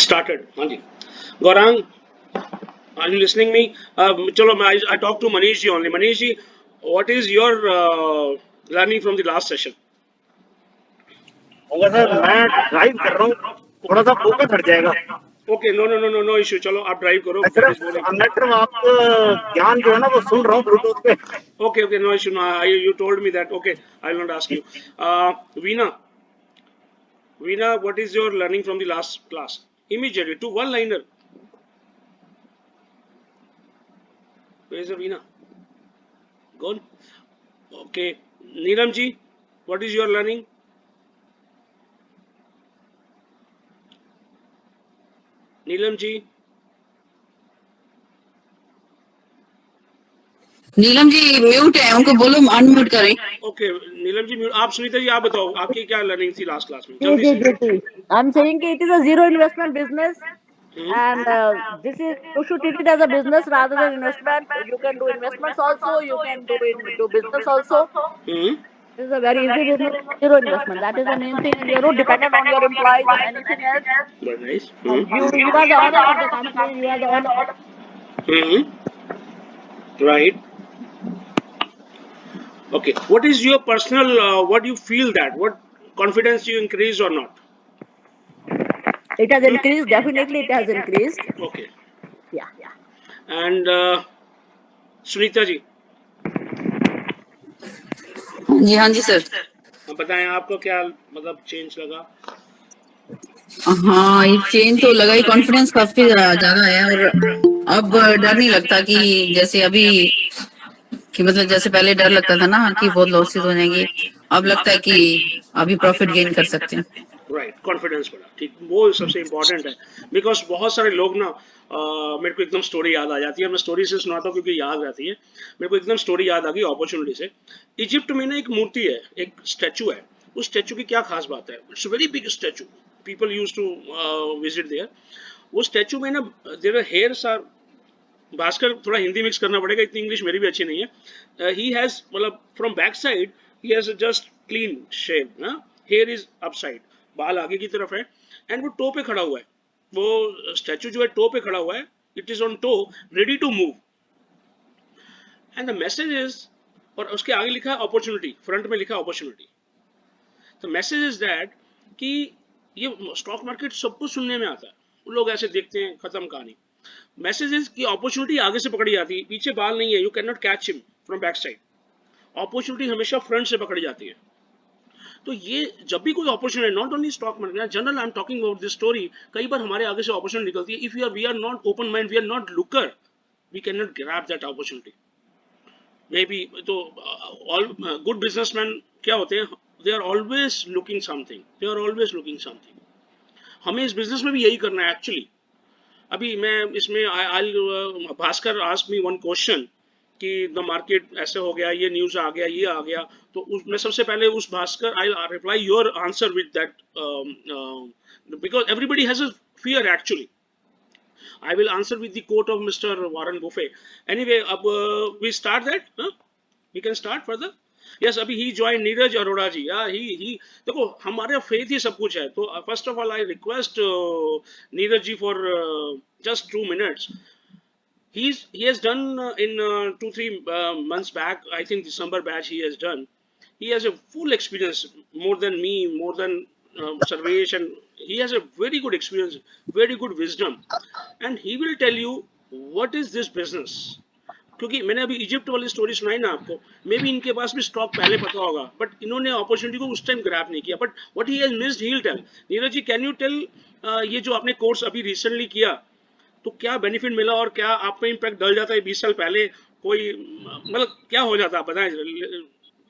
Started. हाँ जी. Gaurang, are you listening me? चलो I talk to Manish ji only. Manish ji, what is your learning from the last session? होगा sir, मैं drive कर रहा हूँ, थोड़ा सा फोकस हट जाएगा। Okay, no issue. चलो आप ड्राइव करो. मैं सिर्फ आपको ज्ञान जो है ना वो सुन रहा हूँ ब्लूटूथ पे। Okay, no issue. No, you told me that. Okay, I will not ask you. Veena, what is your learning from the last class? Immediately, to one-liner. Where is Veena? Gone. Okay, Neelam ji, what is your learning? Neelam ji. Neelam ji mute है, उनको बोलो unmute करें. Okay Neelam ji, आप सुनीता जी आप बताओ आपकी क्या learning थी लास्ट क्लास में? जल्दी से. आई एम सेइंग कि it is a zero investment business and this is you should treat it as a business rather than investment. You can do investments also, you can do business also. This is a very easy business, zero investment. That is the main thing, and you're not dependent on your employees or anything else. Very nice. You are the owner of the company, you are the owner. Right. Okay, what is your personal what do you feel that what confidence you increased or not? It has increased, definitely it has increased. Okay. Yeah. And Sunita ji. हाँ जी sir. बताएं आपको क्या मतलब change लगा? हाँ, ये change तो लगा ही, कॉन्फिडेंस काफी ज्यादा है और अब डर नहीं लगता कि जैसे अभी कि मतलब जैसे पहले डर लगता था ना कि बहुत लॉसेस हो जाएंगे, अब लगता है कि अभी प्रॉफिट गेन कर सकते हैं. राइट, कॉन्फिडेंस बढ़ा. ठीक, वो सबसे इम्पोर्टेंट है. बिकॉज बहुत सारे लोग ना मेरे को एकदम स्टोरी याद आ जाती है. मैं स्टोरी से सुनाता हूँ क्योंकि याद रहती है. मेरे को एकदम स्टोरी याद आ गई अपॉर्चुनिटी से. इजिप्ट में ना एक मूर्ति है, एक स्टैचू है. उस स्टैचू की क्या खास बात है? It's very big statue. People use to visit there. वो स्टैचू में ना देयर हेयर्स आर, भास्कर थोड़ा हिंदी मिक्स करना पड़ेगा, इतनी इंग्लिश मेरी भी अच्छी नहीं है. ही हैज मतलब from back side he has just clean shave ना, हेयर इज अपसाइड, बाल आगे की तरफ है एंड वो टो पे खड़ा हुआ है. वो स्टैचू जो है टो पे खड़ा हुआ है. It is on toe, ready to move. And the message is, और उसके आगे लिखा है अपॉर्चुनिटी, फ्रंट में लिखा है opportunity. The message is that कि ये स्टॉक मार्केट सबको सुनने में आता है, लोग ऐसे देखते हैं, खत्म कहानी. मैसेज इज कि अपॉर्चुनिटी आगे से पकड़ी जाती है, पीछे बाल नहीं है. You can not catch him from back side. Opportunity हमेशा फ्रंट से पकड़ी जाती है. तो ये जब भी कोई opportunity, not only stock market, general I am talking about this story, कई बार हमारे आगे से अपॉर्चुनिटी निकलती है. If we are not open mind, we are not looker, we can not grab that opportunity. Maybe तो all good businessman क्या होते हैं? दे are always looking something, they are always looking something. हमें इस business में भी यही करना है एक्चुअली. अभी मैं इसमें Bhaskar ask me one question कि द मार्केट ऐसे हो गया, ये न्यूज आ गया, ये आ गया, तो मैं सबसे पहले उस Bhaskar I reply your answer with that, because everybody has a fear actually. I will answer with the quote of Mr. Warren Buffett. Anyway, we start that. We can start further. Yes, अभी he joined Neeraj Arora ji. he देखो हमारे faith ही सब कुछ है. तो first of all I request Neeraj ji for just 2 minutes. He has done in 2-3 months back, I think December batch he has done. He has a full experience, more than me, more than Sarvesh, and he has a very good experience, very good wisdom, and he will tell you what is this business. क्योंकि मैंने अभी Egypt वाली story सुनाई ना आपको, may be इनके पास भी stock पहले पता होगा, बट इन्होंने अपॉर्चुनिटी को उस टाइम ग्रैब नहीं किया. But what he has missed he will tell. Neeraj ji, can you tell ये जो आपने कोर्स अभी रिसेंटली किया, तो क्या बेनिफिट मिला और क्या आप पे इम्पैक्ट डल जाता है 20 साल पहले कोई, मतलब क्या हो जाता है आप बताएं,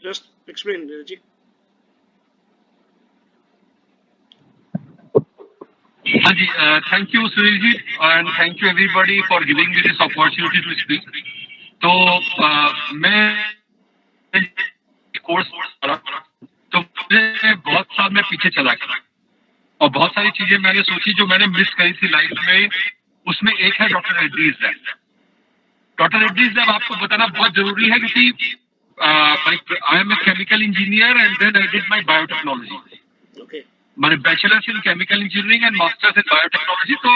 जस्ट एक्सप्लेन जी. हाँ जी, thank you Sunil ji and thank you everybody for giving me this opportunity to speak. तो मैं कोर्स पढ़ा तो मुझे बहुत साल में पीछे चला गया और बहुत सारी चीजें मैंने सोची जो मैंने मिस करी थी लाइफ में. उसमें एक है doctor Reddy's lab. Doctor Reddy's lab आपको बताना बहुत जरूरी है क्योंकि I am a chemical engineer and then I did my biotechnology. मैंने bachelors in chemical engineering and masters in biotechnology. तो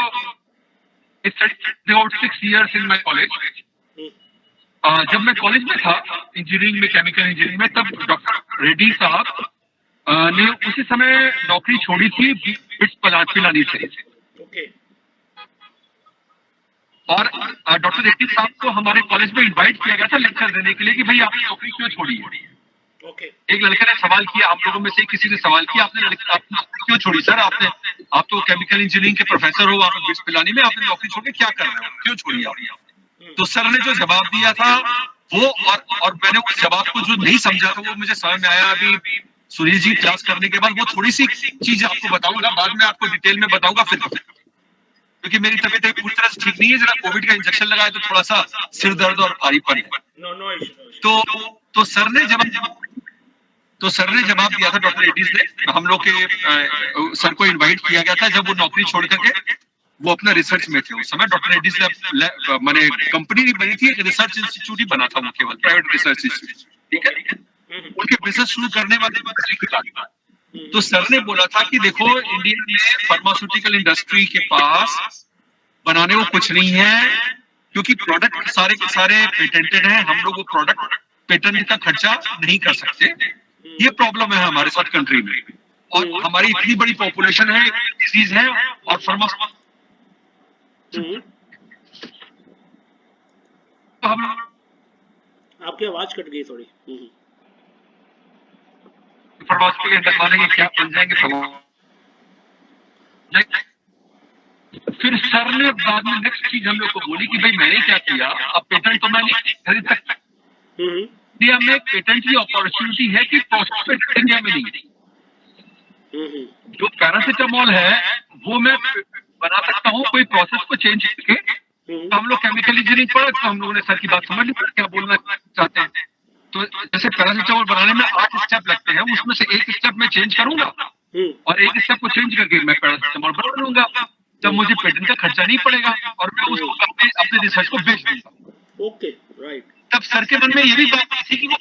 I studied about 6 years in my college. जब मैं कॉलेज में था इंजीनियरिंग में, केमिकल इंजीनियरिंग में, तब डॉक्टर रेड्डी साहब ने उसी समय नौकरी छोड़ी थी बिट्स प्लांट पिलानी से। ओके और डॉक्टर रेड्डी साहब को हमारे कॉलेज में इनवाइट किया गया था लेक्चर देने के लिए कि भाई आपने नौकरी क्यों छोड़ी है। ओके एक लड़के ने सवाल किया, हम लोगों में से किसी ने सवाल किया, आपने नौकरी क्यों छोड़ी सर? आप तो केमिकल इंजीनियरिंग के प्रोफेसर हो, आप बिट्स पिलानी में आपने नौकरी छोड़ के क्या कर रहे हो, क्यों छोड़ी आपने? तो सर ने जो जवाब दिया था वो, और मैंने उस जवाब को जो नहीं समझा था वो मुझे समझ में आया अभी सुनील जी क्लास करने के बाद। वो थोड़ी सी चीज आपको बताऊंगा, बाद में आपको डिटेल में बताऊंगा फिर, क्योंकि मेरी तबीयत पूरी तरह से ठीक नहीं है। जरा कोविड का इंजेक्शन लगाया तो थोड़ा सा सिर दर्द और भारीपन है। No no issue. तो सर ने जवाब दिया था डॉक्टर रेड्डीज ने, हम लोग के सर को इनवाइट किया गया था जब वो नौकरी छोड़ करके वो अपना रिसर्च में थे। उस समय डॉक्टर रेड्डीज ने मैंने कंपनी नहीं बनी थी, एक रिसर्च इंस्टीट्यूट ही बना था वो, केवल प्राइवेट रिसर्च इंस्टीट्यूट, ठीक है। उनके बिजनेस शुरू करने वाले पहले की बात। तो सर ने बोला था कि देखो इंडिया में फार्मास्यूटिकल इंडस्ट्री के पास बनाने को कुछ नहीं है, क्योंकि प्रोडक्ट सारे के सारे पेटेंटेड हैं, हम लोग वो प्रोडक्ट पेटेंट का खर्चा नहीं कर सकते। ये प्रॉब्लम है हमारे साथ कंट्री में, और हमारी इतनी बड़ी पॉपुलेशन है, डिजीज है, और हम आपकी आवाज कट गई थोड़ी। फार्मास्यूटिकल क्या बन जाएंगे। फिर सर ने बाद में नेक्स्ट चीज हम लोग को बोली कि भाई मैंने क्या किया, अब पेटेंट तो मैं नहीं खरीद सकता। इंडिया में पेटेंट की अपॉर्चुनिटी है कि पेटेंट इंडिया में नहीं। जो पैरासिटामोल है वो मैं बना सकता हूँ कोई प्रोसेस को चेंज करके। तो हम लोग केमिकल इंजीनियरिंग पढ़ा, तो हम लोगों ने सर की बात समझ ली क्या बोलना चाहते हैं। तो जैसे पैरासिटामोल बनाने में 8 स्टेप लगते हैं, उसमें से एक स्टेप में चेंज करूंगा और एक स्टेप को चेंज करके मैं पैरासिटामोल बना लूंगा, तब मुझे पेटेंट का खर्चा नहीं पड़ेगा और मैं उसको अपने रिसर्च को बेच दूंगा। Okay right. तब सर के मन में ये भी बात थी कि वो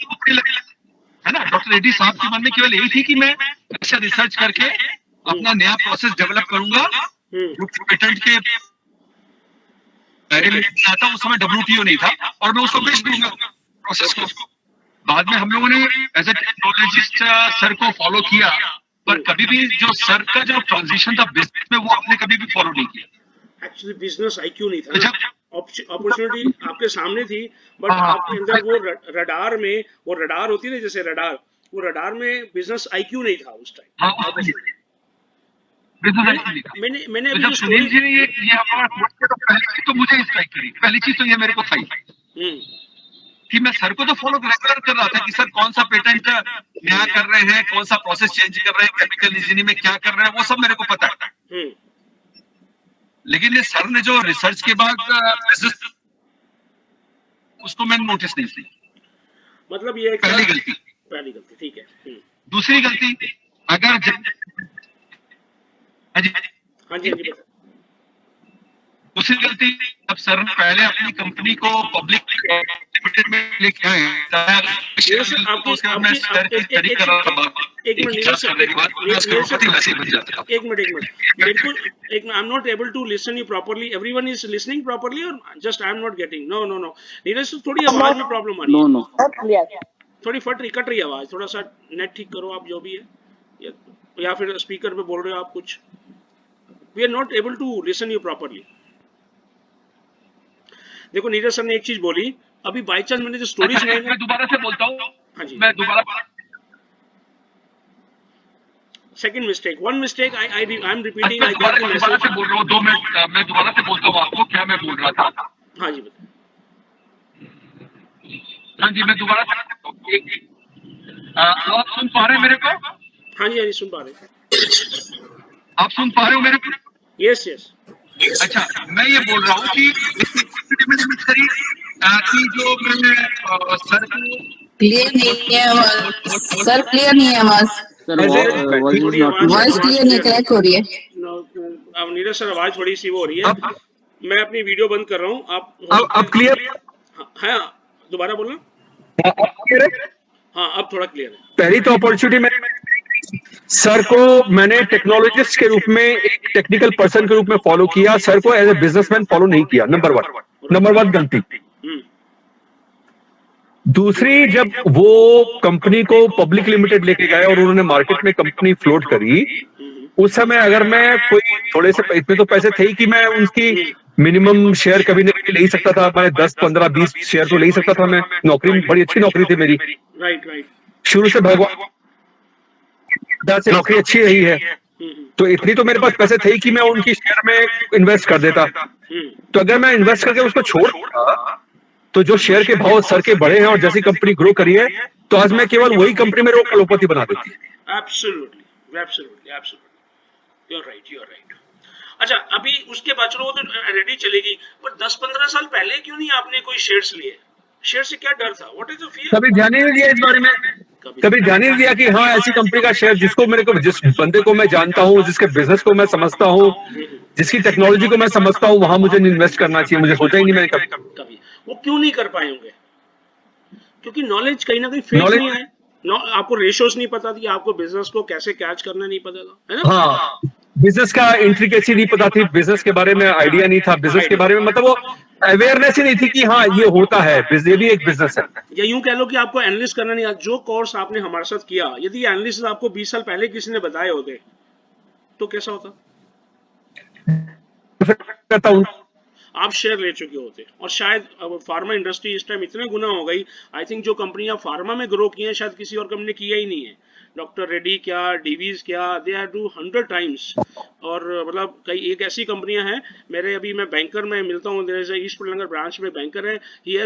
है ना, डॉक्टर रेड्डी साहब के मन में केवल यही थी कि मैं अच्छा रिसर्च करके अपना नया प्रोसेस डेवलप करूंगा जो पेटेंट के दायरे में आता। उस समय WTO नहीं था और मैं उसको बेच दूंगा प्रोसेस को। बाद में हम लोगों ने एज ए टेक्नोलॉजिस्ट सर को फॉलो किया, पर कभी भी जो सर का जो ट्रांजिशन था बिजनेस में वो आपने कभी भी फॉलो नहीं किया। एक्चुअली बिजनेस IQ नहीं था, अपॉर्चुनिटी आपके सामने थी, बट आपके अंदर वो रडार में, वो रडार होती है ना जैसे रडार, वो रडार में बिजनेस IQ नहीं था उस टाइम। मैंने तो जब सुनील जी ने ये हमारा तो पहली चीज तो मुझे स्ट्राइक करी, पहली चीज तो ये मेरे को था कि मैं सर को तो फॉलो रेगुलर कर रहा था कि सर कौन सा पेटेंट नया कर रहे हैं, कौन सा प्रोसेस चेंज कर रहे हैं, केमिकल इंजीनियरिंग में क्या कर रहे हैं, वो सब मेरे को पता है। लेकिन ये सर ने जो रिसर्च के बाद उसको मैंने नोटिस नहीं की। मतलब ये पहली गलती ठीक है। दूसरी गलती, अगर हाँ जी दूसरी गलती, अब सर ने पहले अपनी कंपनी को पब्लिक लिमिटेड में लेके आए, I'm not able to listen you properly. Everyone is listening properly or just I'm not getting? No. Neeraj थोड़ी आवाज में प्रॉब्लम आ रही है। No. थोड़ी कट रही है आवाज, थोड़ा सा नेट ठीक करो आप जो भी है, या फिर स्पीकर पे बोल रहे हो आप कुछ। We are not able to listen you properly. देखो नीरज सर ने एक चीज बोली अभी, बाई चांस मैंने जो स्टोरी सुनाई, मैं दोबारा से बोलता हूँ। हाँ जी, मैं दोबारा second mistake, one mistake I am repeating, I दोबारा गॉट द मैसेज। से बोल रहा हूँ, 2 मिनट मैं दोबारा से बोलता हूँ आपको क्या मैं बोल रहा था। हाँ जी बताइए। हाँ जी, मैं दोबारा आप सुन पा रहे हैं मेरे को? हाँ जी सुन पा रहे। आप सुन पा रहे हो मेरे को? यस। अच्छा, मैं ये बोल रहा हूँ कि जो मैंने सर को क्लियर नहीं है आवाज सर, क्लियर नहीं है आवाज, वॉइस क्लियर नहीं, क्रैक हो रही है। अब नीरज सर आवाज थोड़ी सी वो हो रही है, मैं अपनी वीडियो बंद कर रहा हूँ। अब क्लियर? हाँ दोबारा बोलना। हाँ अब थोड़ा क्लियर है। पहली तो अपॉर्चुनिटी मैंने सर को मैंने टेक्नोलॉजिस्ट के रूप में, एक टेक्निकल पर्सन के रूप में फॉलो किया, सर को एज ए बिजनेसमैन फॉलो नहीं किया। नंबर वन गलती। हम्म, दूसरी, जब वो कंपनी को पब्लिक लिमिटेड लेके गए और उन्होंने मार्केट में कंपनी फ्लोट करी, उस समय अगर मैं कोई थोड़े से इतने तो पैसे थे ही कि मैं उनकी मिनिमम शेयर कभी ना कभी ले ही सकता था। मैं 10, 15, 20 शेयर तो ले ही सकता था। मैं नौकरी, बड़ी अच्छी नौकरी थी मेरी, राइट राइट। शुरू से भगवान से नौकरी अच्छी रही है। तो इतनी तो मेरे पास पैसे थे ही कि मैं उनकी शेयर में इन्वेस्ट कर देता। तो अगर मैं इन्वेस्ट करके उसको छोड़ दूंगा, तो जो शेयर के भाव सर के बढ़े हैं और जैसी कंपनी ग्रो करी है, तो आज मैं केवल वही कंपनी मेरे को करोड़पति बना देती है। Absolutely absolutely absolutely, you are right, you are right. अच्छा, अभी उसके बाद चलो वो तो रेडी चलेगी, पर 10-15 साल पहले क्यों नहीं आपने कोई शेयर्स लिए? शेयर से क्या डर था? What is the fear? कभी ध्यान ही नहीं दिया इस बारे में। कभी ध्यान ही नहीं दिया कि हाँ, ऐसी कंपनी का शेयर जिसको मेरे को, जिस बंदे को मैं जानता हूँ, जिसके बिजनेस को मैं समझता हूँ, जिसकी टेक्नोलॉजी को मैं समझता हूँ, वहां मुझे इन्वेस्ट करना चाहिए। मुझे सोचा ही नहीं मैंने कभी वो क्यों नहीं कर पाए होंगे? क्योंकि नॉलेज कहीं ना कहीं फेक Knowledge- नहीं है। आपको रेशोस नहीं पता थी, आपको बिजनेस को कैसे कैच करना नहीं पता था, है ना? हाँ, बिजनेस का इंट्रिकेसी नहीं पता थी, बिजनेस के बारे में आइडिया नहीं था, बिजनेस के बारे में मतलब वो अवेयरनेस ही नहीं थी कि हाँ ये होता है, ये भी एक बिजनेस है। या यूं कह लो कि आपको एनालिस्ट करना नहीं आता। जो कोर्स आपने हमारे साथ किया, यदि एनालिस्ट आपको 20 साल पहले किसी ने बताए होते तो कैसा होता? करता हूँ। आप शेयर ले चुके होते, और शायद अब फार्मा इंडस्ट्री इस टाइम इतने गुना हो गई। आई थिंक जो कंपनियां फार्मा में ग्रो की हैं, शायद किसी और कंपनी ने किया ही नहीं है। डॉक्टर रेड्डी क्या, डीवीज क्या, दे आर डू 100 टाइम्स। और मतलब कई एक ऐसी कंपनियां हैं, मेरे अभी मैं बैंकर में मिलता हूँ, देयर इज अ ईस्ट पलंगर ब्रांच में बैंकर है, he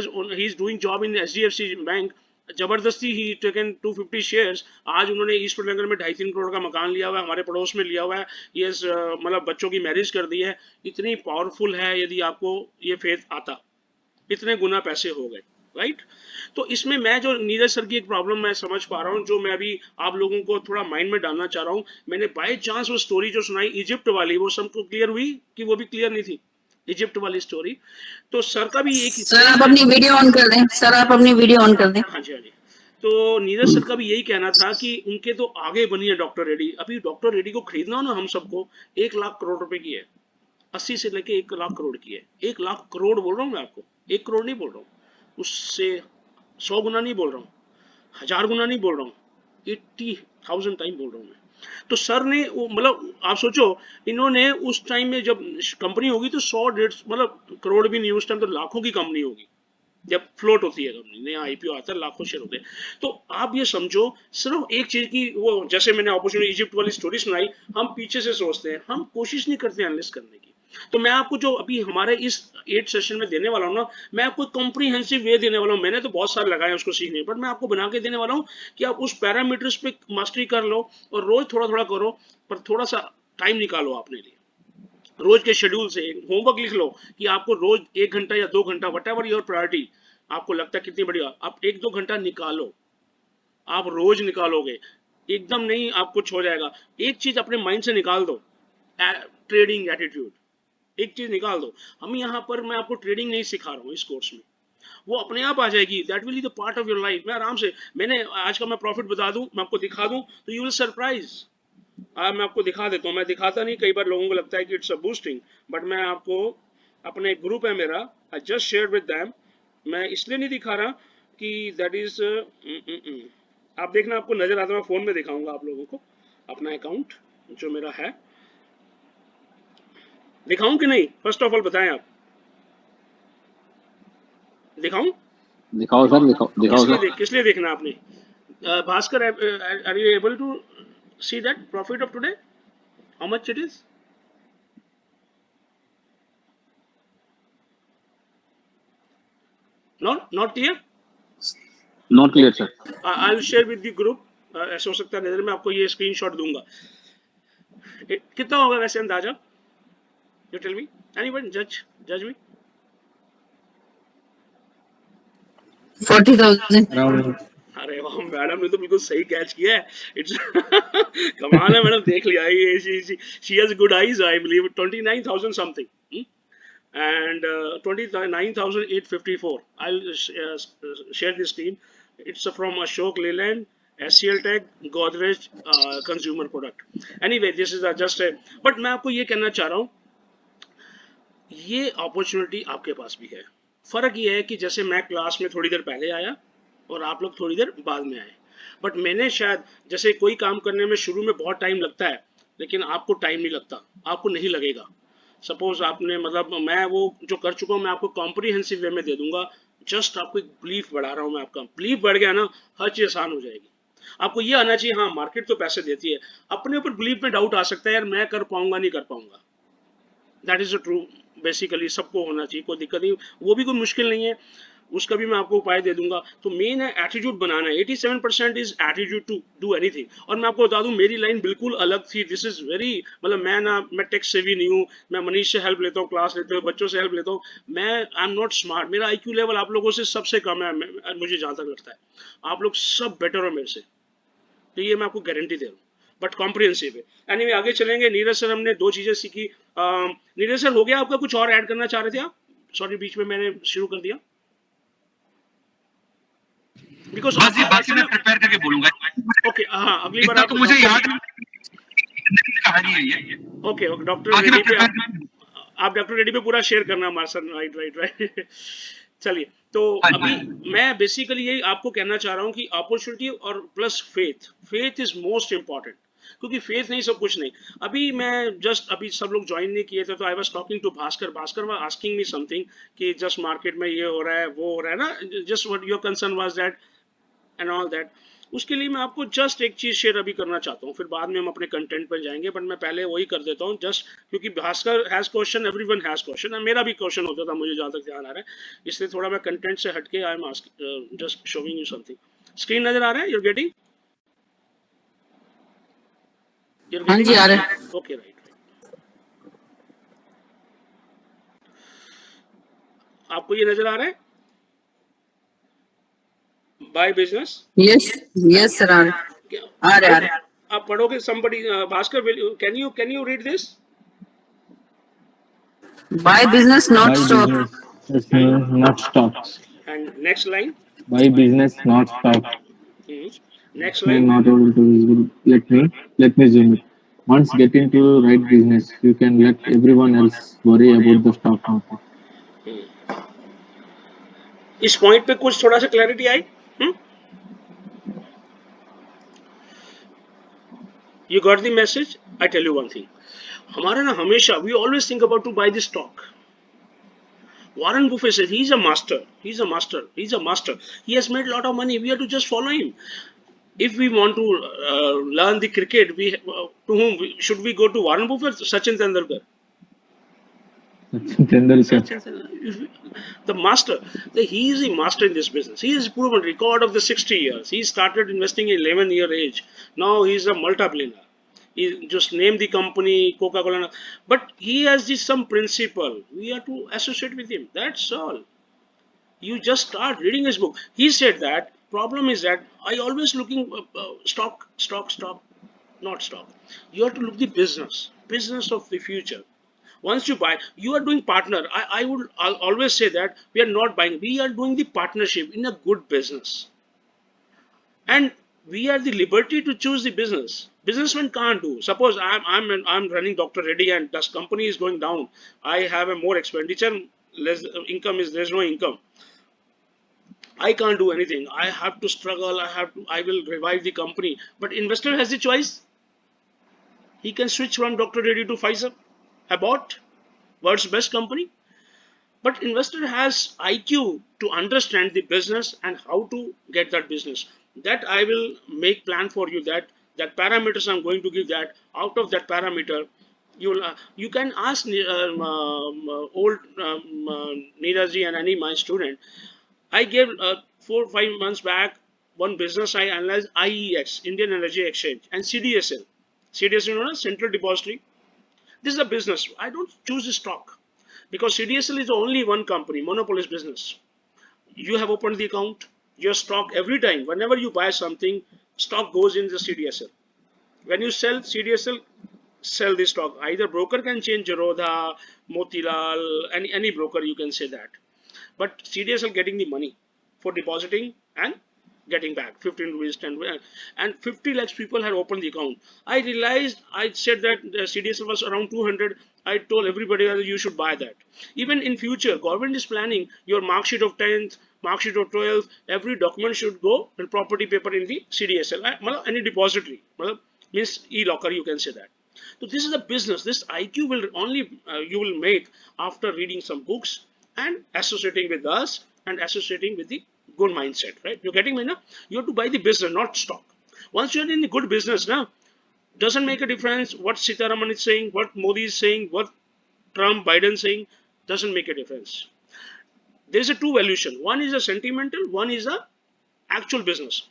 is doing job in HDFC bank. जबरदस्ती ही टेकन 250 शेयर्स। आज उन्होंने ईस्ट पलंगर में 2.5-3 करोड़ का मकान लिया हुआ है, हमारे पड़ोस में लिया हुआ है। ये मतलब बच्चों की मैरिज कर दी है। इतनी पावरफुल है, यदि आपको ये फेथ आता, इतने गुना पैसे हो गए, राइट? तो इसमें मैं जो नीरज सर की एक प्रॉब्लम मैं समझ पा रहा हूँ, जो मैं अभी आप लोगों को थोड़ा माइंड में डालना चाह रहा हूँ। मैंने बाय चांस वो स्टोरी जो सुनाई इजिप्ट वाली, वो सबको क्लियर हुई कि वो भी क्लियर नहीं थी, इजिप्ट वाली स्टोरी। तो सर का भी एक सर आप अपनी वीडियो ऑन कर दें, सर आप अपनी वीडियो ऑन कर दें। हाँ जी, हाँ जी। तो नीरज सर का भी यही कहना था कि उनके तो आगे बनी है डॉक्टर रेड्डी। अभी डॉक्टर रेड्डी को खरीदना हो ना हम सबको, 1 लाख करोड़ रुपए की है। 80 से लेके 1 लाख करोड़ की है। 1 लाख करोड़ बोल रहा हूँ मैं आपको, 1 करोड़ नहीं बोल रहा हूँ, उससे 100 गुना नहीं बोल रहा हूँ, 1000 गुना नहीं बोल रहा हूँ, 80,000 टाइम बोल रहा हूँ मैं। तो सर ने मतलब आप सोचो, इन्होंने उस टाइम में जब कंपनी होगी तो 100-150 मतलब करोड़ भी नहीं, उस टाइम तो लाखों की कंपनी होगी जब फ्लोट होती है कंपनी, नया आईपीओ आता है, लाखों शेयर होते हैं। तो आप ये समझो, सिर्फ एक चीज की, वो जैसे मैंने अपॉर्चुनिटी इजिप्ट वाली स्टोरी सुनाई, हम पीछे से सोचते हैं, हम कोशिश नहीं करते एनालिस्ट करने की। तो मैं आपको जो अभी हमारे इस 8 सेशन में देने वाला हूँ ना, मैं आपको कॉम्प्रीहेंसिव वे देने वाला हूँ। मैंने तो बहुत सारे लगाए उसको सीखने, बट मैं आपको बना के देने वाला हूँ कि आप उस पैरामीटर्स पे मास्टरी कर लो, और रोज थोड़ा थोड़ा करो, पर थोड़ा सा टाइम निकालो अपने लिए। रोज के शेड्यूल से होमवर्क लिख लो कि आपको रोज 1 घंटा या 2 घंटा, वट एवर योर प्रायोरिटी, आपको लगता है कितनी बढ़िया, आप 1-2 घंटा निकालो। आप रोज निकालोगे, एकदम नहीं आप कुछ हो जाएगा। एक चीज अपने माइंड से निकाल दो, ट्रेडिंग एटीट्यूड, एक चीज निकाल दो। हम यहाँ पर, मैं आपको ट्रेडिंग नहीं सिखा रहा हूँ इस कोर्स में, वो अपने आप आ जाएगी। That will be the part of your life. मैं आराम से, मैंने आज का मैं प्रॉफिट बता दूं, मैं आपको दिखा दूं, तो यू विल सरप्राइज। मैं आपको दिखा देता हूँ, मैं दिखाता नहीं, कई बार लोगों को लगता है कि इट्स अ बूस्टिंग, बट मैं आपको, अपने ग्रुप है मेरा, I just share with them, मैं इसलिए नहीं दिखा रहा कि दैट इज आप देखना, आपको नजर आता है, मैं फोन में दिखाऊंगा आप लोगों को अपना अकाउंट जो मेरा है। दिखाऊं कि नहीं, फर्स्ट ऑफ ऑल बताएं आप, दिखाऊं? दिखाओ सर, दिखाओ सर। किस लिए देखना आपने? Bhaskar, are you able to see that profit of today, how much it is? Not clear? Not clear sir. I will share with the group. ऐसा हो सकता है नजर में आपको ये स्क्रीनशॉट दूंगा। कितना होगा वैसे अंदाजा? यू टेल मी, एनीवन जज मी। 40,000। अरे वाह, मैडम ने तो बिल्कुल सही कैच किया है। इट्स कमाल है मैडम, देख लिया ये, she has good eyes, I believe. 29,000 something and 29,854. I'll share the screen. It's from Ashok Leland SCL Tech, Godrej, consumer product. Anyway, this is just a, but मैं आपको ये कहना चाह रहा हूँ, ये अपॉर्चुनिटी आपके पास भी है. फर्क ये है कि जैसे मैं क्लास में थोड़ी देर पहले आया और आप लोग थोड़ी देर बाद में आए, बट मैंने शायद, जैसे कोई काम करने में शुरू में बहुत टाइम लगता है, लेकिन आपको टाइम नहीं लगता, आपको नहीं लगेगा. सपोज आपने, मतलब मैं वो जो कर चुका हूँ मैं आपको कॉम्प्रिहेंसिव वे में दे दूंगा. जस्ट आपको एक बिलीफ बढ़ा रहा हूँ मैं, आपका बिलीफ बढ़ गया ना, हर चीज आसान हो जाएगी. आपको ये आना चाहिए, हाँ मार्केट तो पैसे देती है, अपने ऊपर बिलीफ में डाउट आ सकता है, यार मैं कर पाऊंगा नहीं कर पाऊंगा. That is a true. Basically सबको होना चाहिए, कोई दिक्कत नहीं, वो भी कोई मुश्किल नहीं है, उसका भी मैं आपको उपाय दे दूंगा. तो मेन है एटीट्यूड बनाना है. 87% is attitude to do anything. और मैं आपको बता दूं, मेरी लाइन बिल्कुल अलग थी. दिस इज वेरी, मतलब मैं टेक से भी नहीं हूँ, मैं मनीष से हेल्प लेता हूँ, क्लास लेते हुए बच्चों से हेल्प लेता हूँ. मैं आई एम नॉट स्मार्ट, मेरा IQ लेवल आप लोगों से सबसे कम है, मुझे जहाँ तक लगता है. आप लोग सब बेटर हो मेरे से, तो ये मैं आपको गारंटी दे रहा हूँ, बट कॉम्प्रिहेंसिव है. एनीवे, आगे चलेंगे. नीरज सर, हमने 2 चीजें सीखी. नीरज सर, हो गया आपका? कुछ और ऐड करना चाह रहे थे आप? सॉरी, बीच में मैंने शुरू कर दिया. बिकॉज बस ये बाकी मैं प्रिपेयर करके बोलूंगा. ओके, हाँ, अगली बार इतना आप तो मुझे याद कहानी है ये. ओके, डॉक्टर बाकी मैं रेड्डी पे प्रिपेयर. आप डॉक्टर रेड्डी पे पूरा शेयर करना हमारे साथ. Right right right. चलिए, तो हाँ अभी जी. मैं बेसिकली यही आपको कहना चाह रहा हूँ कि अपॉर्चुनिटी और plus faith. Faith is most important, क्योंकि फेथ नहीं सब कुछ नहीं. अभी मैं जस्ट, अभी सब लोग ज्वाइन नहीं किए थे, तो I was talking to Bhaskar. Bhaskar was asking me something कि जस्ट मार्केट में ये हो रहा है, वो हो रहा है ना, just what your concern was that and all that. उसके लिए मैं आपको जस्ट एक चीज शेयर अभी करना चाहता हूँ, फिर बाद में हम अपने कंटेंट पर जाएंगे, बट मैं पहले वही कर देता हूँ जस्ट, क्योंकि Bhaskar has question, everyone has question, मेरा भी क्वेश्चन होता था, मुझे जहाँ तक ध्यान आ रहा है, इसलिए थोड़ा मैं कंटेंट से हटके I am asking, just showing you something. Screen नजर आ रहा है? यूर गेटिंग हाँ जी, आ रहा है. Okay, right. आपको ये नजर आ रहा है? By business. Yes yes sir, आ रहा है. आप पढ़ोगे? somebody, Bhaskar, can you read this? Buy business, not Buy stock. business, not stocks. And next line. Buy business, not stock. Hmm. Next May line. not able to visible. Let me zoom it. Once get into right business, you can let everyone else worry about the stock market. इस point पे कुछ थोड़ा सा clarity I? You got the message? I tell you one thing. हमारा ना हमेशा, we always think about to buy the stock. Warren Buffett says he's a master. He's a master. He's a master. He has made a lot of money. We have to just follow him. If we want to learn the cricket, to whom should we go? To Warren Buffett, Sachin Tendulkar? The master. He is a master in this business. He has proven record of the 60 years. He started investing in 11-year age. Now he is a multi-billionaire. He just named the company Coca-Cola, but he has this some principle. We have to associate with him. That's all. You just start reading his book. He said that problem is that I always looking stock, not stock. You have to look the business of the future. Once you buy, you are doing partner. I'll always say that we are not buying. We are doing the partnership in a good business, and we are the liberty to choose the business. Businessman can't do. Suppose I'm running Dr. Reddy and this company is going down. I have a more expenditure, less income is there's no income. I can't do anything. I have to struggle. I will revive the company. But investor has the choice. He can switch from Dr. Reddy to Pfizer, Abbott, world's best company. But investor has IQ to understand the business and how to get that business. That I will make plan for you. That parameters I'm going to give. That out of that parameter, you can ask old Neeraj and any my student. I gave 4 or 5 months back one business I analyzed, IEX, Indian Energy Exchange, and CDSL. CDSL, you know, Central Depository. This is a business. I don't choose a stock because CDSL is only one company, monopolist business. You have opened the account, your stock every time. Whenever you buy something, stock goes in the CDSL. When you sell CDSL, sell the stock. Either broker can change Zerodha, Motilal, any broker you can say that. But CDSL getting the money for depositing and getting back 15 rupees, 10 rupees, and 50 lakhs people had opened the account. I realized, I said that the CDSL was around 200. I told everybody that you should buy that. Even in future, government is planning your mark sheet of 10th, mark sheet of 12th, every document should go and property paper in the CDSL. मतलब any depository, मतलब means e-locker, you can say that. So this is a business. This IQ will only you will make after reading some books and associating with us and associating with the good mindset, right? You're getting me now? You have to buy the business, not stock. Once you're in the good business now, doesn't make a difference what Sitaraman is saying, what Modi is saying, what Trump, Biden saying, doesn't make a difference. There's a two valuation. One is a sentimental, one is a actual business.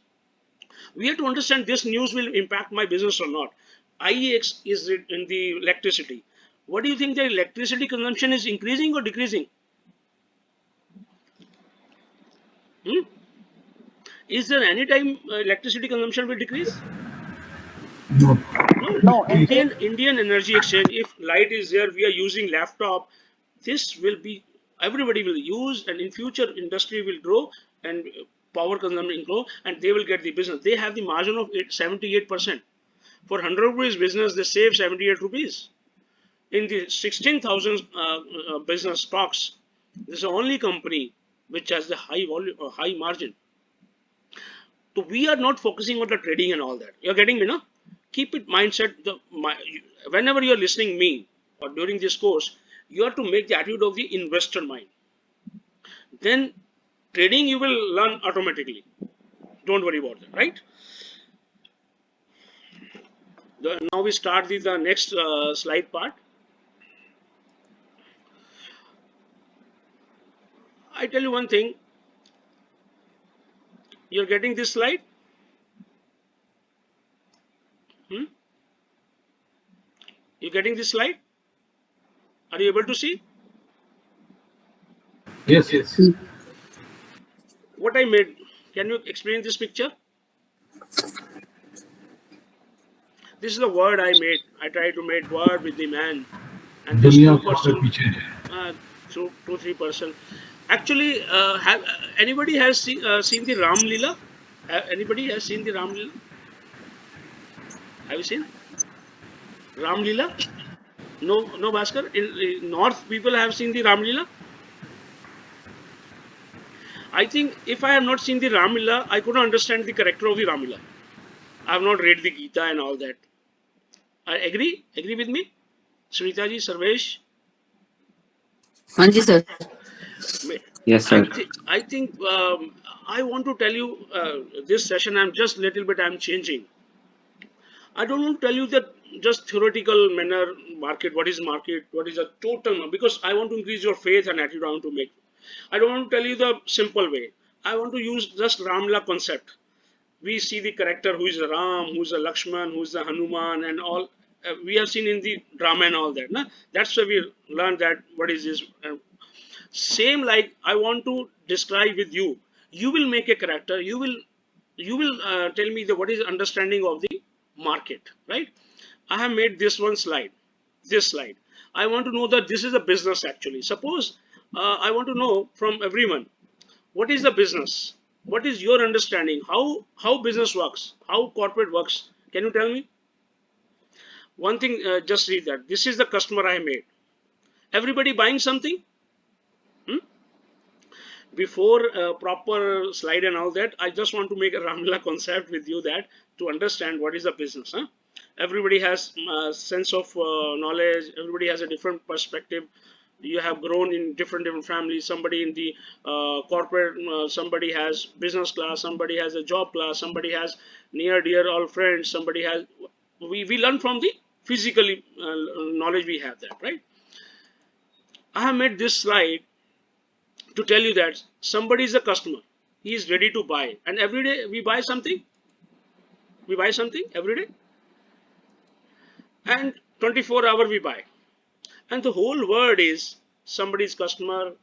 We have to understand this news will impact my business or not. IEX is in the electricity. What do you think the electricity consumption is increasing or decreasing? Hmm? Is there any time electricity consumption will decrease? No. No, Indian Energy Exchange, if light is there, we are using laptop, this will be, everybody will use, and in future industry will grow and power consumption will grow and they will get the business. They have the margin of 78%. For 100 rupees business, they save 78 rupees. In the 16,000 business stocks, this is the only company which has the high volume, high margin. So we are not focusing on the trading and all that. You're getting me, no? Keep it mindset. Whenever you're listening me or during this course, you have to make the attitude of the investor mind. Then trading you will learn automatically. Don't worry about that, right? Now we start the next slide part. I tell you one thing. You're getting this slide? You getting this slide? Are you able to see? Yes, yes. What I made? Can you explain this picture? This is the word I made. I tried to make word with the man, and this दुनिया 2%, पीछे है. 2-3%. Actually, have anybody has seen the Ram Leela? Anybody has seen the Ram Leela? Have you seen Ram Leela? No, no, Bhaskar. In North, people have seen the Ram Leela. I think if I have not seen the Ram Leela, I couldn't understand the character of the Ram Leela. I have not read the Gita and all that. I agree? Agree with me? Sunita ji, Sarvesh? हाँ जी sir. Yes, sir. I think I want to tell you this session. I'm just little bit. I'm changing. I don't want to tell you that just theoretical manner market. What is market? What is a total? Because I want to increase your faith and attitude. I want to make. I don't want to tell you the simple way. I want to use just Ramla concept. We see the character who is a Ram, who is a Lakshman, who is a Hanuman, and all. We have seen in the drama and all that. Na? That's why we learn that what is this. Same like I want to describe with you. You will make a character. You will tell me the what is understanding of the market, right? I have made this one slide. This slide. I want to know that this is a business actually. Suppose I want to know from everyone what is the business. What is your understanding? How business works? How corporate works? Can you tell me? One thing, just read that. This is the customer I made. Everybody buying something? Before proper slide and all that, I just want to make a Ramla concept with you that to understand what is the business. Everybody has sense of knowledge. Everybody has a different perspective. You have grown in different families. Somebody in the corporate, somebody has business class, somebody has a job class, somebody has near dear all friends, somebody has. We learn from the physically knowledge we have that, right? I have made this slide to tell you that somebody is a customer. He is ready to buy, and every day we buy something. We buy something every day, and 24 hours we buy. And the whole word is somebody's customer,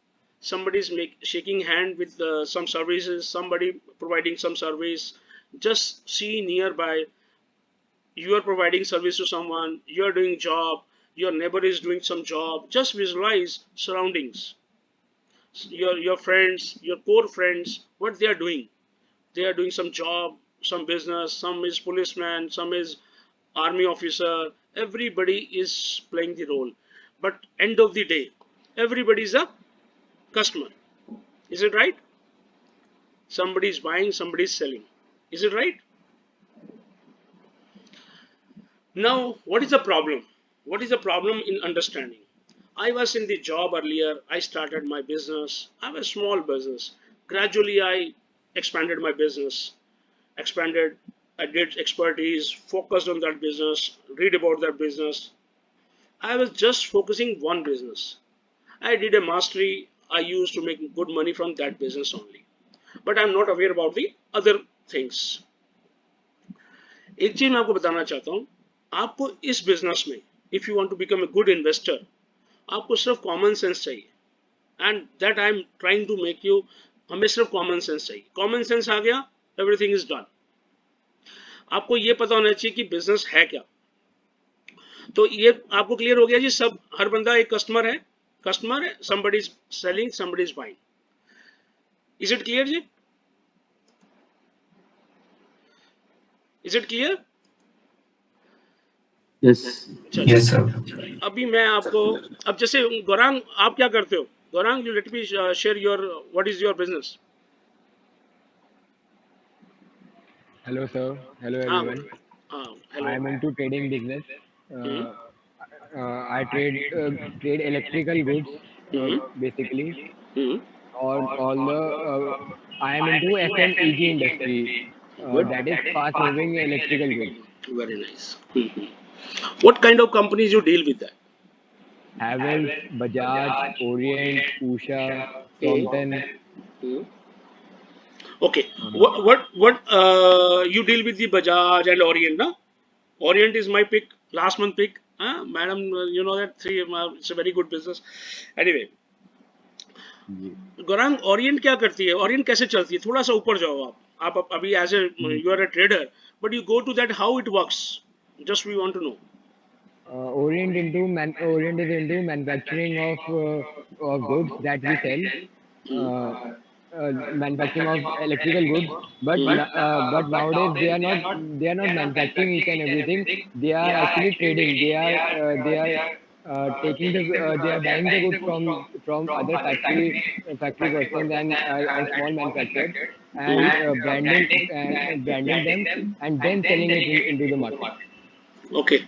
somebody's shaking hand with some services, somebody providing some service. Just see nearby, you are providing service to someone, you are doing job, your neighbor is doing some job. Just visualize surroundings, your friends, your core friends, what they are doing. they are doing some job, some business, some is policeman, some is army officer. Everybody is playing the role, but end of the day, everybody is a customer. Is it right? Somebody is buying, somebody is selling. Is it right? Now, what is the problem? What is the problem in understanding? I was in the job earlier. I started my business. I have a small business. Gradually, I expanded my business. Expanded. I did expertise, focused on that business, read about that business. I was just focusing one business. I did a mastery. I used to make good money from that business only. But I'm not aware about the other things. एक चीज मैं आपको बताना चाहता हूँ, आपको इस business में if you want to become a good investor, आपको सिर्फ कॉमन सेंस चाहिए. And that I am trying to make you. हमें सिर्फ कॉमन सेंस चाहिए. कॉमन सेंस आ गया, एवरीथिंग इज डन. आपको ये पता होना चाहिए कि बिजनेस है क्या. तो ये आपको क्लियर हो गया जी. सब हर बंदा एक कस्टमर है. कस्टमर है, somebody is selling, somebody is buying. Is it clear ji? Is it clear? Yes. Yes, sir. अभी मैं आपको, अब जैसे गौरांग आप क्या करते हो? Gaurang, you let me share your, what is your business? Hello, sir. Hello, हाँ, everyone. hello. I am into trading business. I trade electrical goods, basically. All the I am into FMEG industry. That is fast moving electrical goods. Very nice. What kind of companies you deal with that? Havells, Bajaj, Orient, Usha, Crompton. Okay. What you deal with the Bajaj and Orient, na? Orient is my pick, last month pick. Madam, you know that it's a very good business. Anyway, Gaurang, Orient क्या करती है? Orient कैसे चलती है? थोड़ा सा ऊपर जाओ आप अभी as a you are a trader, but you go to that, how it works, just we want to know. Orient is into manufacturing of goods that we sell. Manufacturing of electrical goods, but nowadays they are not manufacturing each and everything. They are actually trading. They are taking they are buying the goods from other factory persons and small manufacturers, and branding them and then selling it into the market. Okay,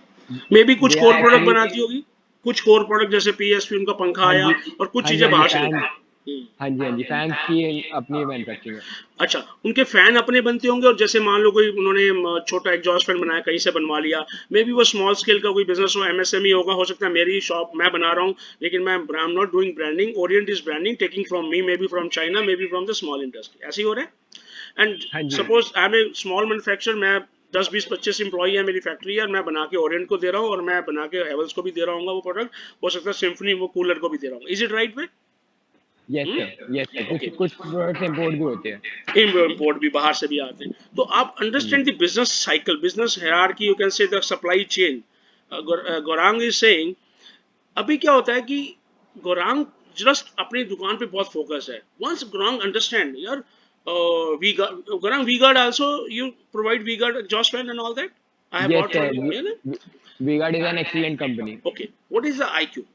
may be कुछ They core are product actually बनाती होगी, कुछ core product जैसे PSP उनका पंखा हाँ आया जी और कुछ हाँ जी चीजें हाँ जी बाहर से फैन लेती. हाँ जी फैंस की अपनी मैन्युफैक्चरिंग है. अच्छा, उनके फैन अपने बनते होंगे, और जैसे मान लो कोई उन्होंने छोटा एग्जॉस्ट फैन बनाया, कहीं से बनवा लिया, मे बी वो स्मॉल स्केल का कोई बिजनेस हो, MSME होगा, हो सकता है मेरी शॉप मैं बना रहा हूँ, लेकिन मैं I am not doing branding. Orient is branding, taking from me, may be from China, may be from the small industry. ऐसे ही हो रहा है. एंड हाँ जी suppose I am a small manufacturer, मैं 10-20-25 एम्प्लॉई है मेरी फैक्ट्री है, और मैं बना के ओरिएंट को दे रहा हूँ, और मैं बना के हेवल्स को भी दे रहा हूँ वो प्रोडक्ट, हो सकता है सिम्फनी वो कूलर को भी दे रहा हूँ. Is it right way? Yes sir. कुछ प्रोडक्ट्स इंपोर्ट भी होते हैं. इम्पोर्ट भी बाहर से भी आते हैं. तो आप understand the business cycle, business hierarchy, you can से the supply chain. Gaurang is saying, अभी क्या होता है कि गौरांग जस्ट अपनी दुकान पे बहुत फोकस है. वंस गौरांग अंडरस्टैंड यार, Gaurang, V-Guard also, you provide V-Guard exhaust fan and all that? I have Yes bought sir. from you. V-Guard is an excellent company. Okay. What is the IQ?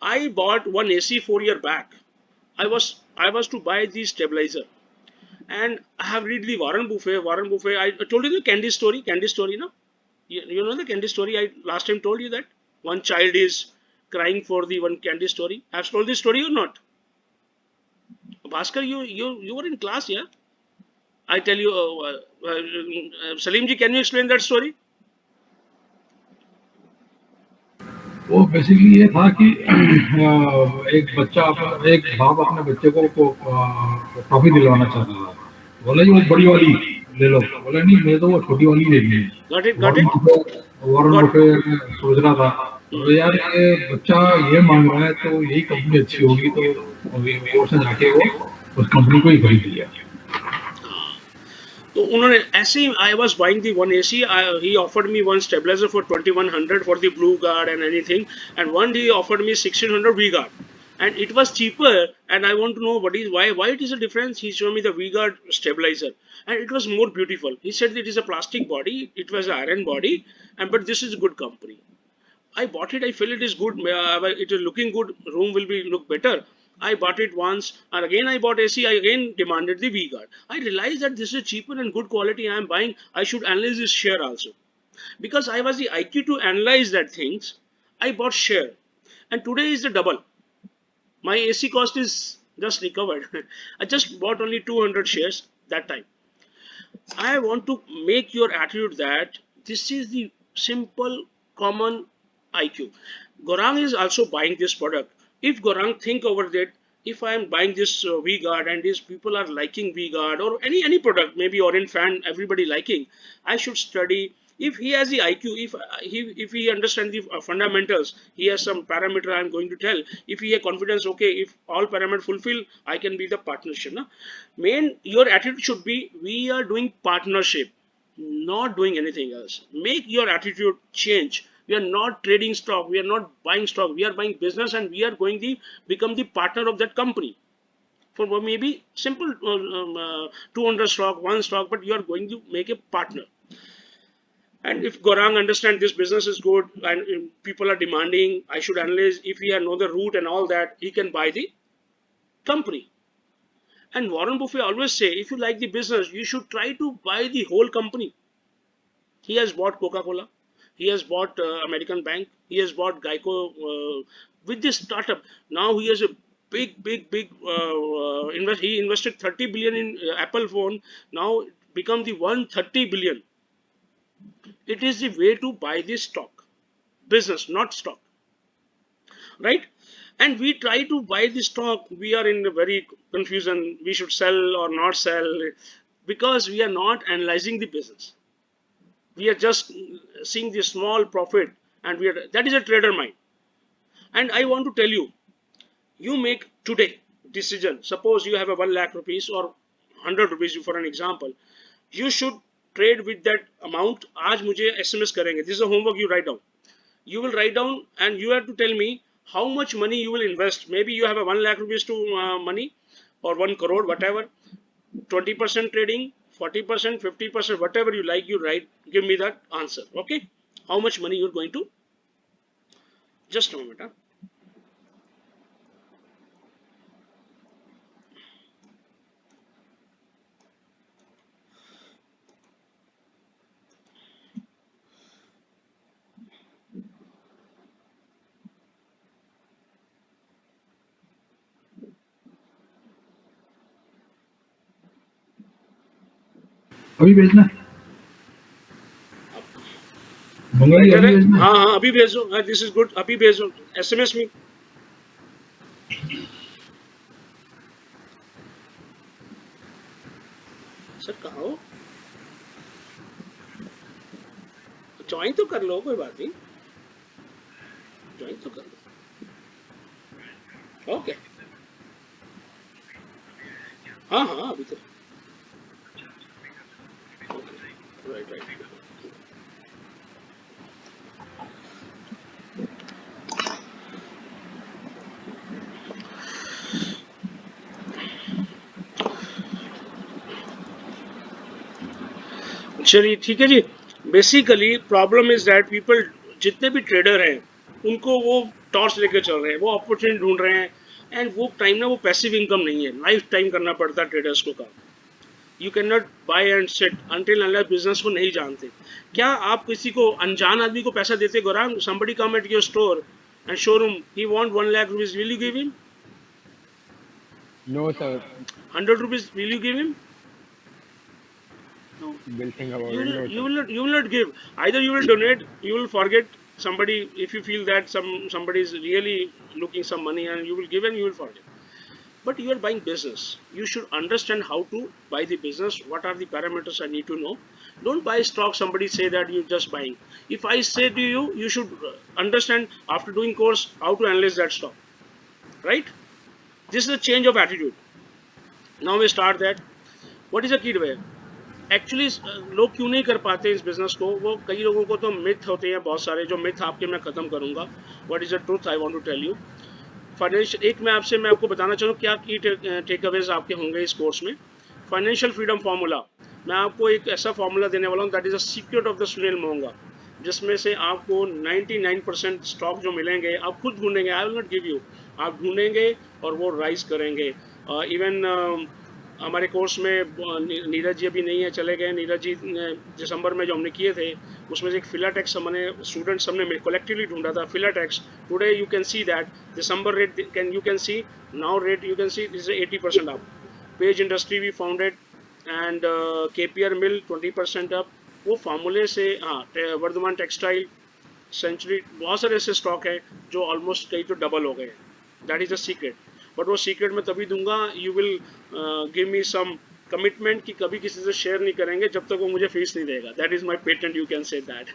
I bought one AC 4 years back. I was to buy the stabilizer, and I have read the Warren Buffett. I told you the candy story, no? You know the candy story? I last time told you that one child is crying for the one candy story. I have told this story or not? Bhaskar, you were in class, yeah? I tell you, Salim ji, can you explain that story? वो basically ये था कि एक बाप अपने बच्चे को trophy दिलवाना चाहता था. बोला जी वो बड़ी वाली ले लो. बोला नहीं, मैं तो वो छोटी वाली लेनी है. वॉरेन बफेट सोच रहा था, तो यार ये बच्चा ये मांग रहा है, तो यही कंपनी अच्छी होगी, तो और से जाके वो उस कंपनी को ही खरीद लिया. तो उन्होंने ऐसे ही, I was buying the one AC, he offered me one stabilizer for 2100 for the Blue Guard and anything, and one he offered me 1600 V-Guard, and it was cheaper, and I want to know why it is a difference. He showed me the V-Guard stabilizer, and it was more beautiful. He said it is a plastic body, it was an iron body, and but this is a good company. I bought it. I feel it is good. It is looking good. Room will be look better. I bought it once, and again I bought AC. I again demanded the V-Guard. I realized that this is cheaper and good quality. I am buying. I should analyze this share also, because I was the IQ to analyze that things. I bought share, and today is the double. My AC cost is just recovered. I just bought only 200 shares that time. I want to make your attitude that this is the simple common IQ. Gaurang is also buying this product. If Gaurang think over that, if I am buying this V-Guard and these people are liking V-Guard or any product, maybe Orient fan, everybody liking, I should study. If he has the IQ, if he understands the fundamentals, he has some parameter I am going to tell. If he has confidence, okay, if all parameters fulfill, I can be the partnership. Na? Main, your attitude should be, we are doing partnership, not doing anything else. Make your attitude change. We are not trading stock, we are not buying stock, we are buying business, and we are going to become the partner of that company. For maybe simple 200 stock, one stock, but you are going to make a partner. And if Gaurang understands this business is good and people are demanding, I should analyze. If he know the route and all that, he can buy the company. And Warren Buffett always say, if you like the business, you should try to buy the whole company. He has bought Coca-Cola. He has bought American Bank. He has bought Geico with this startup. Now he has a big invest. He invested 30 billion in Apple phone. Now become the 130 billion. It is the way to buy this stock, business, not stock, right? And we try to buy the stock. We are in a very confusion. We should sell or not sell, because we are not analyzing the business. We are just seeing the small profit, and that is a trader mind. And I want to tell you, you make today decision. Suppose you have a 1 lakh rupees or 100 rupees for an example. You should trade with that amount. आज मुझे SMS करेंगे. This is a homework you write down. You will write down and you have to tell me how much money you will invest. Maybe you have a 1 lakh rupees to money or 1 crore, whatever. 20% trading, 40%, 50%, whatever you like, you write. Give me that answer. Okay? How much money you're going to? Just a moment. Huh? अभी भेजना है मंगल जी, अभी भेजना है? हाँ अभी भेजो. This is good. अभी भेजो SMS में. सर कहाँ हो? ज्वाइन तो कर लो, कोई बात नहीं. ज्वाइन तो कर लो. ओके. हाँ अभी तो right. चलिए ठीक है जी. Basically problem is that people, जितने भी ट्रेडर हैं, उनको वो टॉर्च लेके चल रहे हैं, वो अपॉर्चुनिटी ढूंढ रहे हैं, एंड वो टाइम ना वो पैसिव इनकम नहीं है. लाइफ टाइम करना पड़ता है ट्रेडर्स को काम. You can not buy and set until unless business को नहीं जानते. क्या आप किसी को अनजान आदमी को पैसा देते? Gaurang, somebody come at your store and showroom, he want 1 lakh rupees, will you give him? No sir. 100 rupees, will you give him? No. Will think about it. No, You will not give. Either you will donate, you will forget somebody. If you feel that somebody is really looking some money, and you will give and you will forget. But you are buying business. You should understand how to buy the business. What are the parameters I need to know? Don't buy stock. Somebody say that you're just buying. If I say to you, you should understand after doing course how to analyze that stock. Right? This is a change of attitude. Now we start that. What is the key to it? Actually, लोग क्यों नहीं कर पाते इस business को? वो कई लोगों को तो मिथ होते हैं बहुत सारे, जो मिथ आपके मैं खत्म करूंगा. What is the truth I want to tell you? Financial, एक मैं आपको बताना चाहूँ क्या की टेक अवेज आपके होंगे इस कोर्स में। फाइनेंशियल फ्रीडम फार्मूला, मैं आपको एक ऐसा फार्मूला देने वाला हूँ that is a secret of the Sunil Mohanga, जिसमें से आपको 99% स्टॉक जो मिलेंगे आप खुद ढूंढेंगे, I will not give you, आप ढूंढेंगे और वो राइज करेंगे। इवन हमारे कोर्स में नीरज जी अभी नहीं है, चले गए। नीरज जी दिसंबर में जो हमने किए थे उसमें से एक फिलाटेक्स हमने स्टूडेंट्स हमने कलेक्टिवली ढूंढा था, Filatex. Today you can see that December rate can you can see now rate you can see this is 80% up. Page industry we founded and KPR Mill 20% up. वो फार्मूले से, हाँ, वर्धमान टेक्सटाइल, सेंचुरी, बहुत सारे ऐसे स्टॉक है जो ऑलमोस्ट कई तो डबल हो गए हैं। That is a secret, but वो सीक्रेट मैं तभी दूंगा, you will give me some commitment कि कभी किसी से शेयर नहीं करेंगे जब तक वो मुझे फीस नहीं देगा। That is my patent, you can say that.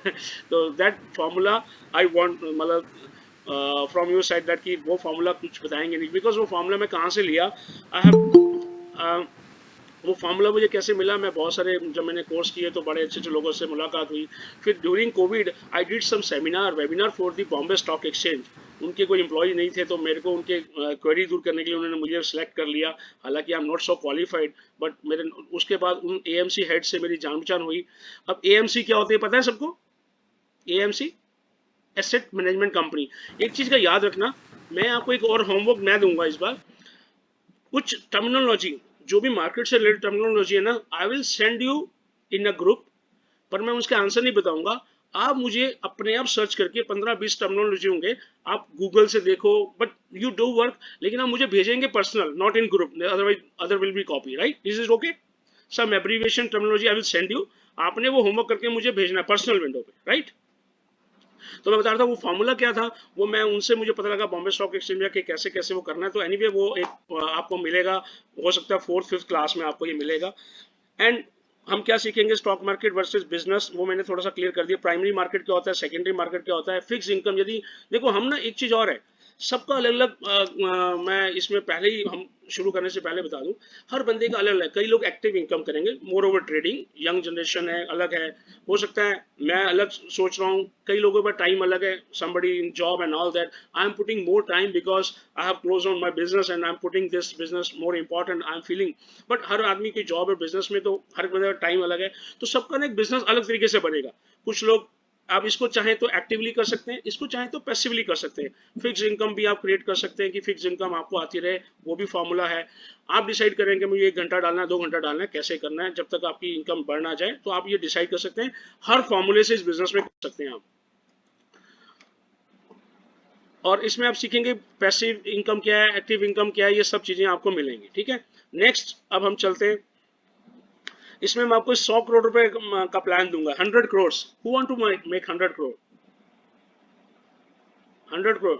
तो दैट फार्मूला आई वॉन्ट, मतलब फ्रॉम योर साइड दैट कि वो फार्मूला कुछ बताएंगे नहीं, बिकॉज वो फार्मूला मैं कहाँ से लिया, आई हैव वो फार्मूला मुझे कैसे मिला, मैं बहुत सारे जब मैंने कोर्स किए तो बड़े अच्छे अच्छे लोगों से मुलाकात हुई। फिर during covid I did some webinar for the Bombay stock exchange. उनके कोई एम्प्लॉय नहीं थे तो मेरे को उनके क्वेरी दूर करने के लिए उन्होंने मुझे सेलेक्ट कर लिया। हालांकि आई am not so qualified, but मेरे उसके बाद उन एएमसी हेड से मेरी जान पहचान हुई। अब एएमसी क्या होते हैं पता है सबको? AMC asset management company. एक चीज़ का याद रखना, मैं आपको एक और होमवर्क मैं दूंगा इस बार, कुछ टर्मिनोलॉजी जो भी मार्केट से रिलेटेड टर्मिनोलॉजी है ना, आई will send you in a group, पर मैं उसके आंसर नहीं बताऊंगा। आप मुझे अपने आप सर्च करके 15-20 टर्मिनोलॉजी होंगे, आप गूगल से देखो, बट यू डू वर्क, लेकिन आप मुझे भेजेंगे personal, not in group, otherwise other will be copy, right? This is okay? Some abbreviation terminology I will send you, आपने वो होमवर्क करके मुझे भेजना पर्सनल विंडो पे, राइट? तो मैं बता रहा था वो फार्मूला क्या था, वो मैं उनसे मुझे पता लगा बॉम्बे स्टॉक एक्सचेंज में कि कैसे कैसे वो करना है। तो एनीवे वो एक आपको मिलेगा, हो सकता है 4th-5th क्लास में आपको ये मिलेगा। एंड हम क्या सीखेंगे, स्टॉक मार्केट वर्सेस बिजनेस, वो मैंने थोड़ा सा क्लियर कर दिया। प्राइमरी मार्केट क्या होता है, सेकेंडरी मार्केट क्या होता है, फिक्स इनकम। यदि देखो हम ना, एक चीज और है, सबका अलग अलग, मैं इसमें पहले ही हम शुरू करने से पहले बता दूं, हर बंदे का अलग अलग। कई लोग एक्टिव इनकम करेंगे, more over trading, young generation है, अलग है, हो सकता है मैं अलग सोच रहा हूँ, कई लोगों का टाइम अलग है, somebody in job and all that. I am putting more time because I have closed on my business and I am putting this business more important, I am feeling. But हर आदमी की job और business में तो हर बंदे का time अलग है, तो सबका ना एक बिजनेस अलग तरीके से बनेगा। कुछ लोग, आप इसको चाहें तो एक्टिवली कर सकते हैं, इसको चाहें तो पैसिवली कर सकते हैं। फिक्स इनकम भी आप क्रिएट कर सकते हैं कि फिक्स इनकम आपको आती रहे, वो भी फॉर्मूला है। आप डिसाइड करेंगे मुझे 1 घंटा डालना है, 2 घंटा डालना है, कैसे करना है, जब तक आपकी इनकम बढ़ ना जाए, तो आप ये डिसाइड कर सकते हैं। हर फॉर्मूले से इस बिजनेस में कर सकते हैं आप। और इसमें आप सीखेंगे पैसिव इनकम क्या है, एक्टिव इनकम क्या है, ये सब चीजें आपको मिलेंगी, ठीक है? नेक्स्ट अब हम चलते हैं, इसमें मैं आपको 100 करोड़ रुपए का प्लान दूंगा, 100 crore. Who want to make 100 crore? 100 crore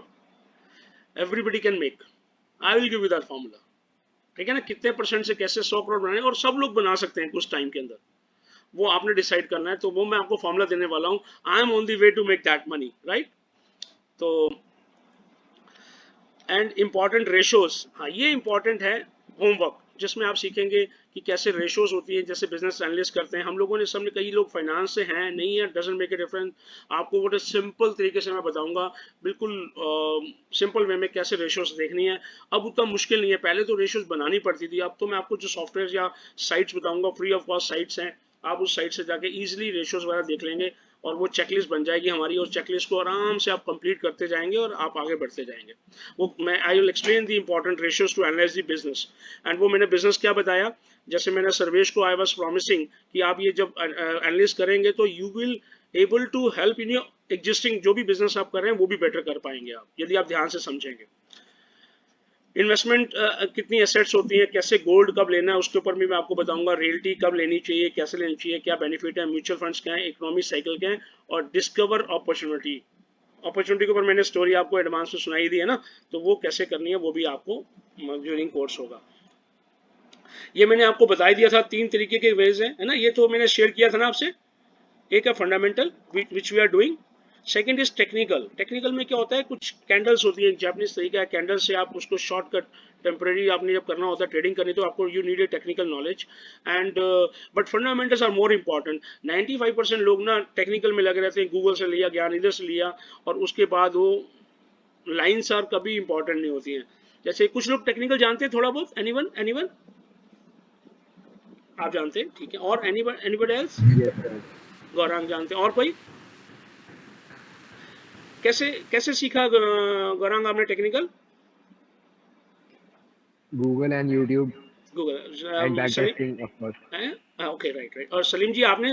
everybody can make, I will give you that formula, ठीक है ना? कितने परसेंट से कैसे 100 करोड़ बनाए, और सब लोग बना सकते हैं कुछ टाइम के अंदर, वो आपने डिसाइड करना है। तो वो मैं आपको फॉर्मूला देने वाला हूँ, I am on the way to make that money, right? तो एंड इम्पॉर्टेंट रेशोज, हाँ ये इम्पॉर्टेंट है होमवर्क, जिसमें आप सीखेंगे कि कैसे रेशोज होती है, जैसे बिजनेस एनालिस्ट करते हैं हम लोगों ने, सबने, कई लोग फाइनेंस से हैं, नहीं है, डजंट मेक ए डिफरेंस। आपको वो सिंपल तरीके से मैं बताऊंगा, बिल्कुल सिंपल वे में कैसे रेशोज देखनी है। अब उतना मुश्किल नहीं है, पहले तो रेशोज बनानी पड़ती थी, अब तो मैं आपको जो सॉफ्टवेयर या साइट्स बताऊंगा, फ्री ऑफ कॉस्ट साइट्स हैं, आप उस साइट से जाके इजीली रेशोज वगैरह देख लेंगे, और वो चेकलिस्ट बन जाएगी हमारी, और चेकलिस्ट को आराम से आप कंप्लीट करते जाएंगे और आप आगे बढ़ते जाएंगे। वो मैं I will explain the important ratios to analyse the business. And वो मैंने बिजनेस क्या बताया, जैसे मैंने सर्वेश को आई वाज प्रॉमिसिंग कि आप ये जब एनालिस करेंगे तो you will able to help in your existing, जो भी बिजनेस आप कर रहे हैं वो भी बेटर कर पाएंगे आप, यदि आप ध्यान से समझेंगे। इन्वेस्टमेंट कितनी एसेट्स होती है, कैसे गोल्ड कब लेना है, उसके ऊपर भी मैं आपको बताऊंगा। रियल्टी कब लेनी चाहिए, कैसे लेनी चाहिए, क्या बेनिफिट है, म्यूचुअल फंड्स क्या है, इकोनॉमिक साइकिल क्या है, और डिस्कवर अपॉर्चुनिटी। अपॉर्चुनिटी के ऊपर मैंने स्टोरी आपको एडवांस में सुनाई दी है ना, तो वो कैसे करनी है वो भी आपको ड्यूरिंग कोर्स होगा। ये मैंने आपको बता दिया था, 3 तरीके के वेज है ना, ये तो मैंने शेयर किया था ना आपसे। एक है fundamental which we are doing, second is technical. Technical में क्या होता है, कुछ कैंडल्स होती है, एक जापानीज तरीका है, कैंडल से आप उसको शॉर्टकट टेम्परेरी आपने जब करना होता है ट्रेडिंग करनी, तो आपको you need a technical knowledge and but fundamentals are more important. 95% लोग ना टेक्निकल में लगे रहते हैं, गूगल से लिया ज्ञान, इधर से लिया, और उसके बाद वो लाइन्स आर कभी इंपॉर्टेंट नहीं होती हैं। जैसे कुछ लोग टेक्निकल जानते हैं थोड़ा बहुत, एनीवन एनीवन आप जानते हैं, ठीक है, और एनीबडी एल्स? गौरांग जानते हैं, और कोई? कैसे कैसे सीखा गौरांग आपने technical? Google and YouTube Google. and backtesting, of course. Okay, right right. और सलीम जी आपने,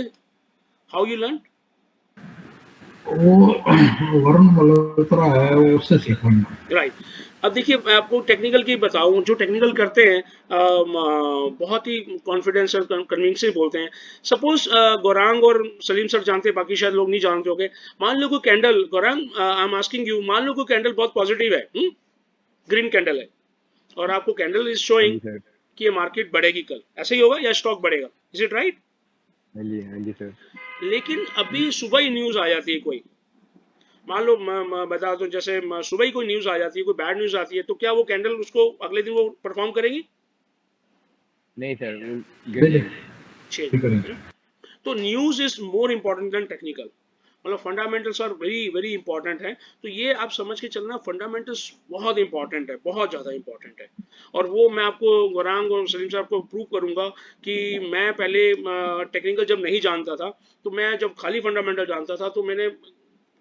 हाउ यू लर्न? वो वरुण मल्होत्रा है, वो उससे सीखा मैंने। राइट। अब देखिए मैं आपको टेक्निकल की बताऊं, जो टेक्निकल करते हैं बहुत ही कॉन्फिडेंस और कन्विंसिंग बोलते हैं। सपोज गौरांग और सलीम सर जानते हैं, बाकी शायद लोग नहीं जानते होंगे। मान लो कोई candle, Gaurang I am asking you, मान लो कोई कैंडल बहुत पॉजिटिव है, ग्रीन कैंडल है, और आपको कैंडल इज शोइंग सर। कि ये मार्केट बढ़ेगी कल, ऐसे ही होगा या स्टॉक बढ़ेगा? Is it right? हाँ जी सर। लेकिन अभी सुबह ही न्यूज आ जाती है कोई, मान लो मैं बता दूं, जैसे सुबह ही कोई न्यूज आ जाती है, कोई बैड न्यूज आती है, तो क्या वो कैंडल उसको अगले दिन वो परफॉर्म करेगी? नहीं सर, वो गिर नहीं, जाएगी। ठीक है। तो news is more important than technical, मतलब fundamentals are very very important है। तो ये आप समझ के चलना, फंडामेंटल्स बहुत इंपॉर्टेंट है, बहुत ज़्यादा इंपॉर्टेंट है। और वो मैं आपको गौरांग और सलीम साहब को प्रूव करूंगा कि मैं पहले टेक्निकल जब नहीं जानता था, तो मैं जब खाली फंडामेंटल जानता था, तो मैंने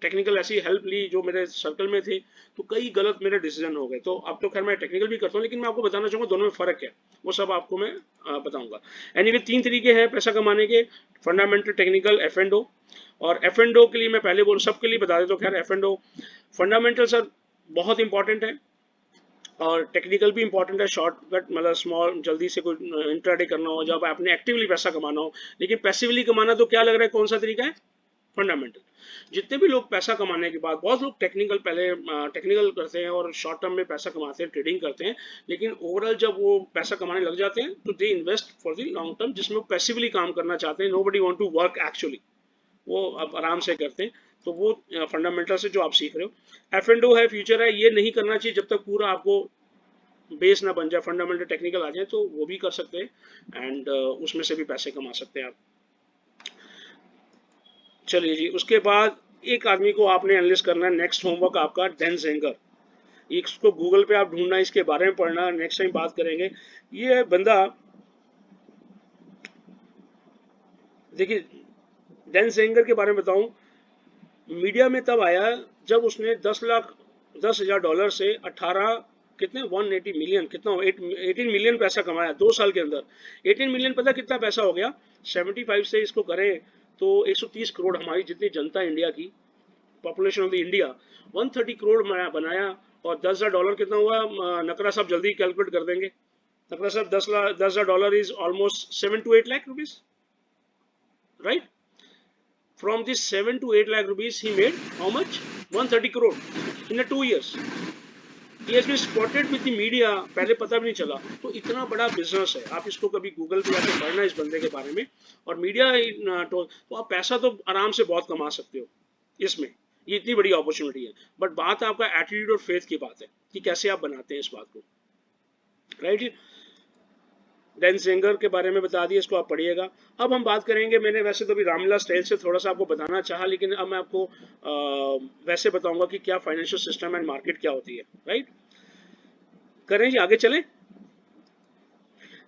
टेक्निकल ऐसी हेल्प ली जो मेरे सर्कल में थे, तो कई गलत मेरे डिसीजन हो गए। तो अब तो खैर मैं टेक्निकल भी करता हूँ, लेकिन मैं आपको बताना चाहूँगा दोनों में फ़र्क है, वो सब आपको मैं बताऊंगा। एनीवे 3 तरीके हैं पैसा कमाने के, फंडामेंटल, टेक्निकल, F&O। और F&O के लिए मैं पहले बोल, सबके लिए बता देता हूँ। खैर F&O, फंडामेंटल सर बहुत इंपॉर्टेंट है, और टेक्निकल भी इंपॉर्टेंट है। शॉर्टकट मतलब स्मॉल, जल्दी से कोई इंट्राडे करना हो, जब आपने एक्टिवली पैसा कमाना हो। लेकिन पैसिवली कमाना तो क्या लग रहा है, कौन सा तरीका है? फंडामेंटल। जितने भी लोग पैसा कमाने के बाद, बहुत लोग टेक्निकल पहले टेक्निकल करते हैं और शॉर्ट टर्म में पैसा कमाते हैं, ट्रेडिंग करते हैं, लेकिन ओवरऑल जब वो पैसा कमाने लग जाते हैं तो they invest for the long term, जिसमें वो पैसिवली काम करना चाहते हैं। Nobody want to work actually, वो अब आराम से करते हैं। तो वो फंडामेंटल से जो आप सीख रहे हो। F&O है, फ्यूचर है, ये नहीं करना चाहिए जब तक पूरा आपको बेस ना बन जाए, फंडामेंटल टेक्निकल आ जाए, तो वो भी कर सकते हैं, एंड उसमें से भी पैसे कमा सकते हैं आप। चलिए जी, उसके बाद एक आदमी को आपने एनालिस्ट करना है, नेक्स्ट होमवर्क आपका डैन ज़ेंगर। इसको गूगल पे आप ढूंढना, इसके बारे में पढ़ना, नेक्स्ट टाइम बात करेंगे। ये बंदा, देखिए डैन ज़ेंगर के बारे में बताऊं, मीडिया में तब आया जब उसने $10,000 से 18 कितने 180 मिलियन, कितना 18 मिलियन पैसा कमाया 2 साल के अंदर। 18 मिलियन पता कितना पैसा हो गया? 75 से इसको करें तो 130 करोड़, हमारी जितनी जनता इंडिया की, population of the India 130 crore बनाया। और $10,000 कितना हुआ? नकरा साहब जल्दी कैलकुलेट कर देंगे। नकरा साहब $10,000 is almost 7 to 8 lakh rupees, right? From this 7 to 8 lakh rupees, he made how much? 130 crore in 2 years. He has been spotted with the media, पहले पता भी नहीं चला। तो इतना बड़ा बिजनेस है, आप इसको कभी गूगल पे जाके पढ़ना इस बंदे के बारे में, और मीडिया तो आप पैसा तो आराम से बहुत कमा सकते हो इसमें, ये इतनी बड़ी अपॉर्चुनिटी है। बट बात आपका एटीट्यूड और फेथ की बात है कि कैसे आप बनाते हैं इस बात को, राइट? डैन ज़ेंगर के बारे में बता दिया, इसको आप पढ़िएगा। अब हम बात करेंगे, मैंने वैसे तो अभी रामलीला स्टाइल से थोड़ा सा आपको बताना चाहा, लेकिन अब मैं आपको वैसे बताऊंगा कि क्या फाइनेंशियल सिस्टम एंड मार्केट क्या होती है, राइट? करें जी, आगे चलें।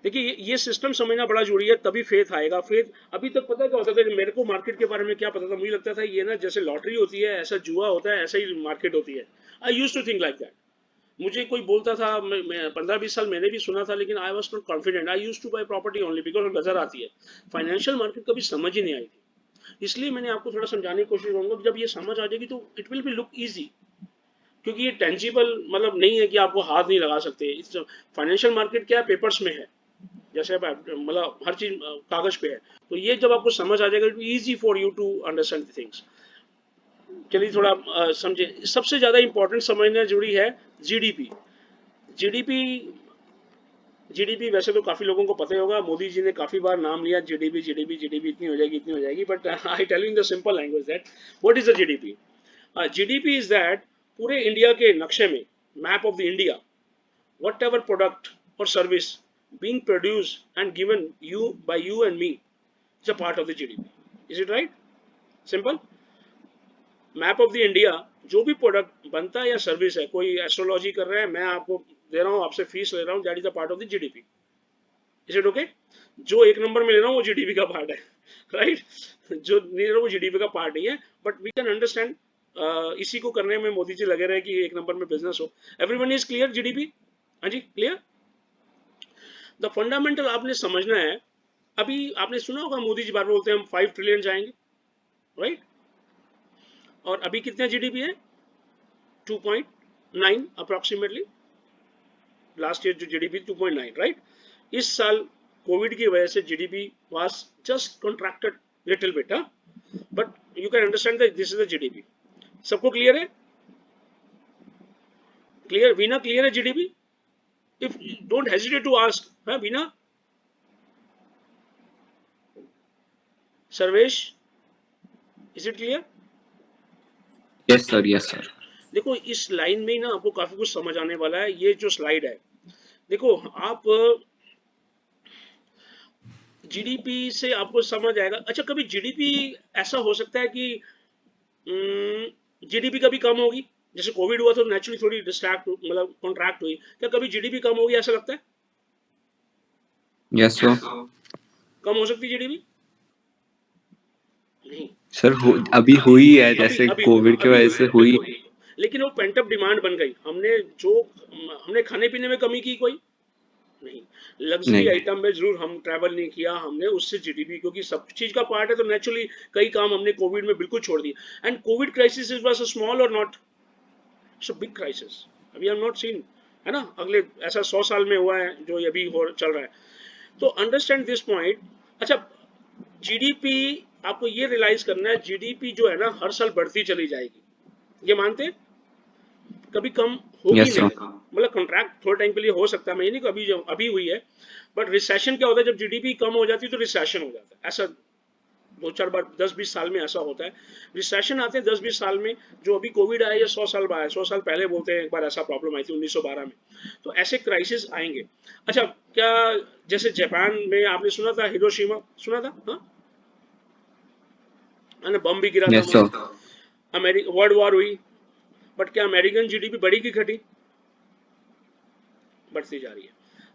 देखिए ये सिस्टम समझना बड़ा जरूरी है, तभी फेथ आएगा। फेथ, अभी तक पता क्या होता था, मेरे को मार्केट के बारे में क्या पता था, मुझे लगता था ये ना जैसे लॉटरी होती है, ऐसा जुआ होता है, ऐसा ही मार्केट होती है। I used to think like that. मुझे कोई बोलता था, मैं 15-20 साल मैंने भी सुना था, लेकिन I was not confident. I used to buy property only because नजर आती है। फाइनेंशियल मार्केट कभी समझ ही नहीं आई थी, इसलिए मैंने आपको थोड़ा समझाने की कोशिश करूंगा कि जब ये समझ आ जाएगी तो it will be look easy, क्योंकि ये टेंजिबल मतलब नहीं है कि आपको हाथ नहीं लगा सकते। फाइनेंशियल मार्केट क्या है, पेपर्स में है, जैसे मतलब हर चीज कागज पे है। तो ये जब आपको समझ आ जाएगा, it easy for you to understand the things. चलिए थोड़ा समझे। सबसे ज्यादा इंपॉर्टेंट समझना जरूरी है जीडीपी। जीडीपी वैसे तो काफी लोगों को पता ही होगा, मोदी जी ने काफी बार नाम लिया जीडीपी इतनी हो जाएगी, but I tell you in the simple language that what is the GDP. GDP is that पूरे इंडिया के नक्शे में, map of the India, whatever product और service being produced and given by you and me is a part of the GDP. Is it right? Simple. Map of the India, जो भी product बनता है या service है, कोई astrology कर रहा है, मैं आपको दे रहा हूँ, आपसे फीस ले रहा हूँ, that is a part of the GDP. Is it okay? जो एक नंबर में ले रहा हूँ वो जीडीपी का पार्ट है, राइट? जो ले रहा हूँ वो जीडीपी का पार्ट नहीं है, बट वी कैन अंडरस्टैंड। इसी को करने में मोदी जी लगे रहे कि एक नंबर में बिजनेस हो। Everyone is clear? जीडीपी, हाँ जी, क्लियर। द फंडामेंटल आपने समझना है। अभी आपने सुना होगा मोदी जी बार बोलते हैं हम 5 ट्रिलियन जाएंगे, राइट? और अभी कितना जीडीपी है? 2.9 अप्रोक्सीमेटली। लास्ट ईयर जो जीडीपी 2.9, राइट? इस साल कोविड की वजह से GDP was just contracted little bit, but you can understand that this is the GDP. सबको क्लियर है? क्लियर? वीना क्लियर है GDP? If don't hesitate to ask, है Veena? Sarvesh, is it clear? Yes, sir. Yes, sir. देखो इस line में ही ना आपको काफी कुछ समझ आने वाला है। ये जो स्लाइड है, देखो आप जीडीपी से आपको समझ आएगा। अच्छा, कभी जीडीपी ऐसा हो सकता है कि जीडीपी कभी कम होगी? जैसे कोविड हुआ तो नेचुरली थोड़ी डिस्ट्रैक्ट मतलब कॉन्ट्रैक्ट हुई, क्या कभी जीडीपी कम होगी ऐसा लगता है? Yes, sir. कम हो सकती जीडीपी? नहीं, सर अभी हुई है, अभी जैसे अभी कोविड की अभी वजह हुई से है, हुई। बिल्कुल। लेकिन वो पेंटअप डिमांड बन गई। हमने खाने पीने में कमी की कोई नहीं, लग्जरी नहीं। आइटम में जरूर हम ट्रैवल नहीं किया हमने, उससे जीडीपी, क्योंकि सब चीज का पार्ट है तो नेचुरली कई काम हमने कोविड में बिल्कुल छोड़ दिए। And covid crisis was a small और not it's a big crisis. We have not seen, है ना, अगले ऐसा 100 साल में हुआ है जो अभी हो चल रहा है। तो अंडरस्टैंड दिस पॉइंट। अच्छा, जीडीपी आपको ये रियलाइज करना है, जीडीपी जो है ना हर साल बढ़ती चली जाएगी, ये मानते हैं? कभी कम होगी Yes, नहीं, sir. मतलब कॉन्ट्रैक्ट थोड़े टाइम के लिए हो सकता है, मैं ये नहीं कि अभी हुई है, बट रिसेशन क्या होता है, जब जीडीपी कम हो जाती है तो रिसेशन हो जाता है। ऐसा 2-4 बार 10-20 साल में ऐसा होता है, रिसेशन आते हैं 10-20 साल में। जो अभी कोविड आया या 100 साल बाद, 100 साल पहले बोलते हैं एक बार ऐसा प्रॉब्लम आई थी 1912 में। तो ऐसे क्राइसिस आएंगे। अच्छा, क्या जैसे जापान में आपने सुना था, हिरोशिमा सुना था? हाँ, है ना, बम भी गिरा था Yes, sir. वहां। अमेरिका वर्ल्ड वॉर हुई, बट क्या अमेरिकन जीडीपी बढ़ी की घटी? बढ़ती जा रही है।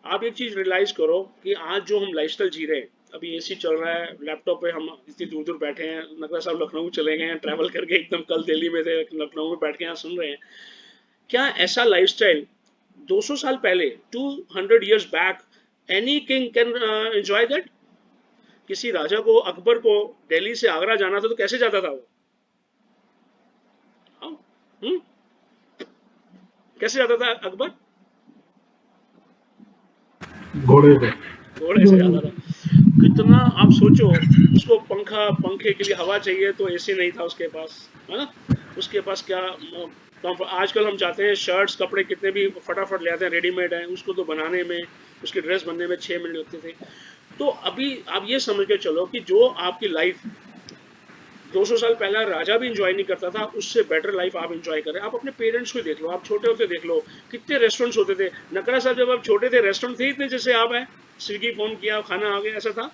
आप एक चीज रियलाइज करो कि आज जो हम लाइफस्टाइल जी रहे हैं, अभी एसी चल रहा है, लैपटॉप पे हम इतनी दूर दूर बैठे हैं, नकला साहब लखनऊ चले गए हैं ट्रैवल करके, एकदम कल दिल्ली में थे, लखनऊ में बैठ के यहाँ सुन रहे हैं। क्या ऐसा लाइफस्टाइल 200 साल पहले, 200 years back, any king can enjoy that? किसी राजा को, अकबर को दिल्ली से आगरा जाना था तो कैसे जाता था वो? हाँ, कैसे जाता था अकबर? घोड़े पे। घोड़े से जाता था। कितना आप सोचो, उसको पंखे के लिए हवा चाहिए तो एसी नहीं था उसके पास, है ना? उसके पास क्या आजकल हम चाहते हैं शर्ट्स कपड़े कितने भी फटाफट ले आते हैं, रेडीमेड है, उसको तो बनाने में, उसकी ड्रेस बनने में 6 मिनट लगते थे। तो अभी आप ये समझ के चलो कि जो आपकी लाइफ 200 साल पहले राजा भी इंजॉय नहीं करता था, उससे बेटर लाइफ आप इंजॉय करें। आप अपने पेरेंट्स को देख लो, आप छोटे होते देख लो, कितने रेस्टोरेंट्स होते थे। नकरा साहब जब आप छोटे थे रेस्टोरेंट थे इतने जैसे आप हैं, स्विगी फोन किया खाना आ गया, ऐसा था?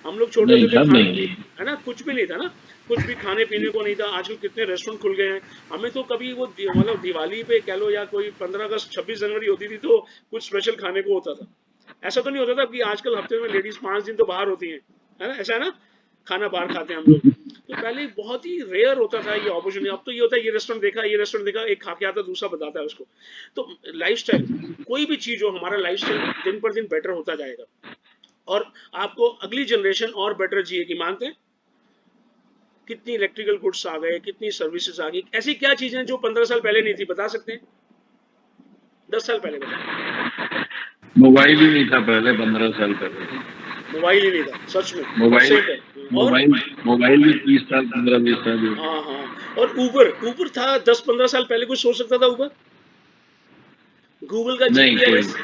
हम लोग छोटे होते थे, है ना, कुछ भी नहीं था ना, कुछ भी खाने पीने को नहीं था। आजकल कितने रेस्टोरेंट खुल गए हैं। हमें तो कभी वो मतलब दिवाली पे कह लो या कोई 15 अगस्त 26 जनवरी होती थी तो कुछ स्पेशल खाने को होता था। ऐसा तो नहीं होता था कि आजकल हफ्ते में लेडीज 5 दिन तो बाहर होती हैं, है ना, ऐसा है ना, खाना बाहर खाते हैं हम लोग। तो पहले बहुत ही रेयर होता था ये अपॉर्चुनिटी। अब तो ये होता है ये रेस्टोरेंट देखा, ये रेस्टोरेंट देखा, एक खा के आता दूसरा बताता है उसको। तो लाइफस्टाइल, कोई भी चीज हो, हमारा लाइफस्टाइल दिन पर दिन बेटर होता जाएगा और आपको अगली जनरेशन और बेटर जिएगी। मानते हैं? कितनी इलेक्ट्रिकल गुड्स आ गए, कितनी सर्विसेज आ गई। ऐसी क्या चीजें जो 15 साल पहले नहीं थी, बता सकते हैं? 10 साल पहले बताओ। मोबाइल ही नहीं था पहले, 15 साल पहले मोबाइल ही नहीं था, सच में। मोबाइल सही है। मोबाइल भी 30 साल 15-20 साल। हाँ हाँ, और उबर था 10-15 साल पहले, कुछ सोच सकता था उबर? गूगल का जीपीएस।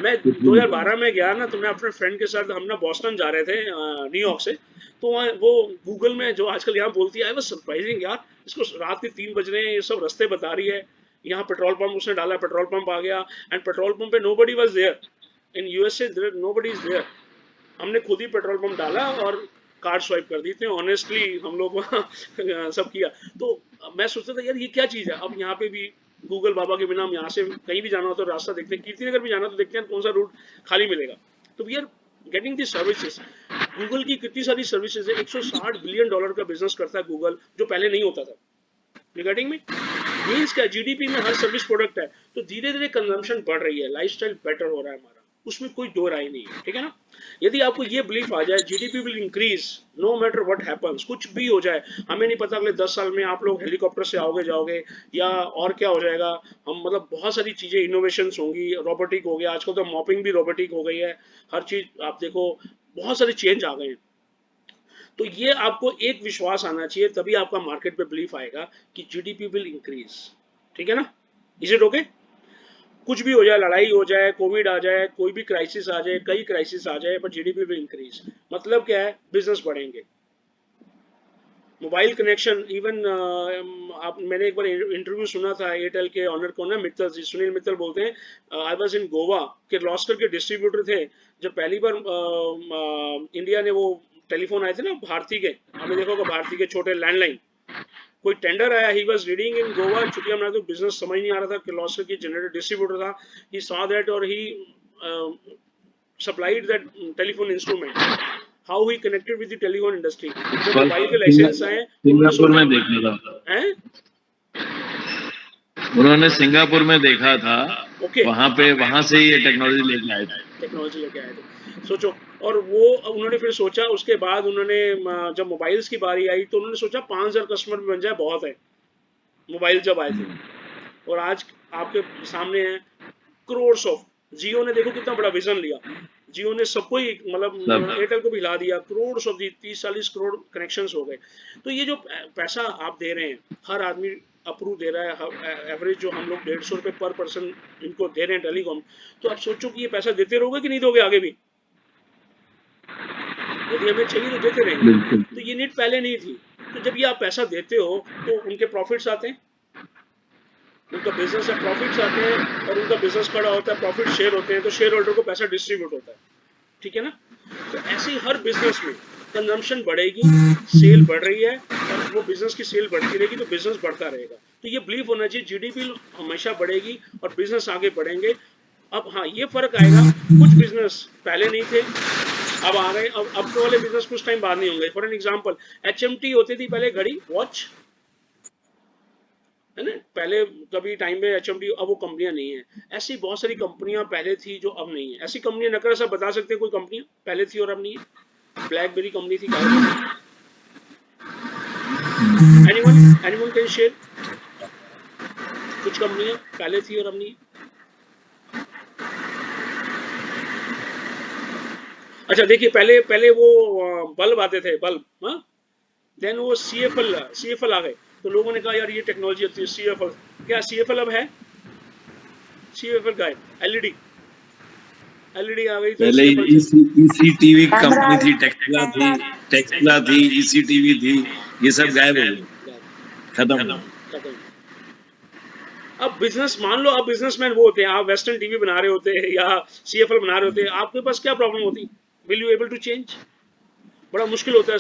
मैं 2012 में गया ना, तो मैं अपने फ्रेंड के साथ, हम ना बॉस्टन जा रहे थे न्यूयॉर्क से, तो वो गूगल में जो आजकल यहाँ बोलती है, आई वाज सरप्राइजिंग यार, इसको रात के 3 बज रहे हैं, ये सब रास्ते बता रही है। यहाँ पेट्रोल पंप उसने डाला, पेट्रोल पंप आ गया, एंड पेट्रोल पंप पे nobody was there in USA, nobody is there. हमने खुद ही पेट्रोल पंप डाला और कार्ड स्वाइप कर देते हैं, ऑनेस्टली हम लोग सब किया। तो मैं सोचता था यार ये क्या चीज़ है। अब यहाँ पे भी गूगल बाबा के बिना हम यहाँ से कहीं भी जाना हो तो रास्ता देखते हैं, कीर्ति नगर भी जाना तो देखते हैं कौन सा रूट खाली मिलेगा। तो we are getting the services. Google की कितनी सारी सर्विसेज है, $160 बिलियन का बिजनेस करता है गूगल, जो पहले नहीं होता था। रिगार्डिंग में मीन्स क्या, जीडीपी में हर सर्विस प्रोडक्ट है, तो धीरे धीरे कंजम्पशन बढ़ रही है, लाइफस्टाइल बेटर हो रहा है हमारा, उसमें कोई दो राय नहीं है, ठीक है ना। यदि आपको ये बिलीफ आ जाए GDP will increase no matter what happens, कुछ भी हो जाए, हमें नहीं पता अगले 10 साल में आप लोग हेलीकॉप्टर से आओगे जाओगे या और क्या हो जाएगा, हम मतलब बहुत सारी चीजें इनोवेशंस होंगी, रोबोटिक हो गया, आजकल तो मॉपिंग भी रोबोटिक हो गई है, हर चीज आप देखो बहुत सारे चेंज आ गए हैं। तो ये आपको एक विश्वास आना चाहिए, तभी आपका मार्केट पे बिलीफ आएगा कि जीडीपी विल इंक्रीज, ठीक है ना। Is it okay? कुछ भी हो जाए, लड़ाई हो जाए, कोविड आ जाए, कोई भी क्राइसिस आ जाए, कई क्राइसिस आ जाए, पर जीडीपी विल इंक्रीज। मतलब क्या है, बिजनेस बढ़ेंगे। मोबाइल कनेक्शन इवन आप, मैंने एक बार इंटरव्यू सुना था एयरटेल के ऑनर को ना, मित्तल जी, सुनील मित्तल बोलते हैं, आई वाज इन गोवा के लॉस्कर के डिस्ट्रीब्यूटर थे, जब पहली बार इंडिया ने वो टेलीफोन आए थे ना भारती के, आपने देखा होगा भारती के छोटे लैंडलाइन, कोई टेंडर आया, he was reading in Goa, छुट्टियां मना, तो बिजनेस समझ नहीं आ रहा था कि लॉस्कर की जनरेटर डिस्ट्रीब्यूटर था, ही सॉ दैट और he supplied that telephone instrument, how he connected with the telephone industry. जब मोबाइल के लाइसेंस आए, सिंगापुर में देखा था, हैं उन्होंने सिंगापुर में देखा था, ओके, वहां से ये टेक्नोलॉजी लेके आए थे, टेक्नोलॉजी लेके आए थे, सोचो। और वो उन्होंने फिर सोचा, उसके बाद उन्होंने जब मोबाइल्स की बारी आई तो उन्होंने सोचा 5000 कस्टमर बन जाए बहुत है, मोबाइल जब आए थे, और आज आपके सामने है करोड़ ऑफ। जियो ने देखो कितना बड़ा विजन लिया, जियो ने सबको ही मतलब एयरटेल को भी हिला दिया, करोड़ ऑफ 30-40 करोड़ कनेक्शंस हो गए। तो ये जो पैसा आप दे रहे हैं, हर आदमी अप्रूव दे रहा है, एवरेज जो हम लोग 150 रुपये पर पर्सन इनको दे रहे हैं टेलीकॉम, तो आप सोचो कि ये पैसा देते रहोगे कि नहीं दोगे आगे भी, यदि हमें चाहिए तो देते रहेंगे। तो ये नीड पहले नहीं थी, तो जब ये आप पैसा देते हो तो उनके प्रॉफिट्स आते हैं, उनका बिजनेस है, प्रॉफिट्स आते हैं, और उनका बिजनेस बड़ा होता है, प्रॉफिट शेयर होते हैं, तो शेयर होल्डर को पैसा डिस्ट्रीब्यूट होता है, ठीक है ना। तो ऐसे ही हर बिजनेस में कंजम्पशन बढ़ेगी, सेल बढ़ रही है, और वो बिजनेस की सेल बढ़ती रहेगी तो बिजनेस बढ़ता रहेगा। तो ये बिलीव होना चाहिए, जीडीपी हमेशा बढ़ेगी और बिजनेस आगे बढ़ेंगे। अब हाँ, ये फर्क आएगा, कुछ बिजनेस पहले नहीं थे, अब आ रहे, अब तो वाले बिजनेस कुछ टाइम बाद नहीं होंगे। फॉर एन एग्जांपल, एचएमटी होती थी पहले घड़ी, वॉच है ना, पहले कभी टाइम में एचएमटी, अब वो कंपनियां नहीं है। ऐसी बहुत सारी कंपनियां पहले थी जो अब नहीं है। ऐसी कंपनियां नकर सब बता सकते हैं कोई कंपनियां पहले थी और अब नहीं है? ब्लैकबेरी कंपनी थी, एनीवन कैन शेयर कुछ कंपनियां पहले थी और अब नहीं है? अच्छा देखिए, पहले वो बल्ब आते थे, बल्ब, हाँ, देन वो सीएफएल आ गए, तो लोगों ने कहा यार ये टेक्नोलॉजी होती है सीएफएल। क्या सीएफएल अब है? सीएफएल का है, एलईडी आ गई। तो पहले ईसीटीवी कंपनी थी, टेक्सला थी, ईसीटीवी थी, ये सब गायब हो गए, खत्म। अब बिजनेस, मान लो अब बिजनेसमैन वो होते हैं, आप वेस्टर्न टीवी बना रहे होते हैं या सीएफएल बना रहे होते हैं, आपके पास क्या प्रॉब्लम होती? Will you able to change? बड़ा मुश्किल होता है,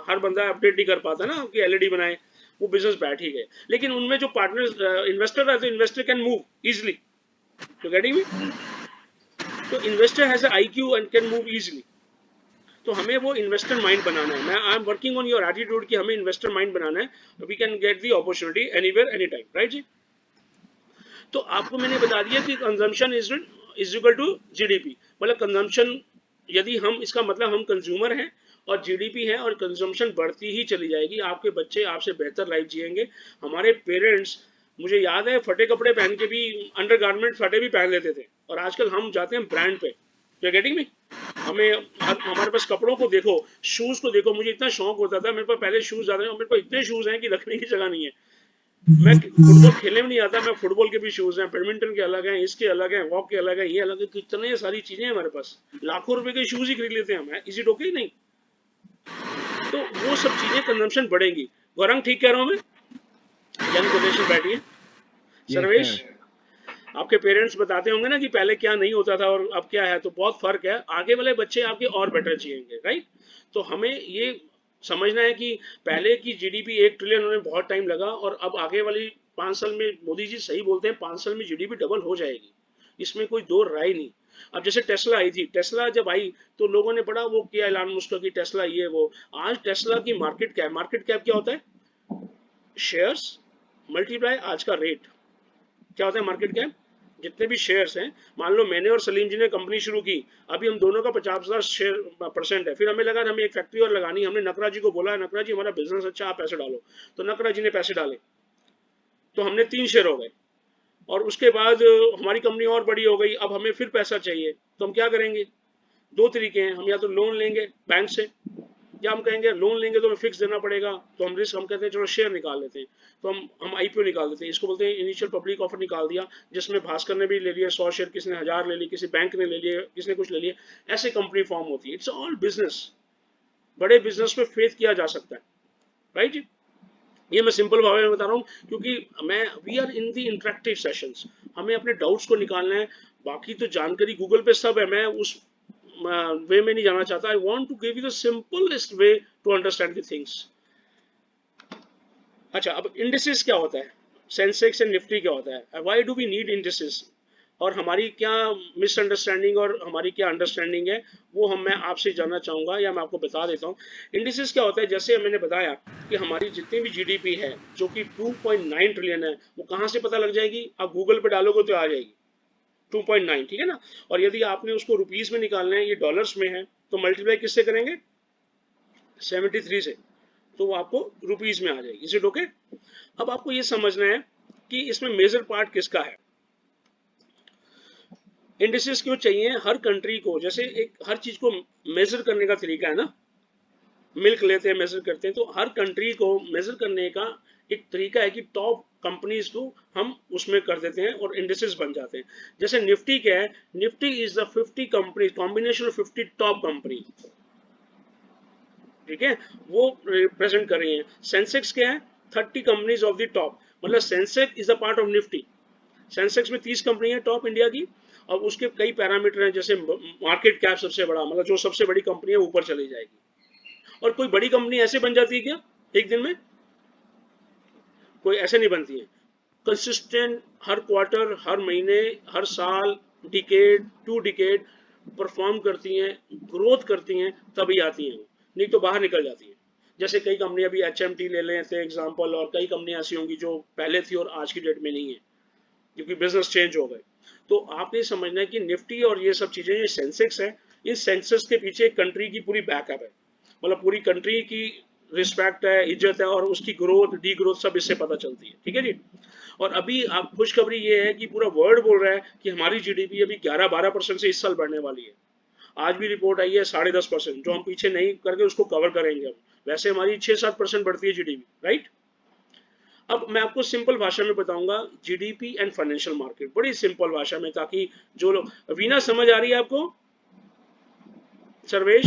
हर बंदा अपडेट नहीं कर पाता ना कि एलईडी बनाए, वो बिजनेस बैठ ही गए। लेकिन उनमें जो पार्टनर्स इन्वेस्टर है, तो इन्वेस्टर कैन मूव इजिली, तो गेटिंग मी, तो investor has IQ and can move easily. तो हमें वो इन्वेस्टर माइंड बनाना है। मैं I am working on your attitude कि हमें इन्वेस्टर माइंड बनाना है, we can get the opportunity anywhere any time, right जी। तो आपको मैंने बता दिया कि consumption is equal to GDP, मतलब कंजम्पशन, यदि हम, इसका मतलब हम कंज्यूमर हैं और जीडीपी है और कंजम्पशन बढ़ती ही चली जाएगी, आपके बच्चे आपसे बेहतर लाइफ जिएंगे। हमारे पेरेंट्स, मुझे याद है, फटे कपड़े पहन के भी, अंडरगारमेंट फटे भी पहन लेते थे, और आजकल हम जाते हैं ब्रांड पे, यू गेटिंग मी। हमारे पास कपड़ों को देखो, शूज को देखो, मुझे इतना शौक होता था, मेरे पास पहले शूज ज्यादा है, मेरे पास इतने शूज हैं कि रखने की जगह नहीं है। मैं फुटबॉल खेलने में नहीं आता, मैं फुटबॉल के भी शूज हैं, बैडमिंटन के अलग हैं, इसके अलग हैं, वॉक के अलग है, ये अलग है, कितने सारी चीजें हैं हमारे पास, लाखों रुपए के शूज ही खरीद लेते हैं हम। Is it okay? नहीं, तो वो सब चीजें कंजम्पशन बढ़ेंगी। गौरंग ठीक कह रहा हूं मैं? यंग जनरेशन बैठी है, सर्वेश आपके पेरेंट्स बताते होंगे ना कि पहले क्या नहीं होता था और अब क्या है, तो बहुत फर्क है। आगे वाले बच्चे आपके और बेटर जिएंगे, राइट। तो हमें ये समझना है कि पहले की जीडीपी 1 ट्रिलियन होने में बहुत टाइम लगा, और अब आगे वाली 5 साल में, मोदी जी सही बोलते हैं, 5 साल में जीडीपी डबल हो जाएगी, इसमें कोई दो राय नहीं। अब जैसे टेस्ला आई थी, टेस्ला जब आई तो लोगों ने बड़ा वो किया एलान मुस्का की टेस्ला ये वो। आज टेस्ला की मार्केट कैप क्या होता है? शेयर्स मल्टीप्लाई आज का रेट। क्या होता है मार्केट कैप? जितने भी शेयर्स हैं, मान लो मैंने और सलीम जी ने कंपनी शुरू की, अभी हम दोनों का 50,000 शेयर परसेंट है, फिर हमें लगा हमें एक फैक्ट्री और लगानी, हमने नकरा जी को बोला, नकरा जी हमारा बिजनेस अच्छा, आप पैसे डालो, तो नकरा जी ने पैसे डाले, तो हमने 3 शेयर हो गए। और उसके बाद हमारी कंपनी और बड़ी हो गई, अब हमें फिर पैसा चाहिए, तो हम क्या करेंगे? 2 तरीके हैं, हम या तो लोन लेंगे बैंक से, या हम कहेंगे लोन लेंगे तो हमें फिक्स देना पड़ेगा, तो हम रिस्क, हम कहते हैं चलो शेयर निकाल लेते हैं, तो हम आईपीओ निकाल देते हैं, इसको बोलते हैं इनिशियल पब्लिक ऑफर निकाल दिया, जिसमें भास्कर ने भी ले लिया 100 शेयर, किसी ने 1000 ले लिए, किसी बैंक ने ले लिए, किसी ने कुछ ले लिया, ऐसे कंपनी फॉर्म होती है। It's all business. बड़े बिजनेस में फेथ किया जा सकता है, राइट। ये मैं सिंपल भाव में बता रहा हूँ, क्योंकि we are in the interactive sessions, हमें अपने डाउट्स को निकालना है। बाकी तो जानकारी गूगल पे सब है, मैं उस वे में नहीं जाना चाहता। I want to give you the simplest way to understand the things. अच्छा, अब इंडिसेस क्या होता है, सेंसेक्स एंड निफ्टी क्या होता है, why do we need indices, और हमारी क्या मिसअंडरस्टैंडिंग और हमारी क्या अंडरस्टैंडिंग है, वो मैं आपसे जानना चाहूँगा, या मैं आपको बता देता हूँ। इंडिसेस क्या होता है, जैसे मैंने बताया कि हमारी जितनी भी जीडीपी है जो कि 2.9 ट्रिलियन है, वो कहाँ से पता लग जाएगी? आप गूगल पे डालोगे तो आ जाएगी 2.9, ठीक है ना। और यदि आपने उसको रुपीस में निकालना है, ये डॉलर्स में है, तो मल्टीप्लाई किससे करेंगे? 73 से, तो वो आपको रुपीस में आ जाएगी। Is it okay? अब आपको ये समझना है कि इसमें मेजर पार्ट किसका है। इंडिसेस क्यों चाहिए हर कंट्री को? जैसे एक हर चीज को मेजर करने का तरीका है ना, मिल्क लेते हैं मेजर करते हैं, तो हर कंट्री को मेजर करने का एक तरीका है कि टॉप कंपनीज को हम उसमें कर देते हैं और इंडिसेस बन जाते हैं। जैसे निफ्टी क्या है? Nifty is the 50 company, combination of 50 top company, ठीक है, वो रिप्रेजेंट कर रही हैं। सेंसेक्स क्या है? 30 कंपनीज ऑफ द टॉप, मतलब Sensex is a part of Nifty. Sensex में 30 कंपनियां टॉप इंडिया की, और उसके कई पैरामीटर हैं, जैसे मार्केट कैप सबसे बड़ा, मतलब जो सबसे बड़ी कंपनी है ऊपर चली जाएगी। और कोई बड़ी कंपनी ऐसे बन जाती है क्या एक दिन में? कोई ऐसे नहीं बनती है। कंसिस्टेंट हर क्वार्टर, हर महीने, हर साल, डिकेड टू डिकेड परफॉर्म करती हैं, ग्रोथ करती हैं, तभी आती हैं, नहीं तो बाहर निकल जाती हैं। जैसे कई कंपनी, अभी HMT ले लें एग्जाम्पल, और कई कंपनियां ऐसी होंगी जो पहले थी और आज की डेट में नहीं है, क्योंकि बिजनेस चेंज हो गए। तो आपने समझना है कि निफ्टी और ये सब चीजें, ये सेंसेक्स है, इन सेंसेक्स के पीछे एक कंट्री की पूरी बैकअप है, मतलब पूरी कंट्री की रिस्पेक्ट है, इज्जत है, और उसकी ग्रोथ डी ग्रोथ सब इससे पता चलती है, ठीक है जी। और अभी आप खुशखबरी ये है कि पूरा वर्ल्ड बोल रहा है कि हमारी जीडीपी अभी 11-12% से इस साल बढ़ने वाली है। आज भी रिपोर्ट आई है 10.5%, जो हम पीछे नहीं करके उसको कवर करेंगे हम। वैसे हमारी 6-7% बढ़ती है जीडीपी, राइट। अब मैं आपको सिंपल भाषा में बताऊंगा जीडीपी एंड फाइनेंशियल मार्केट, बड़ी सिंपल भाषा में, ताकि जो लोग, वीना समझ आ रही है आपको? सर्वेश?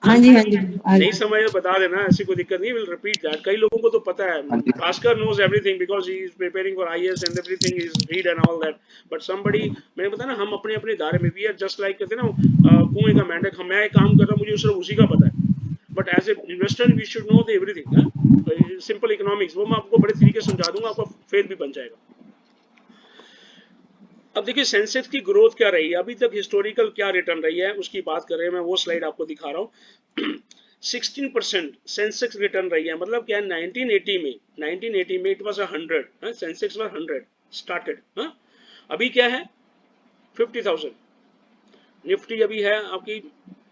हाँ जी नहीं समझ बता देना, ऐसी कोई दिक्कत नहीं, विल रिपीट दैट। कई लोगों को तो पता है, Bhaskar knows everything because he is preparing for IAS and everything is read and all that, but somebody, मैंने बताया ना, हम अपने अपने दायरे में, वी आर जस्ट लाइक, कहते हैं ना कुएं का मेंढक, मैं एक काम कर रहा हूँ, मुझे सिर्फ उसी का पता है, but as a investor we should know the everything. Simple economics, वो मैं आपको बड़े तरीके से समझा दूंगा, आपका फेथ भी बन जाएगा। अब देखिए सेंसेक्स की ग्रोथ क्या रही है अभी तक, हिस्टोरिकल क्या रिटर्न रही है उसकी बात कर रहे हैं, मैं वो स्लाइड आपको दिखा रहा हूँ। 16% सेंसेक्स रिटर्न रही है, मतलब क्या है, 1980 में it was 100, Sensex was 100 started, अभी क्या है 50,000। निफ्टी अभी है आपकी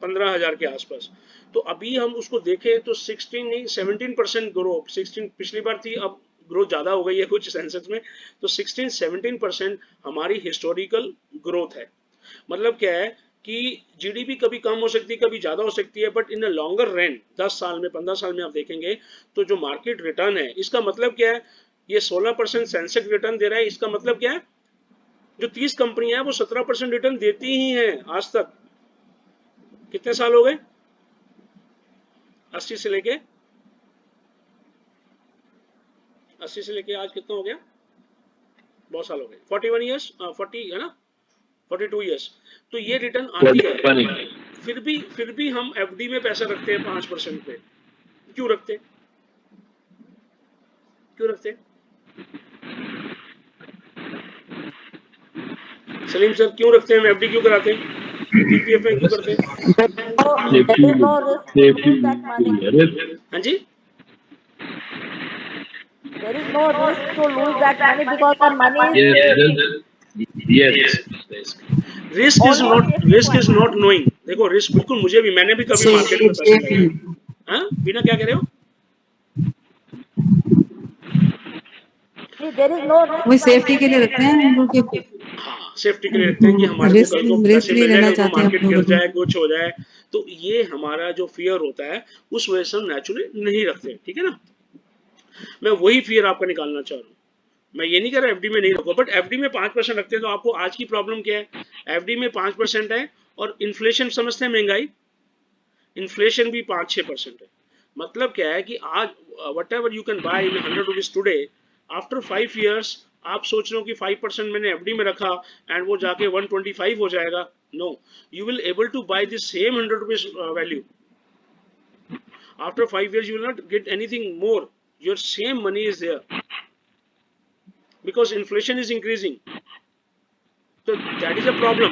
15,000 के आसपास। तो अभी हम उसको देखें तो 17% ग्रोथ, 16 पिछली बार थी, अब ग्रोथ ज्यादा हो गई है कुछ सेंसेक्स में, तो 16-17% हमारी हिस्टोरिकल ग्रोथ है। मतलब क्या है कि जीडीपी कभी कम हो सकती है, कभी ज्यादा हो सकती है, but in a longer run 10 साल में, 15 साल में आप देखेंगे तो जो मार्केट रिटर्न है, इसका मतलब क्या है, ये 16% सेंसेक्स रिटर्न दे रहा है, इसका मतलब क्या है, जो 30 कंपनियां हैं वो 17% रिटर्न देती ही हैं आज तक। कितने साल हो गए? 80 से लेके आज कितना हो गया? बहुत साल हो गए, 41 ईयर्स, 40 है ना, 42 ईयर्स। तो ये रिटर्न आती है। फिर भी हम एफडी में पैसा रखते हैं 5% पे। क्यों रखते, क्यों रखते? सलीम सर क्यों रखते हैं, हम एफडी क्यों कराते हैं, पीपीएफ में क्यों करते हैं? There is no risk to lose that money. हाँ जी, There is no risk to lose that money because our money is safe. Yes. Risk is Only not, safety risk is point. Not knowing. देखो risk बिल्कुल मुझे भी, मैंने भी कभी market में पैसे लगाए। हाँ बिना, क्या कह रहे हो? See, there is no risk. वही सेफ्टी के लिए रखते हैं हम लोग के, हाँ सेफ्टी के लिए रखते हैं कि हमारे को कल को रिस्क पैसे फ्री मिल जाए, रहना कल को चाहते हैं मार्केट हम गिर लोग। जाए, कुछ हो जाए। तो ये हमारा जो फियर होता है उस वजह से हम नेचुरली नहीं रखते, ठीक है ना। मैं वही फियर आपका निकालना चाह रहा हूँ। मैं ये नहीं कह रहा एफडी में नहीं रखो, बट एफडी में 5% रखते हैं तो आपको आज की प्रॉब्लम क्या है, एफडी में 5% है और इन्फ्लेशन समझते हैं, महंगाई, इन्फ्लेशन भी 5-6% है। मतलब क्या है कि आज what ever you can buy in 100 rupees today, after 5 years आप सोच रहे हो कि 5% मैंने एफडी में रखा एंड वो जाके 125 हो जाएगा। No, you will able to buy this same 100 rupees value. After 5 years you will not get anything more, your same money is there because inflation is increasing. तो that is a problem.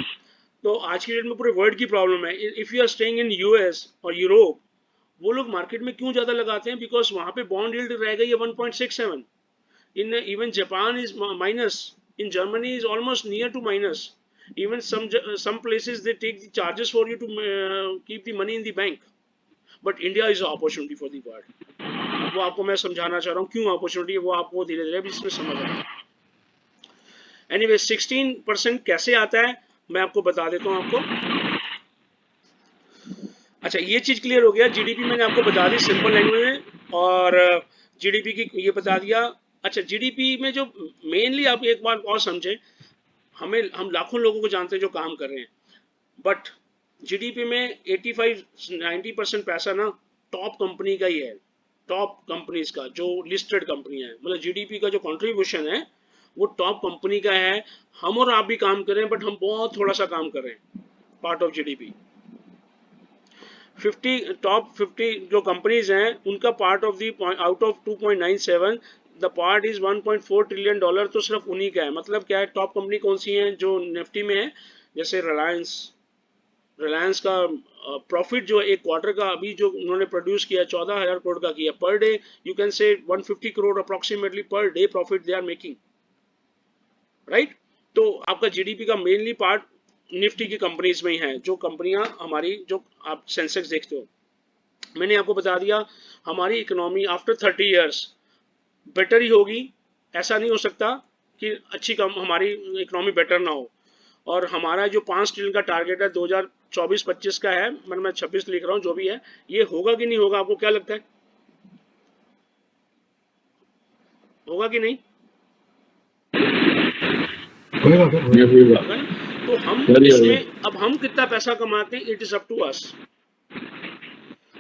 तो आज की date में पूरे world की प्रॉब्लम है। If you are staying in US और यूरोप, वो लोग मार्केट में क्यों ज्यादा लगाते हैं, बिकॉज वहां पे बॉन्ड यील्ड रह गई है 1.67। In even Japan is minus, in Germany is almost near to minus, even some places they take the charges for you to keep the money in the bank, but India is an opportunity for the world. वो आपको मैं समझाना चाह रहा हूँ क्यों opportunity है, वो आपको धीरे धीरे इसमें समझ आएगा। एनीवे 16% कैसे आता है मैं आपको बता देता हूँ आपको। अच्छा ये चीज क्लियर हो गया, जीडीपी मैंने आपको बता दी सिंपल लैंग्वेज में, और जीडीपी की ये बता दिया। अच्छा जीडीपी में जो मेनली आप एक बार और समझे, हम लाखों लोगों को जानते हैं जो काम कर रहे हैं, बट जीडीपी में 85-90% पैसा ना टॉप कंपनी का ही है, टॉप कंपनीज का जो लिस्टेड कंपनी है। मतलब जीडीपी का जो कंट्रीब्यूशन है वो टॉप कंपनी का है। हम और आप भी काम कर रहे हैं बट हम बहुत थोड़ा सा काम कर रहे हैं, पार्ट ऑफ जीडीपी। 50 टॉप 50 जो कंपनीज हैं उनका part of the out of 2.97 the part is 1.4 trillion dollar, तो सिर्फ उन्हीं का है। मतलब क्या है, टॉप कंपनी कौन सी है जो निफ्टी में है, जैसे रिलायंस का प्रॉफिट जो एक क्वार्टर का अभी जो उन्होंने प्रोड्यूस किया 14,000 करोड़ का किया per day, you can say 150 crore approximately per day profit they are making, right. तो आपका जीडीपी का मेनली पार्ट निफ्टी की कंपनीज में ही है, जो कंपनियां हमारी जो आप सेंसेक्स देखते हो। मैंने आपको बता दिया हमारी इकोनॉमी आफ्टर 30 इयर्स बेटर ही होगी, ऐसा नहीं हो सकता कि अच्छी हमारी इकोनॉमी बेटर ना हो। और हमारा जो 5 ट्रिलियन का टारगेट है 2024-25 का है, मैं 26 लिख रहा हूँ, जो भी है, ये होगा कि नहीं होगा, आपको क्या लगता है, होगा कि नहीं? तो हम इसमें अब हम कितना पैसा कमाते हैं, it is up to us.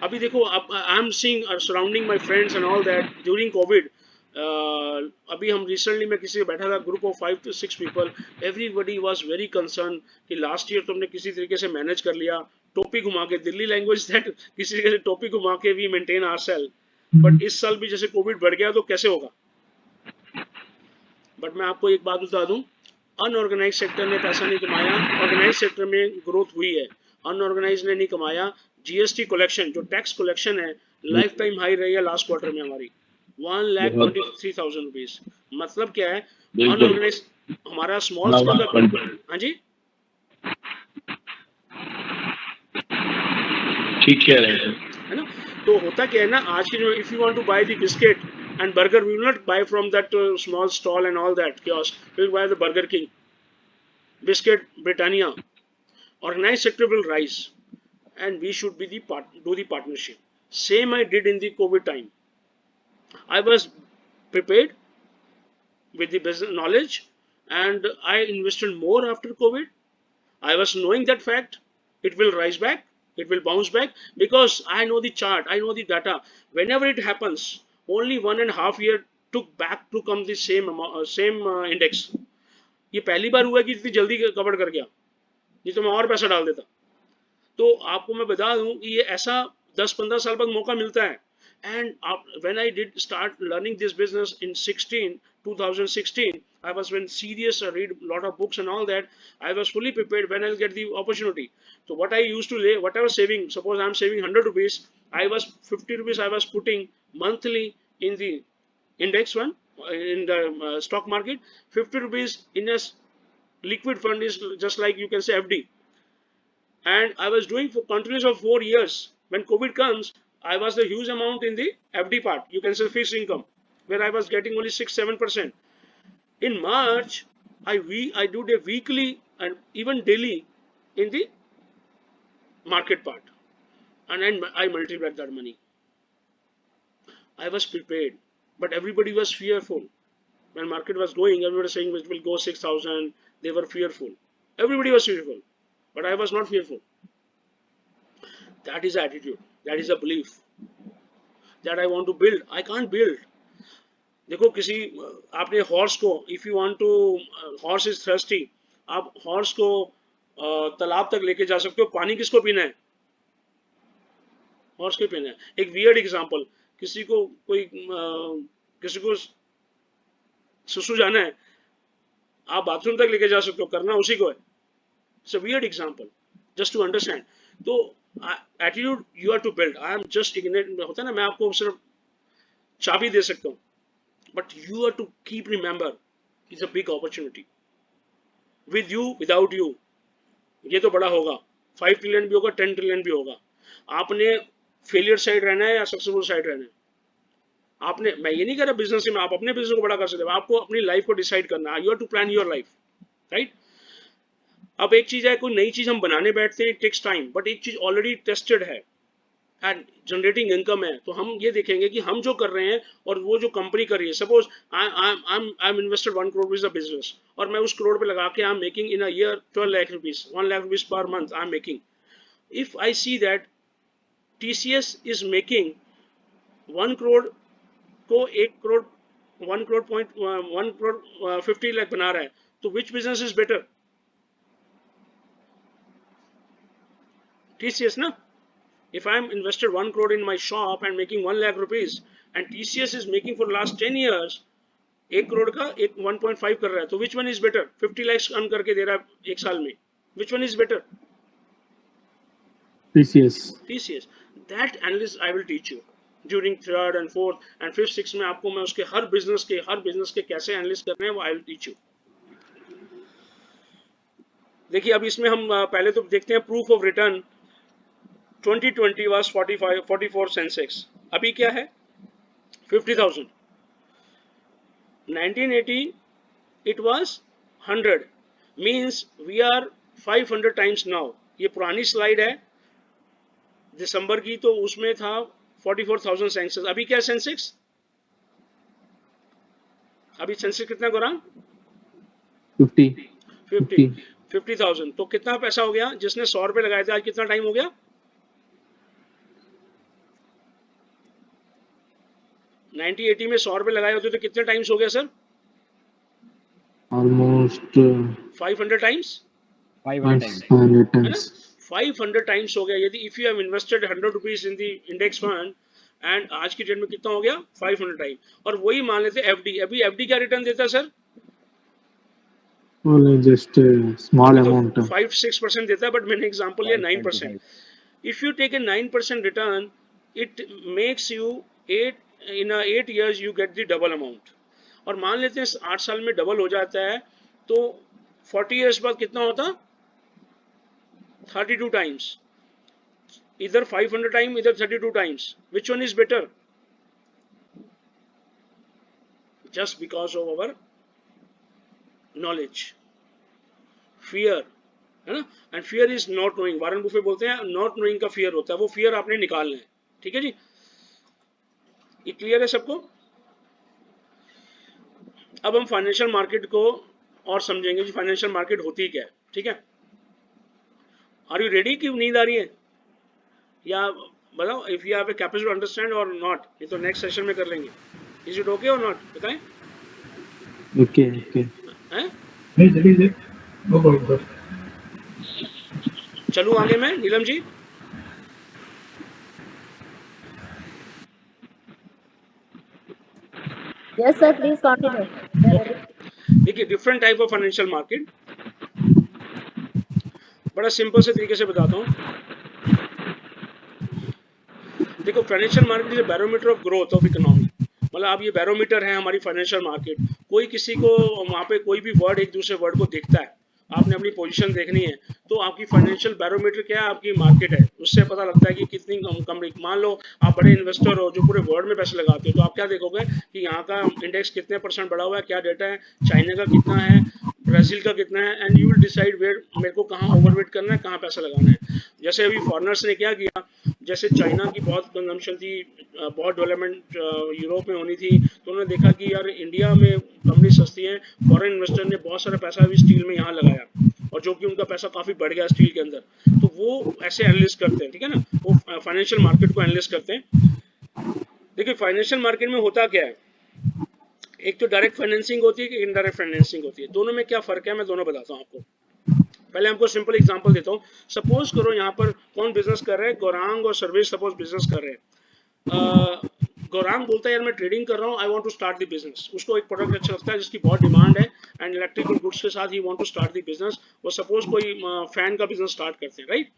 अभी देखो I am seeing surrounding my friends and all that during Covid. अभी हम रिसेंटली मैं किसी से बैठा था, group of 5 to 6 people, everybody was very concern कि लास्ट ईयर तुमने किसी तरीके से मैनेज कर लिया, टोपी घुमा के, दिल्ली लैंग्वेज दैट किसी तरीके से टोपी घुमा के वी मेंटेन आवरसेल्फ, बट इस साल भी जैसे कोविड बढ़ गया तो कैसे होगा। बट मैं आपको एक बात बता दूं, अनऑर्गेनाइज सेक्टर ने पैसा नहीं कमाया, ऑर्गेनाइज सेक्टर में ग्रोथ हुई है, अनऑर्गेनाइज ने नहीं कमाया। जीएसटी कलेक्शन जो टैक्स कलेक्शन है लाइफ टाइम हाई रही है लास्ट क्वार्टर में हमारी 1,23,000 रुपीज। मतलब क्या है, अनऑर्गेनाइज हमारा स्मॉल स्केल का, हाँ जी ठीक कह रहे हैं, है ना। तो होता क्या है ना, आज की जो if you want to buy the biscuit and burger, we will not buy from that small stall and all that kiosk, we will buy the Burger King, Biscuit, Britannia. Organized sector will rise and we should be do the partnership. Same I did in the COVID time. I was prepared with the business knowledge and I invested more after COVID. I was knowing that fact, it will rise back, it will bounce back, because I know the chart, I know the data. Whenever it happens, only 1.5 years took back to come the same index. ये पहली बार हुआ कि इतनी जल्दी cover कर गया, नहीं तो मैं और पैसा डाल देता। तो आपको मैं बता दूं कि ये ऐसा 10-15 साल बाद मौका मिलता है। And when I did start learning this business in 2016, I was when serious, I read a lot of books and all that. I was fully prepared when I'll get the opportunity. So what I used to lay, what I was saving, suppose I'm saving 100 rupees, I was 50 rupees I was putting monthly in the index one, in the stock market. 50 rupees in a liquid fund is just like you can say FD. And I was doing for continuous of 4 years. When COVID comes, I was the huge amount in the FD part, you can say fixed income, where I was getting only 6-7%. In March, I do a weekly and even daily in the market part, and then I multiplied that money. I was prepared, but everybody was fearful. When market was going, everybody was saying it will go 6,000. They were fearful. Everybody was fearful, but I was not fearful. That is attitude. That is a belief that I want to build. I can't build. देखो किसी आपने horse को, if you want to, horse is thirsty, आप horse को तालाब तक लेके जा सकते हो, पानी किसको पीना है? हॉर्स को पीना है। एक वियर्ड एग्जांपल, किसी को किसी को सुसु जाना है, आप बाथरूम तक लेके जा सकते हो, करना उसी को है। It's a weird example just to understand. तो attitude you are to build. I am just ignorant, होता है ना, मैं आपको सिर्फ चाबी दे सकता हूँ, but you are to keep remember it's a big opportunity with you, without you। ये तो बड़ा होगा, 5 ट्रिलियन भी होगा, 10 ट्रिलियन भी होगा। आपने फेलियर साइड रहना है या सक्सेसफुल साइड रहना है? आपने, मैं ये नहीं कह रहा बिजनेस में आप अपने बिजनेस को बड़ा कर सकते हो, आपको अपनी लाइफ को डिसाइड करना है। You are to plan your life, right. अब एक चीज है, कोई नई चीज हम बनाने बैठते हैं, इट टेक्स टाइम, बट एक चीज ऑलरेडी टेस्टेड है एंड जनरेटिंग इनकम है, तो हम ये देखेंगे कि हम जो कर रहे हैं और वो जो कंपनी कर रही है। Suppose I M invested 1 crore rupees business, और मैं उस करोड़ पे लगा के I am making in a year 12 lakh rupees, 1 lakh rupees per month I am making. If I see that TCS is making 1 crore को 1 crore 1 crore 50 लाख बना रहा है, तो which business is better? TCS ना। If I am invested 1 crore in my shop and making 1 lakh rupees, and TCS is making for last 10 years 1 crore का 1.5 कर रहा है, तो which one is better? 50 lakhs earn करके दे रहा है एक साल में, which one is better? TCS। That analysis I will teach you during 3rd and 4th and 5th 6th में। आपको मैं उसके हर बिजनेस के कैसे एनालिसिस करने हैं वो I will teach you। देखिए अब इसमें हम पहले तो देखते हैं proof of return. 2020 was 44 Sensex, अभी क्या है? 50,000। 1980 it was 100, means we are 500 times now। ये पुरानी स्लाइड है दिसंबर की, तो उसमें था 44,000 सेंसेक्स। अभी क्या है सेंसेक्स? अभी सेंसेक्स कितना गौरांग? 50,000। तो कितना पैसा हो गया? जिसने 100 रुपए लगाए थे, आज कितना टाइम हो गया? 1980 में 100 रुपए लगाए होते तो कितने टाइम्स हो गया सर? Almost 500 times. 500 टाइम्स हो गया। यदि if you have invested 100 rupees in the index fund, and आज की डेट में कितना हो गया? 500 टाइम। और वही मान लेते FD। अभी FD क्या रिटर्न देता है सर? जस्ट स्मॉल अमाउंट, 5-6% देता है, बट मैंने एग्जांपल लिया 9%। If you take a 9% return, it makes you 8 years you get the double amount। और मान लेते हैं 8 साल में डबल हो जाता है, तो 40 years बाद कितना होता? 32 टाइम्स। इधर 500 टाइम, इधर 32 times. Which one is better? Just because of our knowledge. Fear है ना, and fear is not knowing. Warren Buffett बोलते हैं नॉट नोइंग का फियर होता है, वो फियर आपने निकालना है। ठीक है जी, ये क्लियर है सबको? अब हम फाइनेंशियल मार्केट को और समझेंगे कि फाइनेंशियल मार्केट होती क्या है। ठीक है, आर यू रेडी? की नींद आ रही है या बताओ? If you have a capacity to understand और नॉट, ये तो नेक्स्ट सेशन में कर लेंगे। इज इट ओके और नॉट? बताएं। ओके हैं? नहीं चलिए, नो प्रॉब्लम सर। चलूं आगे मैं, Neelam ji? Yes, sir. Please continue. We are ready. देखिए, different type of financial market, बड़ा सिंपल से तरीके से बताता हूँ। देखो, financial market is a barometer of growth of economy. मतलब अब ये बैरोमीटर है हमारी फाइनेंशियल मार्केट। कोई किसी को वहाँ पे कोई भी वर्ड एक दूसरे वर्ड को देखता है, आपने अपनी पोजीशन देखनी है, तो आपकी फाइनेंशियल बैरोमीटर क्या है? आपकी मार्केट है। उससे पता लगता है कि कितनी कंपनी, मान लो आप बड़े इन्वेस्टर हो जो पूरे वर्ल्ड में पैसे लगाते हो, तो आप क्या देखोगे कि यहाँ का इंडेक्स कितने % बढ़ा हुआ है, क्या डेटा है, चाइना का कितना है, ब्राजील का कितना है, and you will decide where मेरे को कहाँ ओवरवेट करना है, कहाँ पैसा लगाना है। जैसे अभी फॉरनर्स ने क्या किया, जैसे चाइना की बहुत कंजम्पशन थी, बहुत डेवलपमेंट यूरोप में होनी थी, तो उन्होंने देखा कि यार इंडिया में कंपनी सस्ती है, फॉरेन इन्वेस्टर ने बहुत सारा पैसा भी स्टील में यहाँ लगाया, और जो कि उनका पैसा काफ़ी बढ़ गया स्टील के अंदर। तो वो ऐसे एनालिस्ट करते हैं, ठीक है ना, वो फाइनेंशियल मार्केट को एनालिस्ट करते हैं। देखिए, फाइनेंशियल मार्केट में होता क्या है, एक तो डायरेक्ट फाइनेंसिंग होती है कि इनडायरेक्ट फाइनेंसिंग होती है। दोनों में क्या फ़र्क है, मैं दोनों बताता हूँ आपको। पहले हमको सिंपल एग्जांपल देता हूँ। सपोज करो यहाँ पर कौन बिजनेस कर रहा है, गौरांग और सर्वेश सपोज बिजनेस कर रहे हैं। गौरांग बोलता है यार मैं ट्रेडिंग कर रहा हूँ, I want to start the business. उसको एक प्रोडक्ट अच्छा लगता है जिसकी बहुत डिमांड है, एंड इलेक्ट्रिकल गुड्स के साथ ही want to start the business. वो सपोज कोई फैन का बिजनेस स्टार्ट करते हैं, राइट।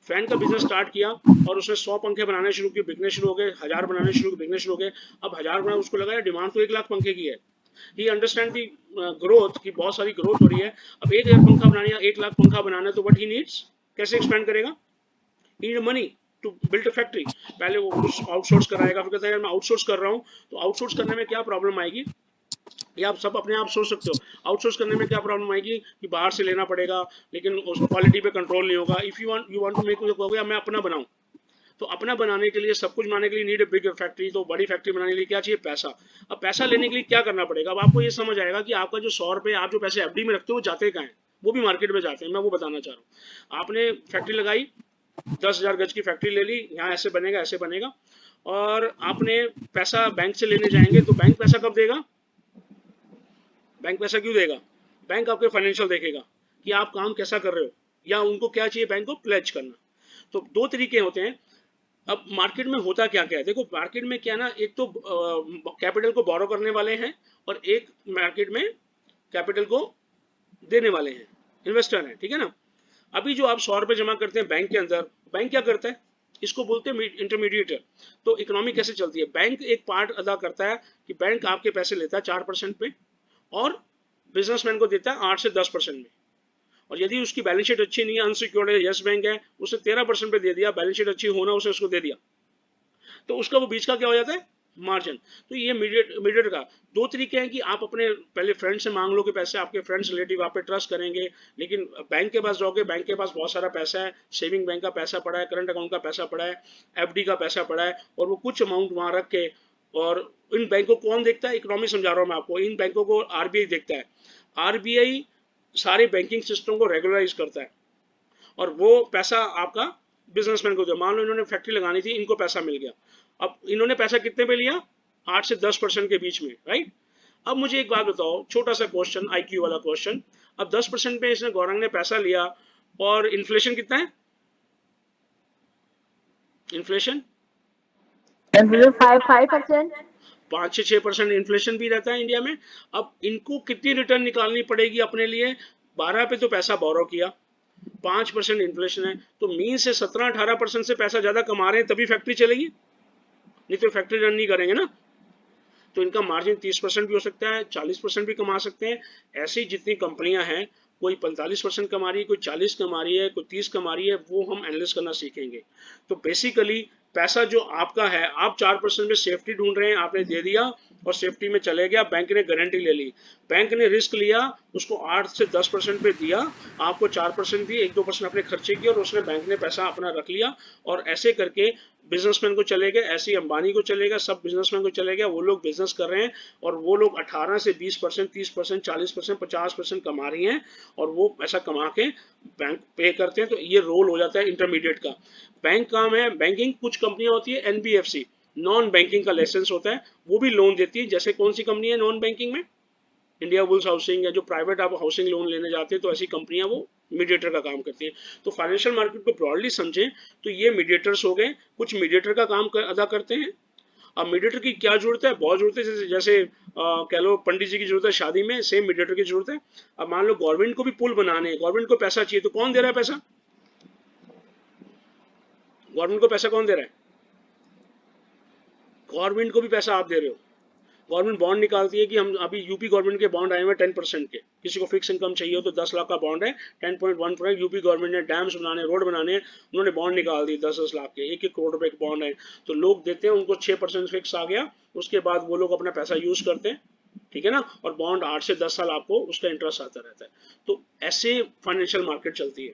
फैन का बिजनेस स्टार्ट किया और उसने 100 पंखे बनाने शुरू किए, बिकने शुरू हो गए, 1000 बनाने शुरू, बिकने शुरू हो गए। अब 1000 बना, उसको लगा यार डिमांड तो 1 लाख पंखे की है। ही अंडरस्टैंड दी ग्रोथ की बहुत सारी ग्रोथ हो रही है। अब 1000 पंखा बनाना या 1 लाख पंखा बनाना, तो व्हाट ही नीड्स, कैसे एक्सपेंड करेगा? He need money to build a factory. पहले वो कुछ आउटसोर्स कराएगा, फिर कहता है यार मैं आउटसोर्स कर रहा हूँ, तो आउटसोर्स करने में क्या प्रॉब्लम आएगी, ये आप सब अपने आप सोच सकते हो। आउटसोर्स करने में क्या प्रॉब्लम आएगी कि बाहर से लेना पड़ेगा, लेकिन उस क्वालिटी पे कंट्रोल नहीं होगा। If you want to make, मैं अपना बनाऊं, तो अपना बनाने के लिए, सब कुछ बनाने के लिए नीड ए बिग फैक्ट्री। तो बड़ी फैक्ट्री बनाने के लिए क्या चाहिए? पैसा। अब पैसा लेने के लिए क्या करना पड़ेगा? अब आपको ये समझ आएगा कि आपका जो 100 रुपये आप जो पैसे एफडी में रखते हो वो जाते कहाँ हैं, वो भी मार्केट में जाते हैं। मैं वो बताना चाह रहा हूँ। आपने फैक्ट्री लगाई, 10,000 गज की फैक्ट्री ले ली, यहाँ ऐसे बनेगा ऐसे बनेगा, और आपने पैसा बैंक से लेने जाएंगे, तो बैंक पैसा कब देगा? बैंक पैसा क्यों देगा? बैंक आपके फाइनेंशियल देखेगा कि आप काम कैसा कर रहे हो, या उनको क्या चाहिए बैंक को? प्लेज करना। तो दो तरीके होते हैं। अब मार्केट में होता क्या क्या है, देखो मार्केट में क्या ना, एक तो कैपिटल को बोरो करने वाले हैं, और एक मार्केट में कैपिटल को देने वाले हैं, इन्वेस्टर हैं, ठीक है ना। अभी जो आप 100 रुपये जमा करते हैं बैंक के अंदर, बैंक क्या करता है? इसको बोलते हैं इंटरमीडिएटर। तो इकोनॉमी कैसे चलती है? बैंक एक पार्ट अदा करता है कि बैंक आपके पैसे लेता है 4% पे, और बिजनेसमैन को देता है 8 से 10% में। और यदि उसकी बैलेंस शीट अच्छी नहीं है, अनसिक्योर्ड है, यस बैंक है, उसे 13% पे दे दिया, बैलेंस शीट अच्छी होना उसे उसको दे दिया, तो उसका वो बीच का क्या हो जाता है? मार्जिन। तो ये मीडिएटर का दो तरीके हैं कि आप अपने पहले फ्रेंड से मांग लो कि पैसे, आपके फ्रेंड्स रिलेटिव आप पे ट्रस्ट करेंगे, लेकिन बैंक के पास जाओगे, बैंक के पास बहुत सारा पैसा है, सेविंग बैंक का पैसा पड़ा है, करंट अकाउंट का पैसा पड़ा है, एफडी का पैसा पड़ा है, और वो कुछ अमाउंट वहां रख के, और इन बैंकों को कौन देखता है? इकोनॉमी समझा रहा हूँ मैं आपको। इन बैंकों को आरबीआई देखता है। आरबीआई सारे बैंकिंग सिस्टम को रेगुलराइज करता है, और वो पैसा आपका बिजनेसमैन को दे। मान लो इन्होंने फैक्ट्री लगानी थी, इनको पैसा मिल गया। अब इन्होंने पैसा कितने पे लिया? 8 से 10% के बीच में, राइट। अब मुझे एक बात बताओ, छोटा सा क्वेश्चन, आईक्यू वाला क्वेश्चन। अब 10% पे इसने, गौरंग ने पैसा लिया, और इन्फ्लेशन कितना है? इन्फ्लेशन 5%. 5 से 6% इन्फ्लेशन भी रहता है इंडिया में। अब इनको कितनी रिटर्न निकालनी पड़ेगी अपने लिए? 12 पे तो पैसा बोरो किया, 5% इन्फ्लेशन है, तो मीन से 17-18% से पैसा ज्यादा कमा रहे हैं, तभी फैक्ट्री चलेगी, नहीं तो फैक्ट्री रन नहीं करेंगे ना। तो इनका मार्जिन 30% भी हो सकता है, 40% भी कमा सकते हैं। ऐसी जितनी कंपनियां हैं, कोई 45% कमा रही है, कोई 40 कमा रही है, कोई 30 कमा रही है, वो हम एनालिसिस करना सीखेंगे। तो बेसिकली पैसा जो आपका है, आप 4% में सेफ्टी ढूंढ रहे हैं, आपने दे दिया और सेफ्टी में चले गया, बैंक ने गारंटी ले ली, बैंक ने रिस्क लिया, उसको 8 से 10% पे दिया, आपको 4% दी, 1-2% अपने खर्चे किए, और उसने, बैंक ने पैसा अपना रख लिया, और ऐसे करके बिजनेसमैन को चलेगा, ऐसी अंबानी को चलेगा, सब बिजनेसमैन को चलेगा। वो लोग बिजनेस कर रहे हैं, और वो लोग 18 से 20%, 30%, 40%, 50% कमा रही हैं, और वो पैसा कमा के बैंक पे करते हैं। तो ये रोल हो जाता है इंटरमीडिएट का। बैंक काम है बैंकिंग। कुछ कंपनियां होती है एनबीएफसी, नॉन बैंकिंग का लाइसेंस होता है, वो भी लोन देती है। जैसे कौन सी कंपनी है नॉन बैंकिंग में? इंडिया बुल्स हाउसिंग या जो प्राइवेट आप हाउसिंग लोन लेने जाते हैं तो ऐसी कंपनियां वो मीडिएटर का काम करती हैं। तो फाइनेंशियल मार्केट को ब्रॉडली समझें तो ये मीडिएटर्स हो गए, कुछ मीडिएटर का काम अदा करते हैं। अब मीडिएटर की क्या जरूरत है, बहुत जरूरत है, जैसे कह लो पंडित जी की जरूरत है शादी में, सेम मीडिएटर की जरूरत है। अब मान लो गवर्नमेंट को भी पुल बनाने हैं, गवर्नमेंट को पैसा चाहिए, तो कौन दे रहा है पैसा? गवर्नमेंट को पैसा कौन दे रहा है? गवर्नमेंट को भी पैसा आप दे रहे हो। गवर्नमेंट बॉन्ड निकालती है कि हम अभी यूपी गवर्नमेंट के बॉन्ड आए हुए 10% के, किसी को फिक्स इनकम चाहिए हो तो 10 लाख का बॉन्ड है, 10.1%। यूपी गवर्नमेंट ने डैम्स बनाने, रोड बनाने, उन्होंने बॉन्ड निकाल दी 10-10 लाख के, 1-1 करोड़ रुपए के बॉन्ड है। तो लोग देते हैं, उनको 6% फिक्स आ गया, उसके बाद वो लोग अपना पैसा यूज करते हैं, ठीक है ना, और बॉन्ड 8 से 10 साल आपको उसका इंटरेस्ट आता रहता है। तो ऐसे फाइनेंशियल मार्केट चलती है।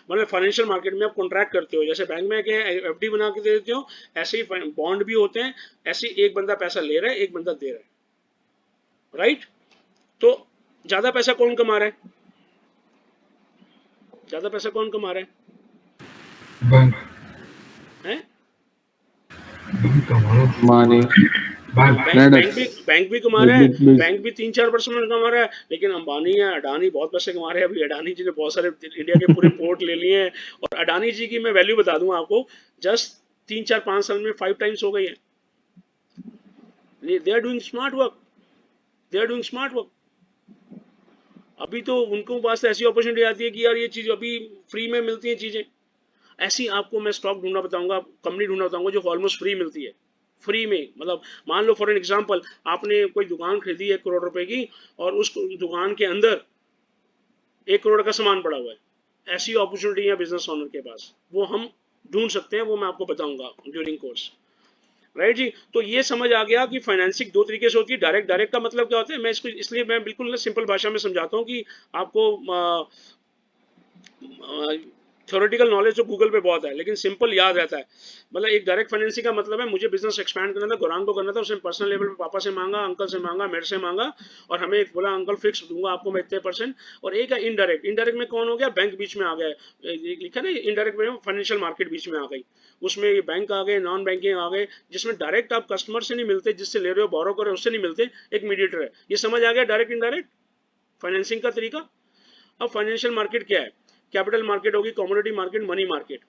मतलब फाइनेंशियल मार्केट में आप कॉन्ट्रैक्ट करते हो, जैसे बैंक में क्या एफडी बना के दे देते हो, ऐसे ही बॉन्ड भी होते हैं। ऐसे एक बंदा पैसा ले रहा है, एक बंदा दे रहा है, राइट? तो ज्यादा पैसा कौन कमा रहा है? ज्यादा पैसा कौन कमा रहा है? बैंक हैं? money, बैंक भी कमा रहा है, बैंक भी 3-4% कमा रहा है, लेकिन अंबानी या अडानी बहुत पैसे कमा रहे हैं। अभी अडानी जी ने बहुत सारे इंडिया के पूरे पोर्ट ले लिए हैं, और अडानी जी की मैं वैल्यू बता दूं आपको, जस्ट 3-4-5 साल में 5 टाइम्स हो गई है। They are doing smart work, they are doing smart work. अभी तो उनको पास ऐसी अपॉर्चुनिटी आती है कि यार ये चीज अभी फ्री में मिलती है चीजें। ऐसी आपको मैं स्टॉक ढूंढना बताऊंगा, कंपनी ढूंढना बताऊंगा जो ऑलमोस्ट फ्री मिलती है, फ्री में। मतलब मान लो फॉर एन एग्जांपल, आपने कोई दुकान खरीदी 1 करोड़ रुपए की, और उस दुकान के अंदर 1 करोड़ का सामान पड़ा हुआ है। ऐसी अपॉर्चुनिटी है बिजनेस ओनर के पास, वो हम ढूंढ सकते हैं, वो मैं आपको बताऊंगा ड्यूरिंग कोर्स, राइट जी? तो ये समझ आ गया कि फाइनेंसिंग 2 तरीके से होती है। डायरेक्ट, डायरेक्ट का मतलब क्या होता है, मैं इसको इसलिए मैं बिल्कुल सिंपल भाषा में समझाता हूँ कि आपको थ्योरेटिकल नॉलेज तो गूगल पे बहुत है, लेकिन सिंपल याद रहता है। मतलब एक डायरेक्ट फाइनेंसिंग का मतलब है, मुझे बिजनेस एक्सपैंड करना था, गौरांग को करना था, उसने पर्सनल लेवल पे पापा से मांगा, अंकल से मांगा, मेरे से मांगा, और हमें एक बोला अंकल फिक्स दूंगा आपको मैं इतने %। और एक है इनडायरेक्ट। इनडायरेक्ट में कौन हो गया? बैंक बीच में आ गया, लिखा ना इनडायरेक्ट में फाइनेंशियल मार्केट बीच में आ गई, उसमें ये बैंक आ गए, नॉन बैंकिंग आ गए, जिसमें डायरेक्ट आप कस्टमर से नहीं मिलते, जिससे ले रहे हो बोरो कर रहे हो उससे नहीं मिलते, एक मीडिएटर है। ये समझ आ गया डायरेक्ट इनडायरेक्ट फाइनेंसिंग का तरीका। अब फाइनेंशियल मार्केट क्या है? कैपिटल मार्केट होगी, commodity market, money market.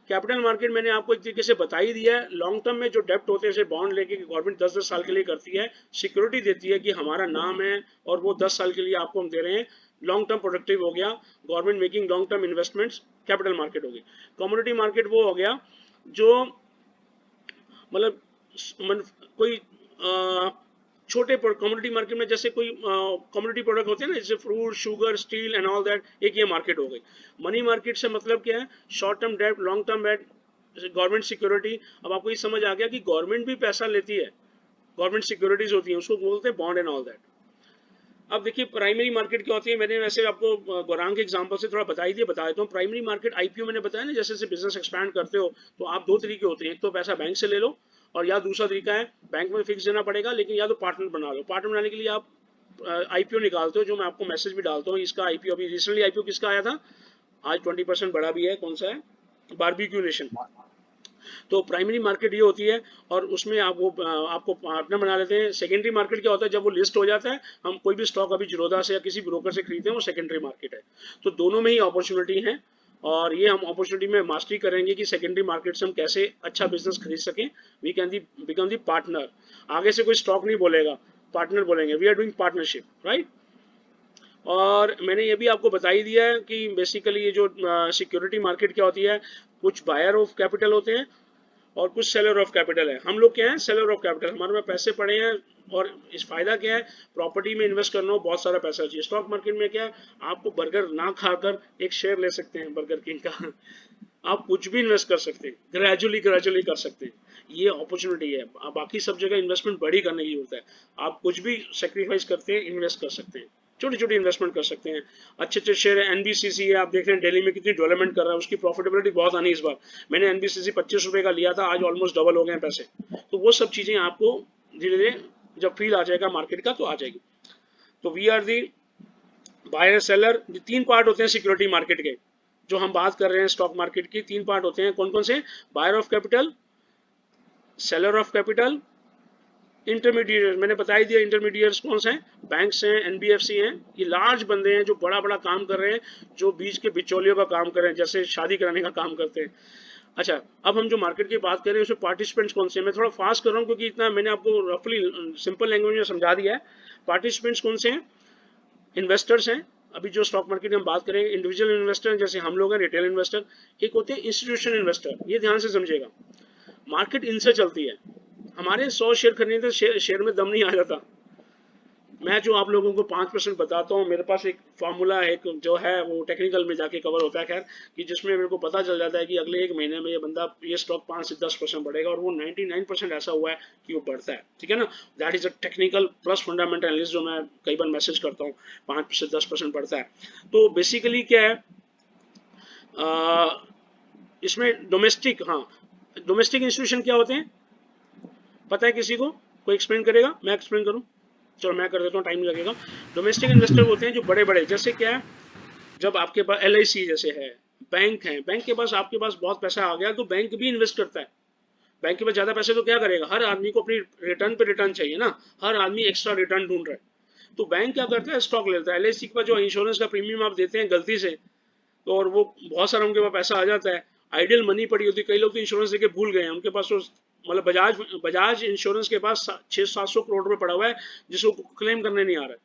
Capital market मैंने आपको एक तरीके से बता ही दिया है। लॉन्ग टर्म में जो डेप्ट होते हैं, जैसे बॉन्ड लेके गवर्नमेंट 10-10 साल के लिए करती है, सिक्योरिटी देती है कि हमारा नाम है और वो 10 साल के लिए आपको हम दे रहे हैं। लॉन्ग टर्म प्रोडक्टिव हो गया, government making long term investments, capital market होगी। कमोडिटी मार्केट वो हो गया जो मतलब कोई छोटे कमोडिटी मार्केट में, जैसे कोई कमोडिटी प्रोडक्ट होते हैं ना, जैसे fruit, sugar, steel and all that, एक ये मार्केट हो गई। मनी मार्केट से मतलब क्या है? Short term debt, long term debt, government security. अब आपको ये समझ आ गया कि गवर्नमेंट भी पैसा लेती है, गवर्नमेंट सिक्योरिटीज होती है, उसको बोलते हैं बॉन्ड एंड ऑल दैट। अब देखिए प्राइमरी मार्केट क्या होती है, मैंने वैसे आपको गौरांग के एग्जांपल से थोड़ा बता देता हूँ। प्राइमरी मार्केट आईपीओ मैंने बताया ना, जैसे बिजनेस एक्सपैंड करते हो तो आप 2 तरीके होते हैं, एक तो पैसा बैंक से ले लो, और या दूसरा तरीका है बैंक में फिक्स देना पड़ेगा, लेकिन या तो पार्टनर बना लो। पार्टनर बनाने के लिए आप आईपीओ निकालते हो, जो मैं आपको मैसेज भी डालता हूँ। इसका आईपीओ अभी रिसेंटली आईपीओ किसका आया था, आज 20% बढ़ा भी है, कौन सा है? Barbeque Nation. तो प्राइमरी मार्केट ये होती है, और उसमें आपको पार्टनर बना लेते हैं। सेकेंडरी मार्केट क्या होता है? जब वो लिस्ट हो जाता है, हम कोई भी स्टॉक अभी जिरोधा से या किसी ब्रोकर से खरीदते हैं, वो सेकेंडरी मार्केट है। तो दोनों में ही अपॉर्चुनिटी है, और ये हम अपॉर्चुनिटी में मास्टरी करेंगे कि सेकेंडरी मार्केट से हम कैसे अच्छा बिजनेस खरीद सकें। We can become the partner. आगे से कोई स्टॉक नहीं बोलेगा, पार्टनर बोलेंगे, we are doing partnership, right? और मैंने ये भी आपको बता ही दिया है कि बेसिकली ये जो सिक्योरिटी मार्केट क्या होती है, कुछ बायर ऑफ कैपिटल होते हैं और कुछ सेलर ऑफ कैपिटल है। हम लोग क्या है? Seller of capital. हमारे पास पैसे पड़े हैं, और इस फायदा क्या है? प्रॉपर्टी में इन्वेस्ट करना हो, बहुत सारा पैसा चाहिए। स्टॉक मार्केट में क्या है? आपको बर्गर ना खाकर एक शेयर ले सकते हैं बर्गर किंग का आप कुछ भी इन्वेस्ट कर सकते हैं, ग्रेजुअली कर सकते हैं। ये अपॉर्चुनिटी है। बाकी सब जगह इन्वेस्टमेंट बड़ी करने की जरूरत है, आप कुछ भी सेक्रीफाइस करते हैं, इन्वेस्ट कर सकते हैं, छोटी छोटी इन्वेस्टमेंट कर सकते हैं। अच्छे शेयर है, एनबीसीसी है, आप देख रहे हैं दिल्ली में कितनी डेवलपमेंट कर रहा है, उसकी प्रॉफिटेबिलिटी बहुत आनी इस बार। मैंने एनबीसीसी 25 रुपए का लिया था, आज ऑलमोस्ट डबल हो गए पैसे। तो वो सब चीजें आपको धीरे धीरे जब फील आ जाएगा मार्केट का तो आ जाएगी। तो we are the buyer seller. 3 part होते हैं सिक्योरिटी मार्केट के, जो हम बात कर रहे हैं स्टॉक मार्केट की। 3 पार्ट होते हैं, कौन कौन से? Buyer of capital, seller of capital intermediate मैंने बता ही दिया, इंटरमीडिएट्स कौन से हैं, बैंक्स हैं, एनबीएफसी हैं, ये लार्ज बंदे हैं जो बड़ा बड़ा काम कर रहे हैं, जो बीच के बिचौलियों का काम कर रहे हैं, जैसे शादी कराने का काम करते हैं। अच्छा, अब हम जो मार्केट की बात कर रहे हैं उसमें पार्टिसिपेंट्स कौन से हैं, मैं थोड़ा फास्ट कर रहा हूँ क्योंकि इतना मैंने आपको रफली सिंपल लैंग्वेज में समझा दिया है। पार्टिसिपेंट्स कौन से हैं, इन्वेस्टर्स हैं, अभी जो स्टॉक मार्केट में हम बात करेंगे, इंडिविजुअल इन्वेस्टर जैसे हम लोग हैं, रिटेल इन्वेस्टर, एक होते हैं इंस्टीट्यूशनल इन्वेस्टर, ये ध्यान से समझिएगा। मार्केट इनसे चलती है, हमारे 100 शेयर खरीदने तो शेयर में दम नहीं आ जाता। मैं जो आप लोगों को 5% बताता हूँ, मेरे पास एक फार्मूला है, एक जो है वो टेक्निकल में जाके कवर होता है, खैर, कि जिसमें मेरे को पता चल जाता है कि अगले 1 महीने में ये बंदा ये स्टॉक 5 से 10% बढ़ेगा, और वो 99% ऐसा हुआ है कि वो बढ़ता है। ठीक है ना, that is a technical plus fundamental analysis जो मैं कई बार मैसेज करता हूँ, 5 से 10% बढ़ता है। तो बेसिकली क्या है इसमें डोमेस्टिक, हाँ डोमेस्टिक इंस्टीट्यूशन क्या होते हैं, पता है किसी को, कोई एक्सप्लेन करेगा, मैं एक्सप्लेन करूं, चलो मैं कर देता हूँ, टाइम नहीं लगेगा। डोमेस्टिक इन्वेस्टर होते हैं जो बड़े बड़े, जैसे क्या है, जब आपके पास LIC जैसे है, बैंक है, बैंक के पास आपके पास बहुत पैसा आ गया तो बैंक भी इन्वेस्ट करता है। बैंक के पास ज्यादा पैसे तो क्या करेगा, हर आदमी को अपनी रिटर्न पे रिटर्न चाहिए ना, हर आदमी एक्स्ट्रा रिटर्न ढूंढ रहा है, तो बैंक क्या करता है, स्टॉक लेता है। LIC के पास जो इंश्योरेंस का प्रीमियम आप देते हैं गलती से, तो और वो बहुत सारा उनके पास पैसा आ जाता है, आइडियल मनी पड़ी होती है, कई लोग तो इंश्योरेंस देके भूल गए हैं, उनके पास तो मतलब बजाज इंश्योरेंस के पास 600-700 करोड़ रुपए पड़ा हुआ है जिसको क्लेम करने नहीं आ रहा है,